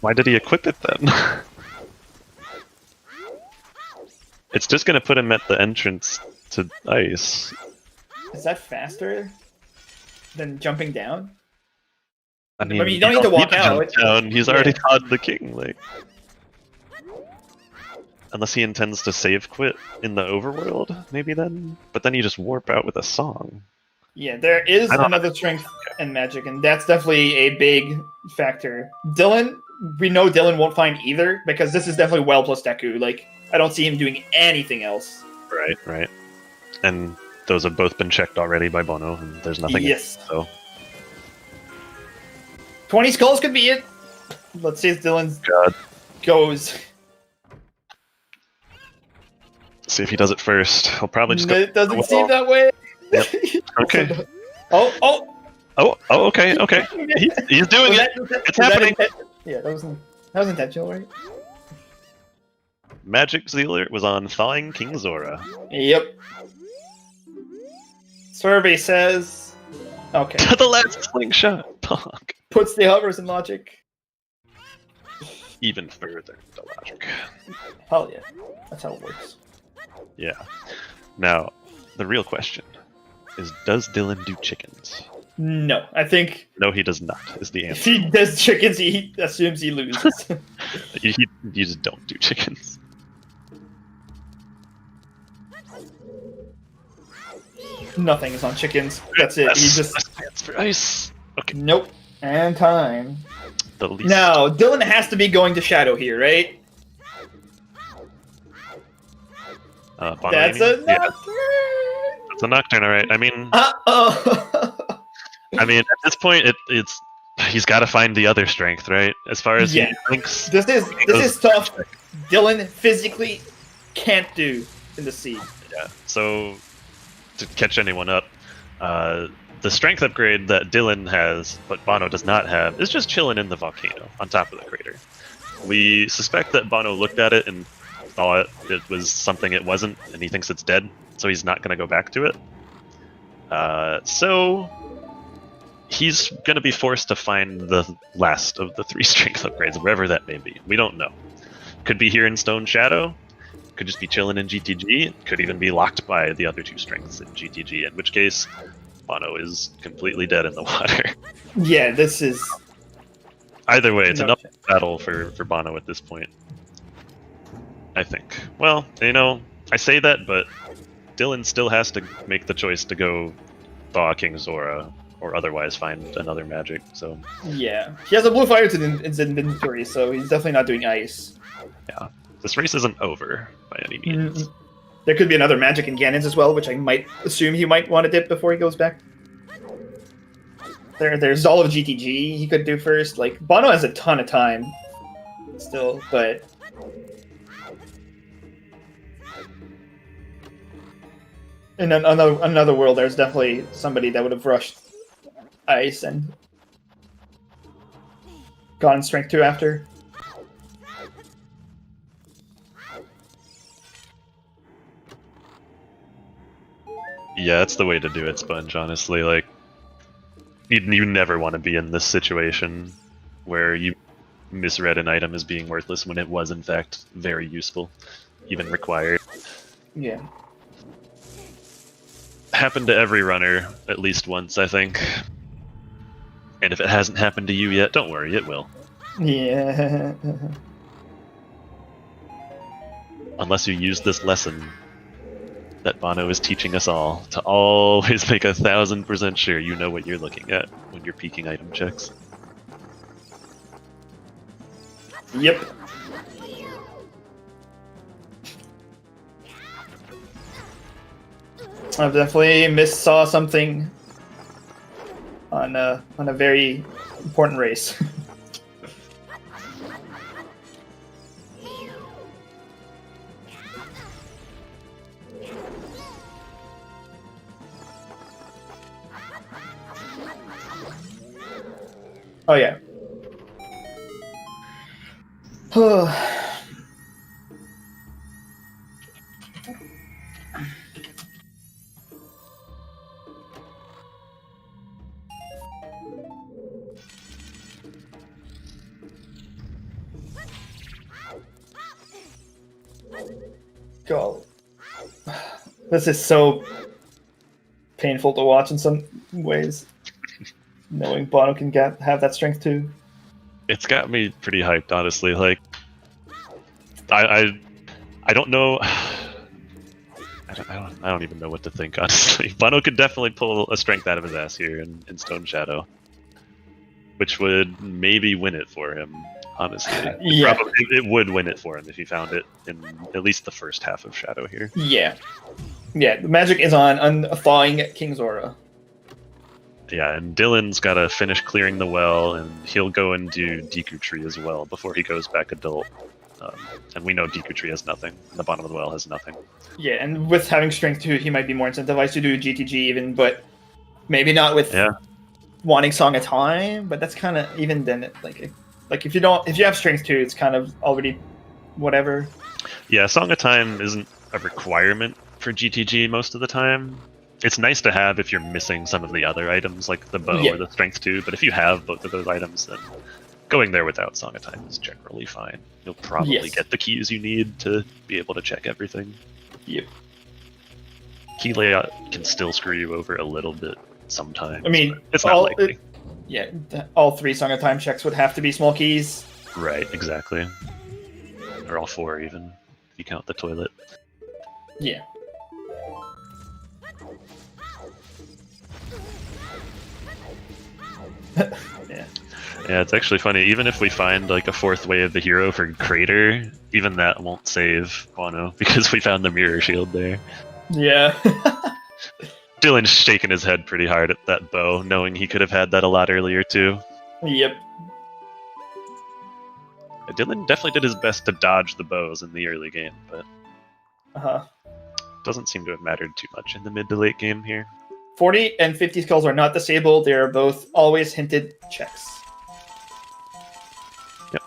Why did he equip it then? It's just gonna put him at the entrance to ice. Is that faster than jumping down? I mean, you don't need to walk out. Down. He's already caught the king, like. Unless he intends to save quit in the overworld, maybe then? But then you just warp out with a song. Yeah, there is another strength and magic, and that's definitely a big factor. Dylan, we know Dylan won't find either, because this is definitely well plus Deku. Like, I don't see him doing anything else. Right. And those have both been checked already by Bono, and there's nothing Yes. else, so. 20 skulls could be it. Let's see if Dylan goes. See if he does it first. He'll probably just go. It doesn't seem that way. Yep. Okay. Oh, okay. He's doing it. It's happening. Yeah, that was intentional, right? Magic Zealer was on Thawing King Zora. Yep. Survey says. Okay. To the last slingshot. Pog. Puts the hovers in logic. Even further into logic. Hell yeah. That's how it works. Yeah. Now, the real question is, does Dylan do chickens? No, I think... No, he does not, is the If answer. he does chickens, he assumes he loses. You just don't do chickens. Nothing is on chickens. That's it. He just... That's for ice. Okay. Nope. And time. The least. Now, Dylan has to be going to Shadow here, right? Bono That's aiming? a Yeah, nocturne. it's a Nocturne, alright. I mean, Uh-oh. at this point, it's he's got to find the other strength, right? As far as Yeah. he thinks, This is tough. Dylan physically can't do in the sea. Yeah. So to catch anyone up, the strength upgrade that Dylan has, but Bono does not have, is just chilling in the volcano on top of the crater. We suspect that Bono looked at it and thought it was something it wasn't, and he thinks it's dead, so he's not going to go back to it. So he's going to be forced to find the last of the 3 strength upgrades, wherever that may be. We don't know. Could be here in Stone Shadow, could just be chilling in GTG, could even be locked by the other 2 strengths in GTG, in which case Bono is completely dead in the water. Yeah, this is... Either way, it's an uphill battle for Bono at this point, I think. Well, you know, I say that, but Dylan still has to make the choice to go thaw King Zora or otherwise find another magic, so... Yeah. He has a blue fire in his inventory, so he's definitely not doing ice. Yeah. This race isn't over by any means. Mm-hmm. There could be another magic in Ganon's as well, which I might assume he might want to dip before he goes back. There's all of GTG he could do first. Like, Bono has a ton of time still, but... In another world, there's definitely somebody that would have rushed ice and gone strength 2 after. Yeah, that's the way to do it, Sponge, honestly. Like, you never want to be in this situation where you misread an item as being worthless when it was, in fact, very useful, even required. Yeah. Happened to every runner at least once, I think. And if it hasn't happened to you yet, don't worry, it will. Yeah. Unless you use this lesson that Bono is teaching us all, to always make 1000% sure you know what you're looking at when you're peeking item checks. Yep. I've definitely saw something on a very important race. Oh yeah. God. This is so painful to watch in some ways. Knowing Bono can have that strength too. It's got me pretty hyped, honestly. Like, I don't know. I don't even know what to think, honestly. Bono could definitely pull a strength out of his ass here in Stone Shadow, which would maybe win it for him, honestly. Yeah. Probably, it would win it for him if he found it in at least the first half of Shadow here. Yeah. Yeah, the magic is on thawing King Zora. Yeah, and Dylan's got to finish clearing the well, and he'll go and do Deku Tree as well before he goes back adult. And we know Deku Tree has nothing. The bottom of the well has nothing. Yeah, and with having strength too, he might be more incentivized to do GTG even, but maybe not with wanting Song of Time. But that's kind of even then. Like if you have strength too, it's kind of already whatever. Yeah, Song of Time isn't a requirement for GTG most of the time. It's nice to have if you're missing some of the other items, like the bow or the strength 2, but if you have both of those items, then going there without Song of Time is generally fine. You'll probably get the keys you need to be able to check everything. Yep. Key layout can still screw you over a little bit sometimes. I mean, it's not likely. All 3 Song of Time checks would have to be small keys. Right, exactly. Or all 4 even, if you count the toilet. Yeah. Yeah. Yeah, it's actually funny. Even if we find like a fourth way of the hero for Crater, even that won't save Bono because we found the mirror shield there. Yeah. Dylan's shaking his head pretty hard at that bow, knowing he could have had that a lot earlier too. Yep. Dylan definitely did his best to dodge the bows in the early game, but doesn't seem to have mattered too much in the mid to late game here. 40 and 50 skulls are not disabled. They are both always hinted checks. Yep.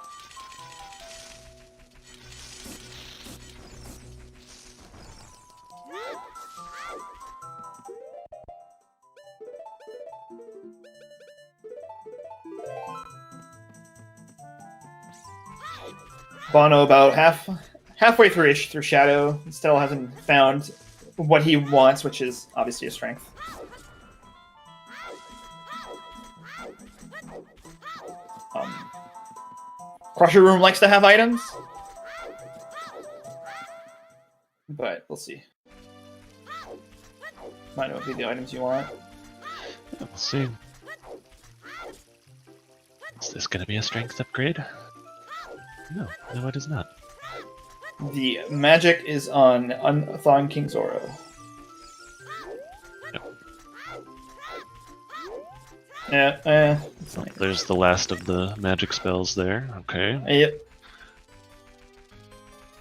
Bono about halfway through Shadow, still hasn't found what he wants, which is obviously a strength. Crusher Room likes to have items, but we'll see. Might not be the items you want. We'll see. Is this going to be a strength upgrade? No, it is not. The magic is on Unthawing King Zoro. Yep. Yeah, There's the last of the magic spells there. Okay. Yep.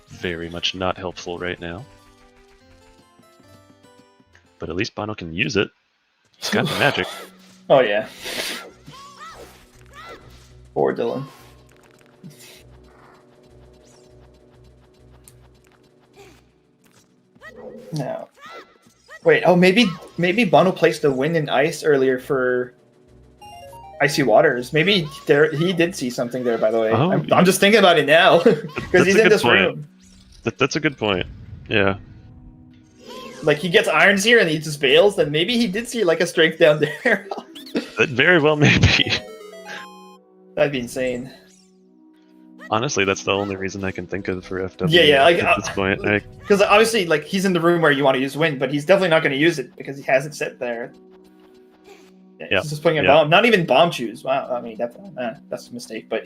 Very much not helpful right now. But at least Bono can use it. He's got the magic. Oh yeah. Poor Dylan. Now, wait. Oh, maybe Bono placed the wind and ice earlier for icy waters. Maybe he did see something there. By the way, Oh, I'm just thinking about it now because he's in this room. That's a good point. Yeah. Like he gets irons here and he just bails. Then maybe he did see like a strength down there. That very well may be. That'd be insane. Honestly, that's the only reason I can think of for FW. Yeah, like, at this point. Because obviously, like, he's in the room where you want to use wind, but he's definitely not going to use it because he hasn't set there. Yeah, he's just putting a bomb. Not even bomb choose. Wow, I mean, that's a mistake. But,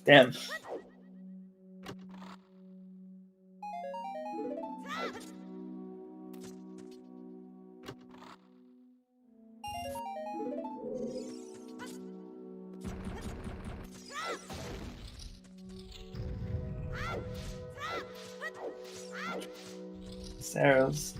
damn. Arrows.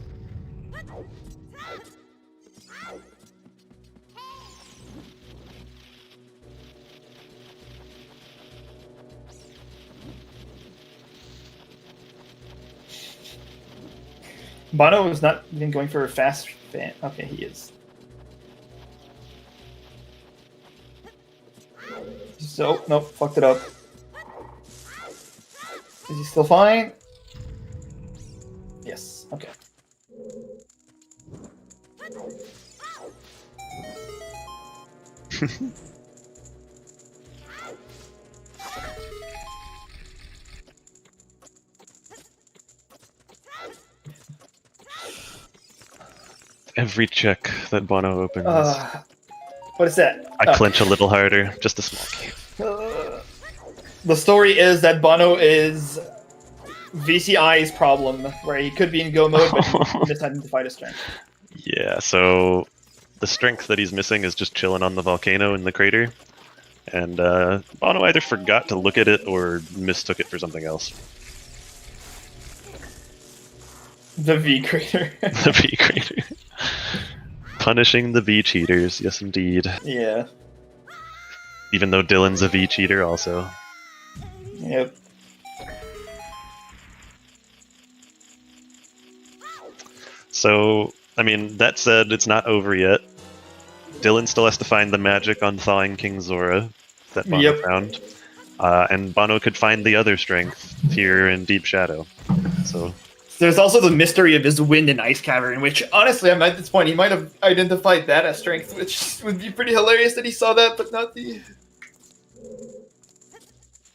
Bono is not even going for a fast fan. Okay, he is. So, nope, fucked it up. Is he still fine? Yes, okay. Every check that Bono opens, what is that? I clench a little harder. Just a small game. The story is that Bono is VCI's problem, where he could be in go mode, but he misidentified his strength. Yeah, so the strength that he's missing is just chilling on the volcano in the crater. And Bono either forgot to look at it or mistook it for something else. The V crater. The V crater. Punishing the V cheaters, yes indeed. Yeah. Even though Dylan's a V cheater also. Yep. So, I mean, that said, it's not over yet. Dylan still has to find the magic on Thawing King Zora that Bono found. And Bono could find the other strength here in Deep Shadow. So there's also the mystery of his wind and ice cavern, which honestly, at this point, he might have identified that as strength, which would be pretty hilarious that he saw that, but not the...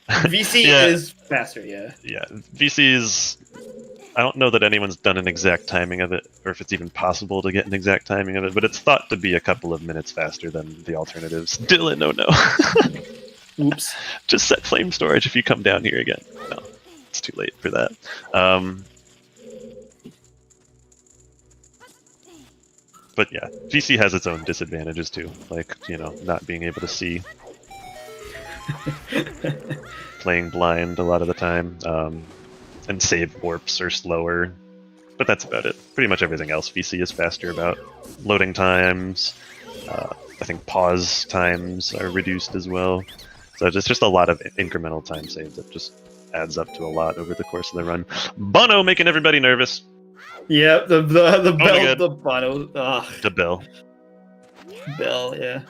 VC is faster, yeah. Yeah, VC is... I don't know that anyone's done an exact timing of it, or if it's even possible to get an exact timing of it, but it's thought to be a couple of minutes faster than the alternatives. Dylan, oh no. Oops. Just set flame storage if you come down here again. No, it's too late for that. But yeah, VC has its own disadvantages too, like, you know, not being able to see. Playing blind a lot of the time, and save warps are slower, but that's about it. Pretty much everything else VC is faster about. Loading times, I think pause times are reduced as well. So it's just a lot of incremental time saved that just adds up to a lot over the course of the run. Bono making everybody nervous. Yeah, the bell, God. the Bono, The bell. bell, yeah.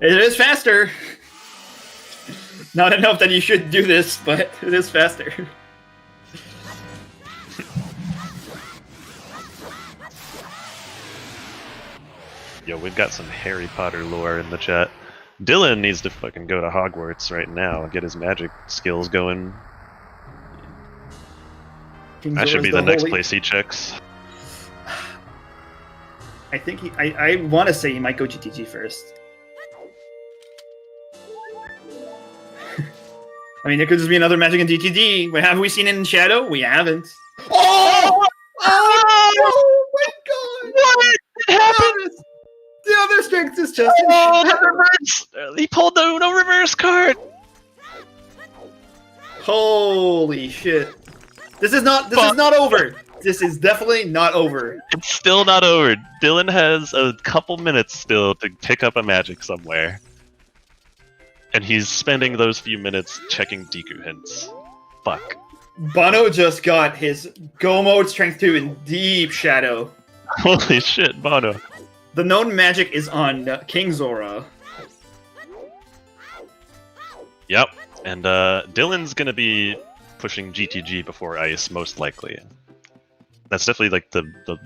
It is faster. Not enough that you should do this, but it is faster. Yo, we've got some Harry Potter lore in the chat. Dylan needs to fucking go to Hogwarts right now and get his magic skills going. That should be the next place he checks. I think I want to say he might go GTG first. I mean, there could just be another magic in GTG. But have we seen it in Shadow? We haven't. Oh! Oh my god! What happened? The other strength is just the reverse! He pulled the Uno reverse card! Holy shit. This is not over. This is definitely not over. It's still not over. Dylan has a couple minutes still to pick up a magic somewhere. And he's spending those few minutes checking Deku hints. Fuck. Bono just got his Go Mode Strength 2 in Deep Shadow. Holy shit, Bono. The known magic is on King Zora. Yep. And Dylan's gonna be pushing GTG before Ice, most likely. That's definitely like the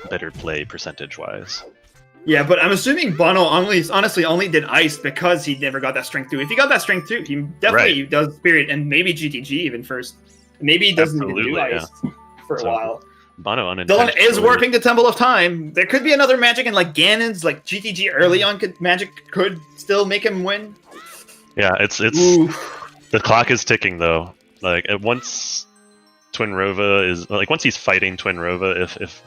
better play percentage-wise. Yeah, but I'm assuming Bono honestly only did Ice because he never got that Strength 2. If he got that Strength 2, he definitely does Spirit and maybe GTG even first. Maybe he doesn't even do Ice for a while. Bono Dylan is warping the Temple of Time. There could be another magic in like Ganon's, like GTG early on magic could still make him win. Yeah, it's the clock is ticking though. Like once Twinrova is once he's fighting Twinrova, if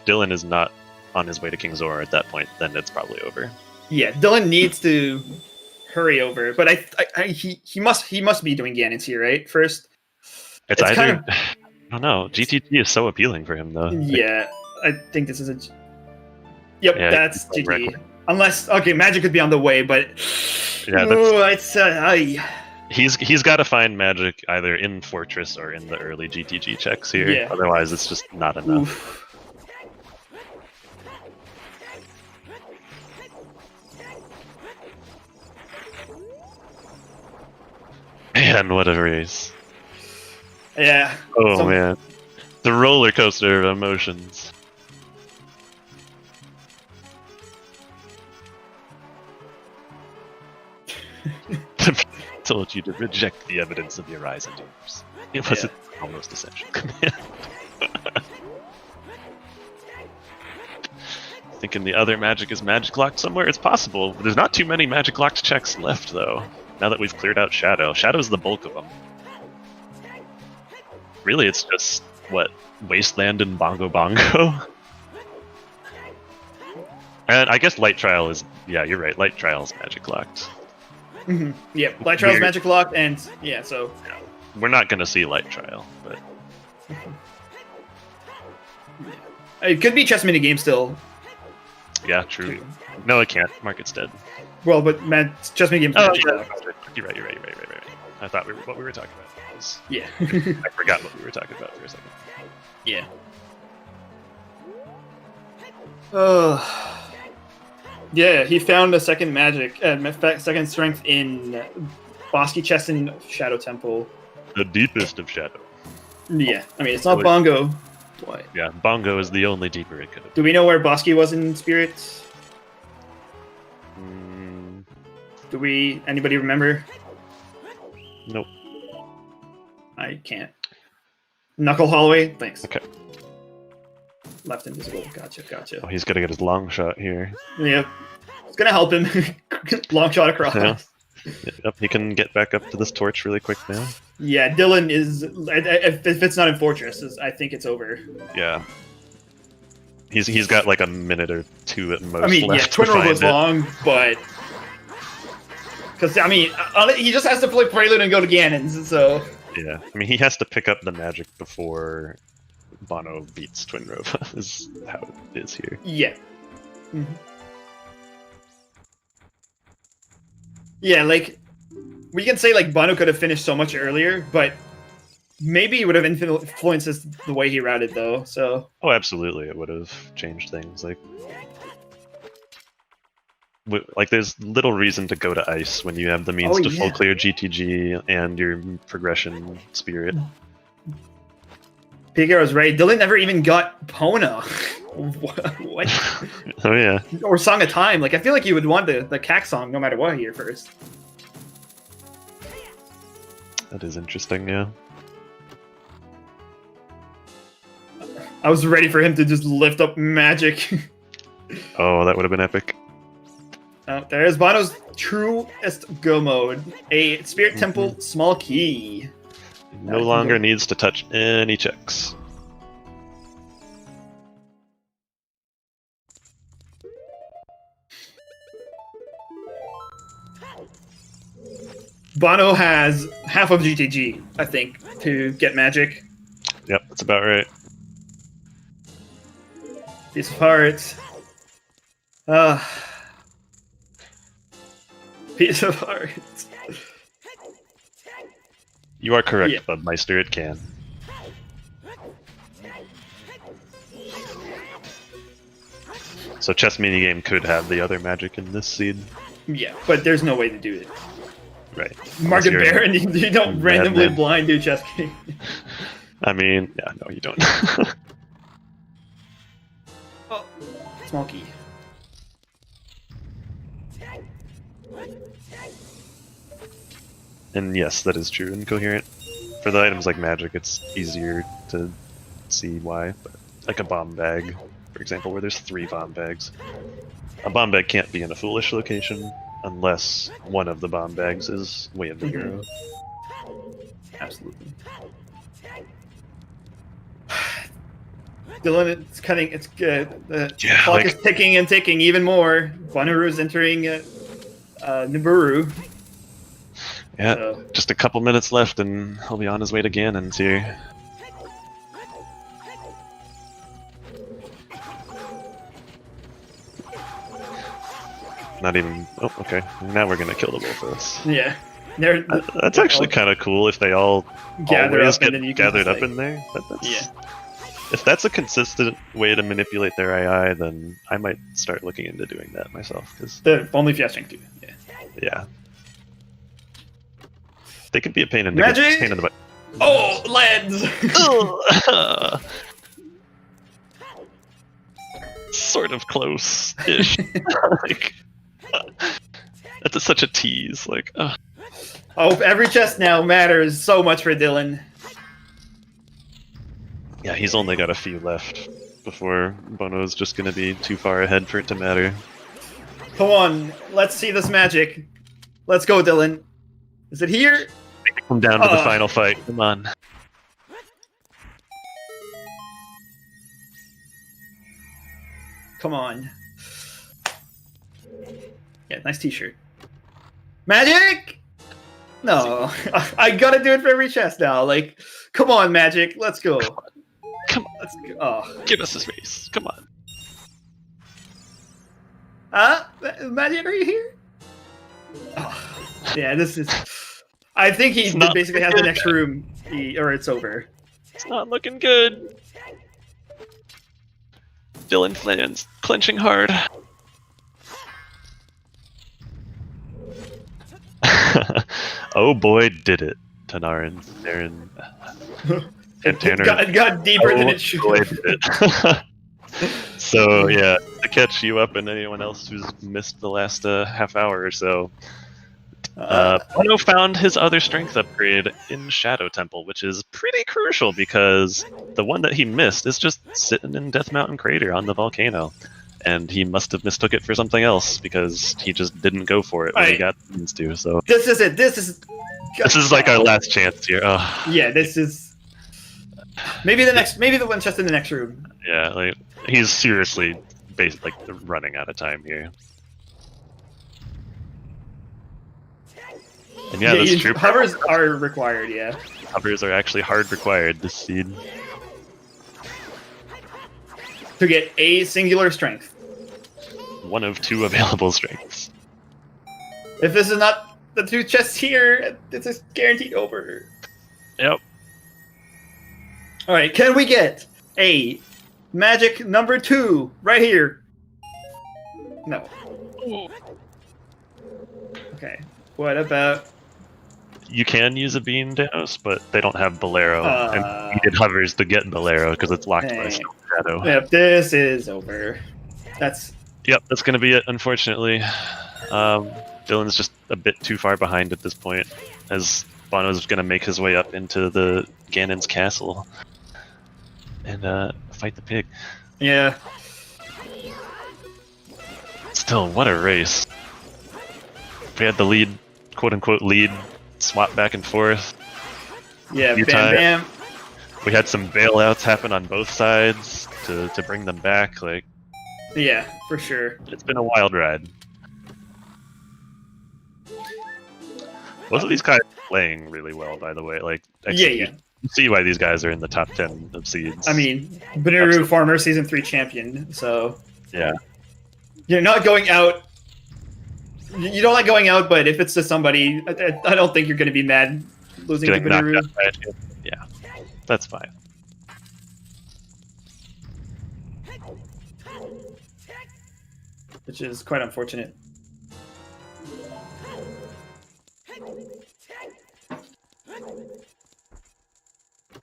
Dylan is not on his way to King Zora at that point, then it's probably over. Yeah, Dylan needs to hurry over, but he must be doing Ganon's here, right? First. It's either kind of, I don't know. GTG is so appealing for him though. Yeah, I think this is a. Yep, yeah, that's GTG. Unless magic could be on the way, but yeah, he's got to find magic either in Fortress or in the early GTG checks here. Yeah. Otherwise, it's just not enough. Oof. Man, what a race! Yeah. Oh man, the roller coaster of emotions. Told you to reject the evidence of your eyes and ears. It was almost essential command. Thinking the other magic is magic locked somewhere? It's possible. There's not too many magic locked checks left though. Now that we've cleared out Shadow. Shadow's the bulk of them. Really, it's just, Wasteland and Bongo Bongo? And I guess Light Trial is, yeah, you're right, Light Trial's magic locked. Mm-hmm. Yeah, Light Trial's magic locked, and so... We're not going to see Light Trial, but... It could be chess minigame still. Yeah, true. No, it can't. Market's dead. Well, but chess minigame's magic locked. You're right. I thought what we were talking about was... Yeah. I forgot what we were talking about for a second. Yeah. Yeah, he found a second magic, second strength in Bosky Chest in Shadow Temple. The deepest of Shadow. Yeah, I mean, it's not Bongo. Why? Yeah, Bongo is the only deeper it could have. Do we know where Bosky was in Spirit? Anybody remember? Nope. I can't. Knuckle Holloway? Thanks. Okay. left invisible. Gotcha. Oh, he's gonna get his long shot here. Yep. It's gonna help him. Long shot across. Yeah. Yep, he can get back up to this torch really quick now. Yeah, Dylan is. If it's not in Fortress, I think it's over. Yeah. He's got like a minute or two at most. I mean, left Twin to Road was find it. long, but because I mean, he just has to play Prelude and go to Ganon's. So Yeah, I mean, he has to pick up the magic before Bono beats Twin Rova, is how it is here. yeah. Yeah, like, we can say, like, Bono could have finished so much earlier, but maybe it would have influenced the way he routed, though, so... Oh, absolutely, it would have changed things, like... there's little reason to go to Ice when you have the means to full clear GTG and your progression spirit. Pigaro's right, Dylan never even got Pona. What? Oh yeah. Or Song of Time. Like, I feel like you would want the CAC song no matter what here first. That is interesting, yeah. I was ready for him to just lift up magic. Oh, that would have been epic. Oh, there's Bono's truest go mode. A Spirit Temple small key. No longer needs to touch any checks. Bono has half of GTG, I think, to get magic. Yep, that's about right. Piece of hearts. Piece of hearts. You are correct, Bubmeister, it can. So chess minigame could have the other magic in this seed. Yeah, but there's no way to do it. Right. Market Baron, you don't randomly blind do chess game. I mean, yeah, no, you don't. Oh, small key. And yes, that is true and coherent. For the items like magic, it's easier to see why. But like a bomb bag, for example, where there's 3 bomb bags. A bomb bag can't be in a foolish location unless one of the bomb bags is way of the hero. Absolutely. Dylan, it's cutting. It's good. The clock is ticking and ticking even more. Bonooru is entering Nibiru. Yeah, so. Just a couple minutes left and he'll be on his way to Ganon's here. Not even... Oh, okay. Now we're gonna kill the wolf for us. Yeah. That's actually kind of cool if they all always get gathered up in there. Yeah. If that's a consistent way to manipulate their AI, then I might start looking into doing that myself. Cause only if you have strength to. Yeah. Yeah. They could be a pain in the butt. Oh, lens! Sort of close-ish. That's such a tease. Like, oh, every chest now matters so much for Dylan. Yeah, he's only got a few left before Bono's just gonna be too far ahead for it to matter. Come on, let's see this magic. Let's go, Dylan. Is it here? Come down to the final fight. Come on. Come on. Yeah, nice t-shirt. Magic! No. I gotta do it for every chest now. Like, come on, Magic. Let's go. Come on. Let's go. Oh. Give us a space. Come on. Magic, are you here? Oh. Yeah, this is... I think he basically has the next room, or it's over. It's not looking good. Dylan Flynn's clenching hard. Oh boy, did it. Tanarin, Aaron, and Tanner. It got deeper than it should. Boy, did it. So yeah, to catch you up and anyone else who's missed the last half hour or so, Bono found his other strength upgrade in Shadow Temple, which is pretty crucial because the one that he missed is just sitting in Death Mountain Crater on the volcano. And he must have mistook it for something else because he just didn't go for it when he got the means to. So this is it. This is like our last chance here. Oh. Yeah, this is maybe the one just in the next room. Yeah, like he's seriously like running out of time here. And yeah, that's true. Hovers are required. Yeah, hovers are actually hard required this seed to get a singular strength. One of 2 available strengths. If this is not the 2 chests here, this is guaranteed over. Yep. All right, can we get a magic number 2 right here? No. Okay. What about? You can use a beam Danos, but they don't have Bolero, and needed hovers to get Bolero because it's locked by Stone Shadow. Yep, this is over. Yep, that's going to be it, unfortunately. Dylan's just a bit too far behind at this point, as Bono's going to make his way up into the Ganon's castle and fight the pig. Yeah. Still, what a race. We had the lead, quote-unquote lead, swap back and forth. Yeah, bam. We had some bailouts happen on both sides to bring them back. Like, yeah, for sure. It's been a wild ride. Both of these guys are playing really well, by the way. Like, you see why these guys are in the top 10 of seeds. I mean, Bonooru, former Season 3 champion, so... Yeah. You're not going out... You don't like going out, but if it's to somebody, I don't think you're going to be mad losing to Bonooru. Yeah, that's fine. Which is quite unfortunate.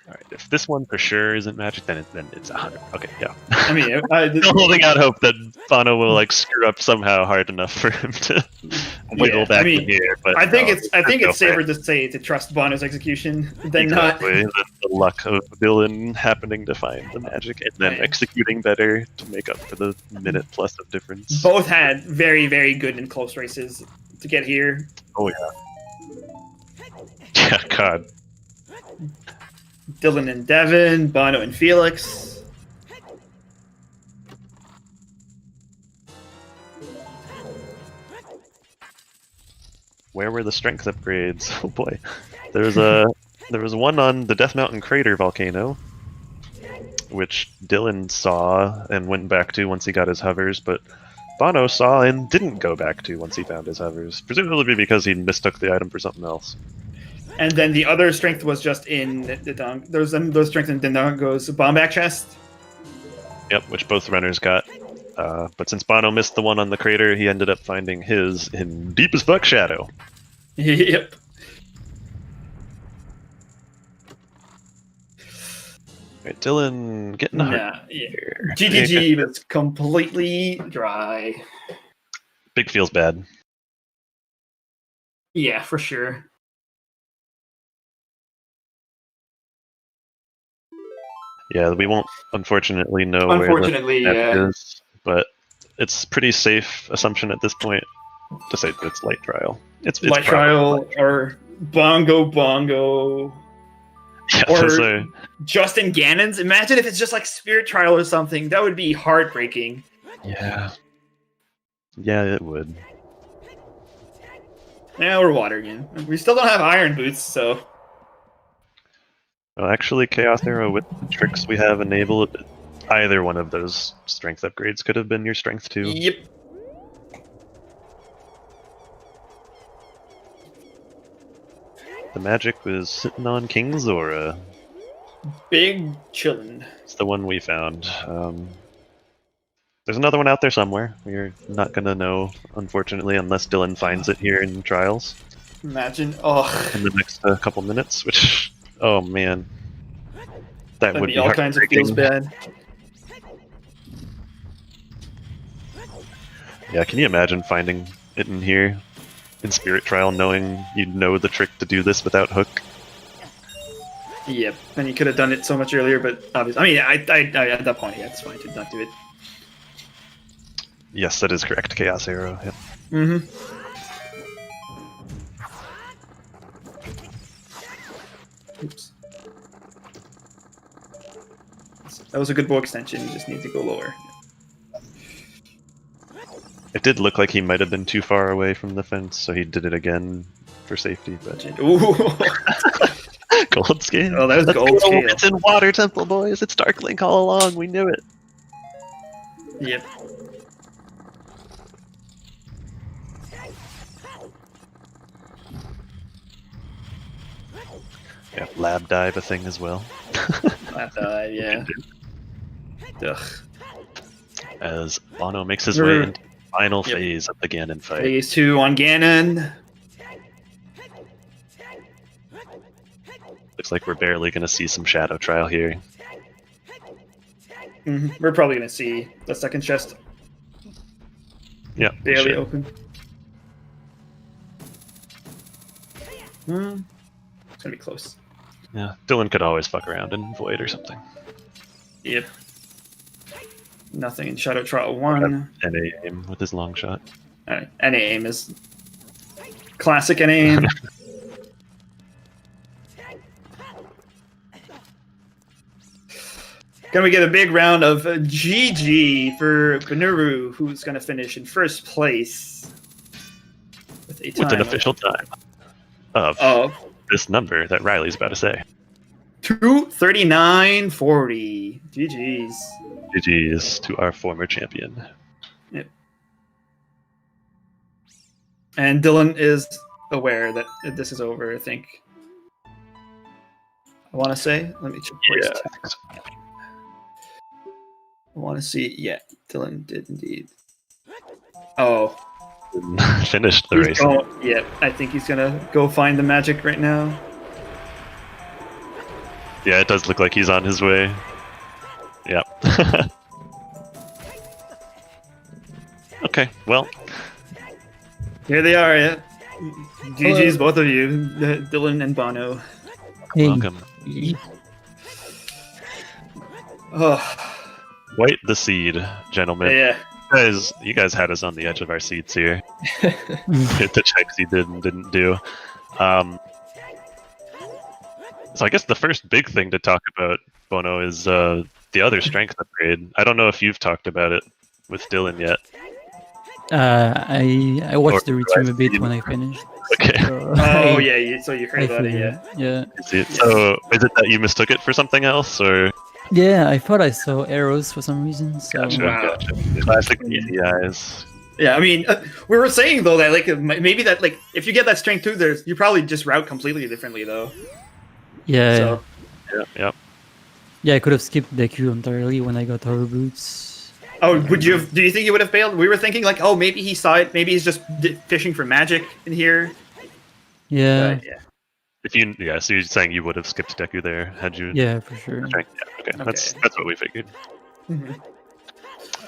Alright, if this one for sure isn't magic, then it's 100. Okay, yeah. I mean, still holding out hope that Bono will like screw up somehow hard enough for him to wiggle back in here. But I think it's safer to say to trust Bono's execution than not. The luck of Dylan happening to find the magic and then executing better to make up for the minute plus of difference. Both had very, very good and close races to get here. Oh yeah. Yeah, God. Dylan and Devin, Bono and Felix. Where were the strength upgrades? Oh boy. There was one on the Death Mountain Crater volcano, which Dylan saw and went back to once he got his hovers, but Bono saw and didn't go back to once he found his hovers, presumably because he mistook the item for something else. And then the other strength was just in the those strength in Dendongo's bomb-back chest. Yep, which both runners got. But since Bono missed the one on the crater, he ended up finding his in Deep as Fuck Shadow. Yep. Right, Dylan getting here. GGG was completely dry. Big feels bad. Yeah, for sure. Yeah, we won't unfortunately know where the map is, but it's pretty safe assumption at this point to say that it's light trial. It's light trial or bongo. Yeah, or Justin Ganon's. Imagine if it's just like Spirit Trial or something. That would be heartbreaking. Yeah. Yeah, it would. Now we're water again. We still don't have iron boots, so... Well, actually, Chaos Arrow, with the tricks we have enabled, either one of those strength upgrades could have been your strength 2. Yep. The magic was sitting on King Zora. Big chillin'. It's the one we found. There's another one out there somewhere. We're not gonna know, unfortunately, unless Dylan finds it here in Trials. Imagine, in the next couple minutes, which... Oh man, that would be all kinds of feels bad. Yeah, can you imagine finding it in here? in Spirit Trial, knowing you know the trick to do this without hook. Yep, and you could have done it so much earlier, but obviously, I mean, I at that point, yeah, it's fine to not do it. Yes, that is correct. Chaos Arrow. Yep. Mm-hmm. Oops. That was a good bow extension. You just need to go lower. It did look like he might have been too far away from the fence, so he did it again for safety. But Ooh. gold scale. Oh, that was Let's gold go. scale. It's in Water Temple, boys. It's Dark Link all along. We knew it. Yep. Yeah, lab dive a thing as well. Yeah. Ugh. As Bono makes his way into the final Yep. phase of the Ganon fight. Phase 2 on Ganon. Looks like we're barely going to see some Shadow Trial here. We're probably going to see the second chest Yeah, we barely should. open. It's going to be close. Yeah, Dylan could always fuck around and void or something. Yep. Nothing in Shadow Trial 1. NA aim with his long shot. NA aim is classic NA aim. Can we get a big round of GG for Bonooru, who's going to finish in first place with a time With an official time of this number that Riley's about to say. 2:39.40. GG's. GG's to our former champion. Yep. And Dylan is aware that this is over, I think. I want to say. Let me check. Yeah. I want to see. Yeah, Dylan did indeed. Oh. Finished the He's race. Yeah, I think he's going to go find the magic right now. Yeah, it does look like he's on his way. Yep. Okay, well. Here they are, yeah. GG's, both of you, Dylan and Bono. Hey. Welcome. Oh, White the seed, gentlemen. yeah. You guys had us on the edge of our seats here. Hit the checks he did and didn't do. So I guess the first big thing to talk about, Bono, is the other strength upgrade. I don't know if you've talked about it with Dylan yet. I watched the return a bit when I finished. Okay. So Oh, yeah, so you heard I about it, figured, yeah. yeah. So is it that you mistook it for something else, or? Yeah, I thought I saw arrows for some reason. So Gotcha, Wow. gotcha. Classic easy eyes. Yeah, I mean, we were saying, though, that, like, maybe that, like, if you get that strength too, you probably just route completely differently, though. yeah, So, Yeah. yeah, I could have skipped the queue entirely when I got horror boots. oh, do you think you would have failed? We were thinking, like, oh, maybe he saw it, maybe he's just fishing for magic in here. Yeah, But, yeah. So you're saying you would have skipped Deku there had you? yeah, for sure. Okay. Okay. That's what we figured. Mhm.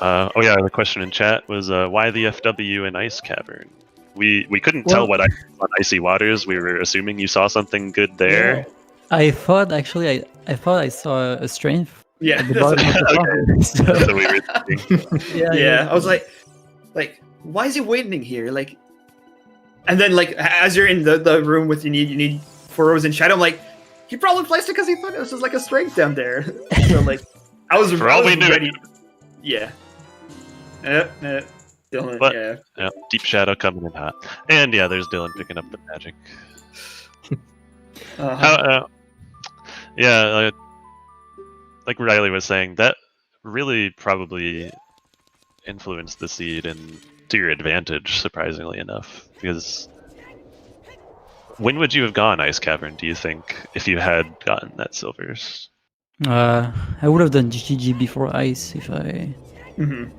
Oh yeah, the question in chat was why the FW in Ice Cavern? We couldn't tell what I on Icy Waters. We were assuming you saw something good there. I thought actually I thought I saw a strength Yeah, at the bottom of the tower. So, So we were thinking, yeah, I was like, why is he waiting here? Like, and then like as you're in the room with you need 4 rows in shadow, I'm like, he probably placed it because he thought it was just like a strength down there. So like, I was For all we knew. ready. Yeah. Dylan, But- yeah. yeah, Deep Shadow coming in hot, and yeah, there's Dylan picking up the magic. Uh-huh. Like Riley was saying, that really probably influenced the seed and to your advantage, surprisingly enough. Because when would you have gone Ice Cavern, do you think, if you had gotten that silvers? I would have done GGG before ice if I. Mhm.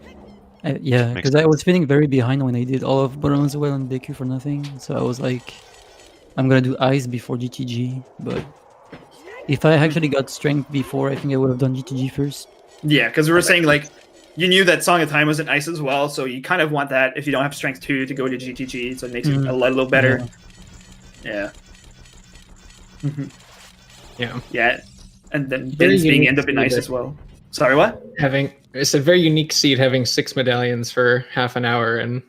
Yeah, Makes because I was feeling very behind when I did all of Bonooru's well on DQ for nothing. So I was like, I'm gonna do ice before GTG. But if I actually got strength before, I think I would have done GTG first. Yeah, because we were saying like you knew that Song of Time was an ice as well, so you kind of want that if you don't have strength 2 to go to GTG, so it makes it a little better. Yeah. Yeah. And then Vin's being end up in ice as well. Sorry, what? It's a very unique seed having 6 medallions for half an hour and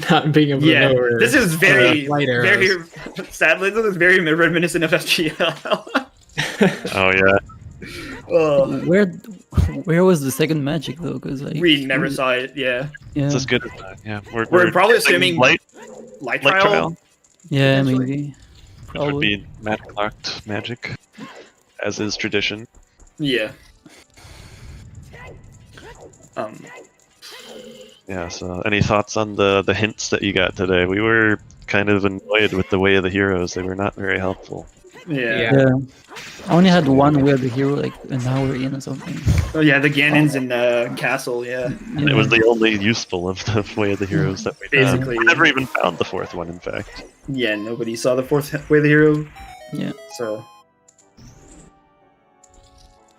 not being able to know where. This is very sadly, this is very reminiscent of FGL. Oh yeah. Where was the second magic though? Because like we never saw it. Yeah. It's as good as that. Yeah. We're probably assuming light trial. Yeah, maybe. Which would be magic locked magic, as is tradition. Yeah. Yeah, so any thoughts on the hints that you got today? We were kind of annoyed with the way of the heroes. They were not very helpful. Yeah. I only had one way of the hero like an hour in or something. Oh yeah, the Ganon's in the castle, And it was the only useful of the way of the heroes that we basically. We never even found the fourth one, in fact. Yeah, nobody saw the fourth way of the hero. Yeah. So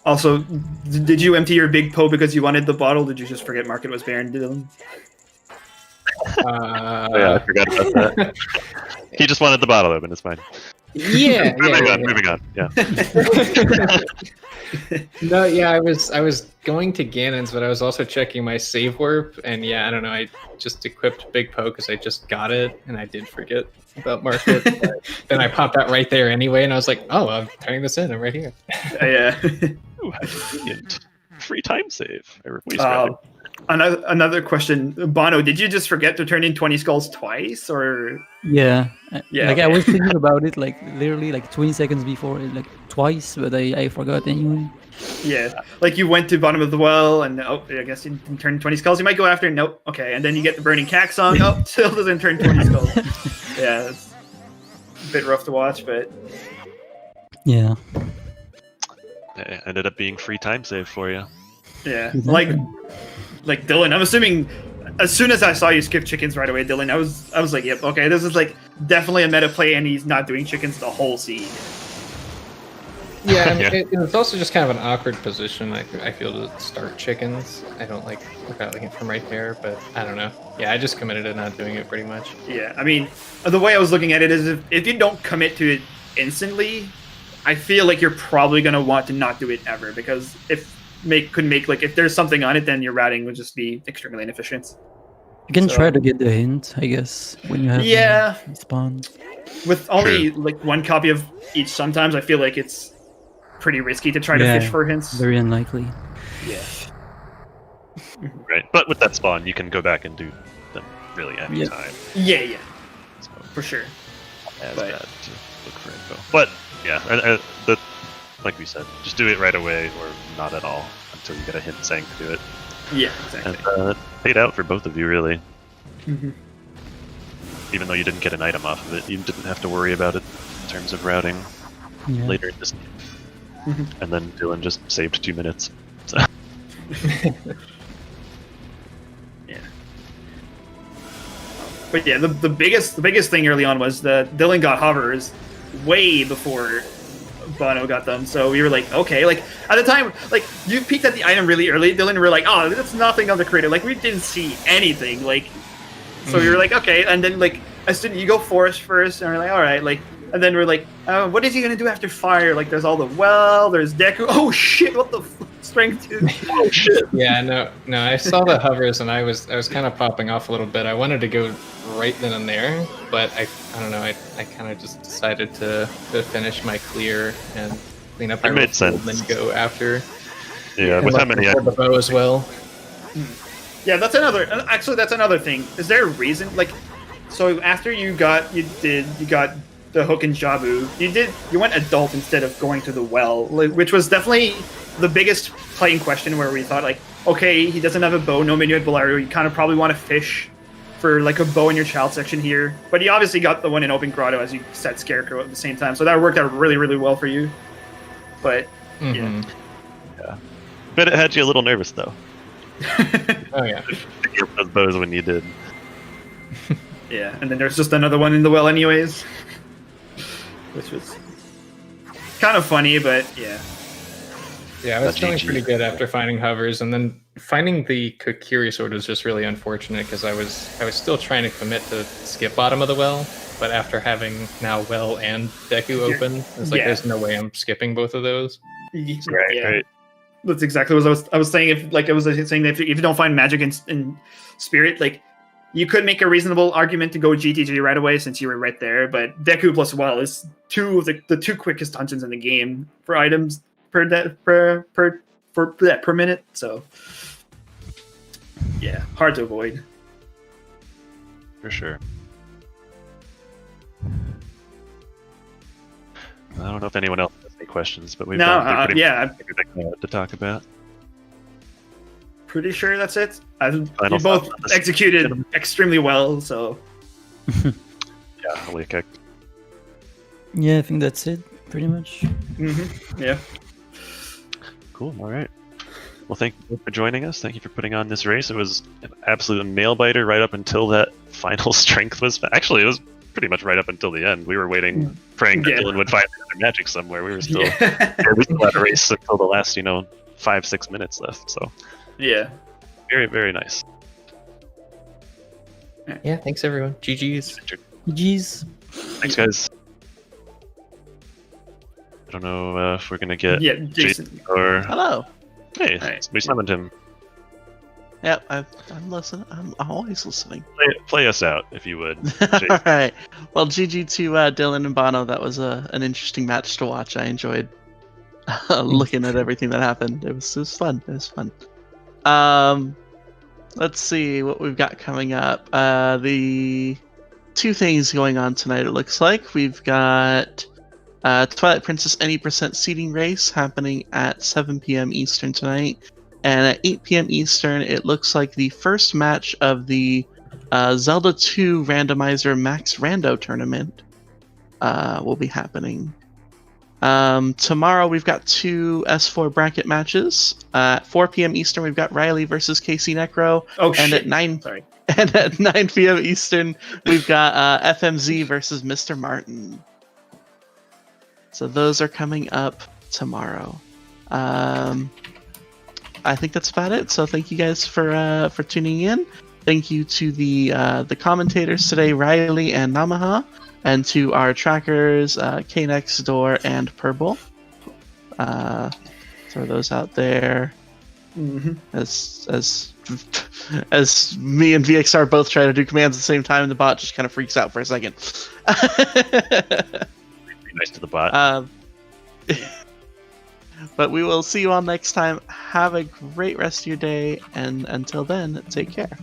also, did you empty your big Poe because you wanted the bottle? Did you just forget market was barren, Dylan? Yeah, I forgot about that. He just wanted the bottle open. It's fine. Yeah. Moving on. Yeah. No, yeah, I was going to Ganon's, but I was also checking my save warp, and yeah, I don't know. I just equipped Big Poe because I just got it, and I did forget about market. Then I popped out right there anyway, and I was like, "Oh, I'm turning this in. I'm right here." Yeah. Ooh, how convenient. Free time save. Another question, Bono, did you just forget to turn in 20 skulls twice, or? Yeah. Yeah. Like I was thinking about it like literally like 20 seconds before, like twice, but I forgot anyway. Yeah, like you went to bottom of the well, and I guess you didn't turn 20 skulls. You might go after, nope, okay, and then you get the burning cack song. Still doesn't turn 20 skulls. Yeah, it's a bit rough to watch, but yeah. It ended up being free time save for you. Yeah, like Dylan, I'm assuming as soon as I saw you skip chickens right away, Dylan, I was like, yep, okay, this is like definitely a meta play, and he's not doing chickens the whole seed. Yeah, I mean, it's also just kind of an awkward position. I feel to start chickens. I don't like it from right there, but I don't know. Yeah, I just committed to not doing it pretty much. Yeah, I mean, the way I was looking at it is if you don't commit to it instantly, I feel like you're probably gonna want to not do it ever, because if there's something on it, then your routing would just be extremely inefficient. You can try to get the hint, I guess, when you have spawn. With only like one copy of each, sometimes I feel like it's pretty risky to try to fish for hints. Very unlikely. Yeah. Right, but with that spawn, you can go back and do them really any time. Yeah. So, for sure. As bad to look for info. But yeah, like we said, just do it right away or not at all until you get a hint saying to do it. Yeah, exactly. And paid out for both of you, really. Mm-hmm. Even though you didn't get an item off of it, you didn't have to worry about it in terms of routing later in this game. Mm-hmm. And then Dylan just saved 2 minutes. So. Yeah. But yeah, the biggest thing early on was that Dylan got hovers way before Bono got them, so we were like, okay, like at the time, like you peeked at the item really early, Dylan, and we were like, oh, that's nothing on the creator, like we didn't see anything, like, so we were like, okay, and then like as soon you go forest first, and we're like, all right, like, and then we're like, what is he gonna do after fire? Like, there's all the well, there's Deku. Oh shit, what the strength 2? Oh shit. Yeah, no, I saw the hovers and I was kind of popping off a little bit. I wanted to go right then and there, but I don't know. I kind of just decided to finish my clear and clean up. It made sense. And then go after. Yeah, with how many the bow as well. Yeah, that's another thing. Is there a reason? Like, so after you got the hook and Jabu, you went adult instead of going to the well, which was definitely the biggest playing question, where we thought like, okay, he doesn't have a bow, no menu at Bonooru, you kind of probably want to fish for like a bow in your child section here, but he obviously got the one in Open Grotto as you set Scarecrow at the same time, so that worked out really, really well for you. But yeah. But it had you a little nervous though. Oh yeah. Pick up those bows when you did. Yeah, and then there's just another one in the well anyways. Which was kind of funny, but yeah. Yeah, I was feeling GG. pretty good after finding hovers, and then finding the Kokiri sword was just really unfortunate because I was still trying to commit to skip bottom of the well, but after having now well and Deku open, it's like there's no way I'm skipping both of those. Right. That's exactly what I was saying. If if you don't find magic in spirit, like you could make a reasonable argument to go GTG right away since you were right there. But Deku plus well is two of the two quickest dungeons in the game for items per minute. So yeah, hard to avoid. For sure. I don't know if anyone else has any questions, but we've gone through everything to talk about. Pretty sure that's it. You both executed extremely well, so yeah, holy kick. Yeah, I think that's it, pretty much. Yeah. Cool. All right. Well, thank you for joining us. Thank you for putting on this race. It was an absolute nail biter right up until that final strength was. Actually, it was pretty much right up until the end. We were waiting, praying that Dylan would find another magic somewhere. We were still, we still had a race until the last, 5-6 minutes left. So, yeah, very, very nice. Yeah, thanks everyone. GG's. GG's. Thanks, guys. I don't know if we're gonna get Jason or Hello. hey, we summoned him. Yep, I'm listening. I'm always listening. Play us out if you would. All right. Well, GG to Dylan and Bono. That was an interesting match to watch. I enjoyed looking at everything that happened. It was fun. It was fun. Let's see what we've got coming up. The two things going on tonight. It looks like we've got Twilight Princess any % seeding race happening at 7 p.m. Eastern tonight. And at 8 p.m. Eastern, it looks like the first match of the Zelda 2 Randomizer Max Rando tournament will be happening. Tomorrow, we've got two S4 bracket matches. At 4 p.m. Eastern, we've got Riley versus Casey Necro. And at 9 p.m. Eastern, we've got FMZ versus Mr. Martin. So those are coming up tomorrow. I think that's about it. So thank you guys for tuning in. Thank you to the commentators today, Riley and Namaha, and to our trackers, K Next Door and Purple. Throw those out there. As me and VXR both try to do commands at the same time, and the bot just kind of freaks out for a second. Be nice to the bot. But we will see you all next time. Have a great rest of your day, and until then, take care.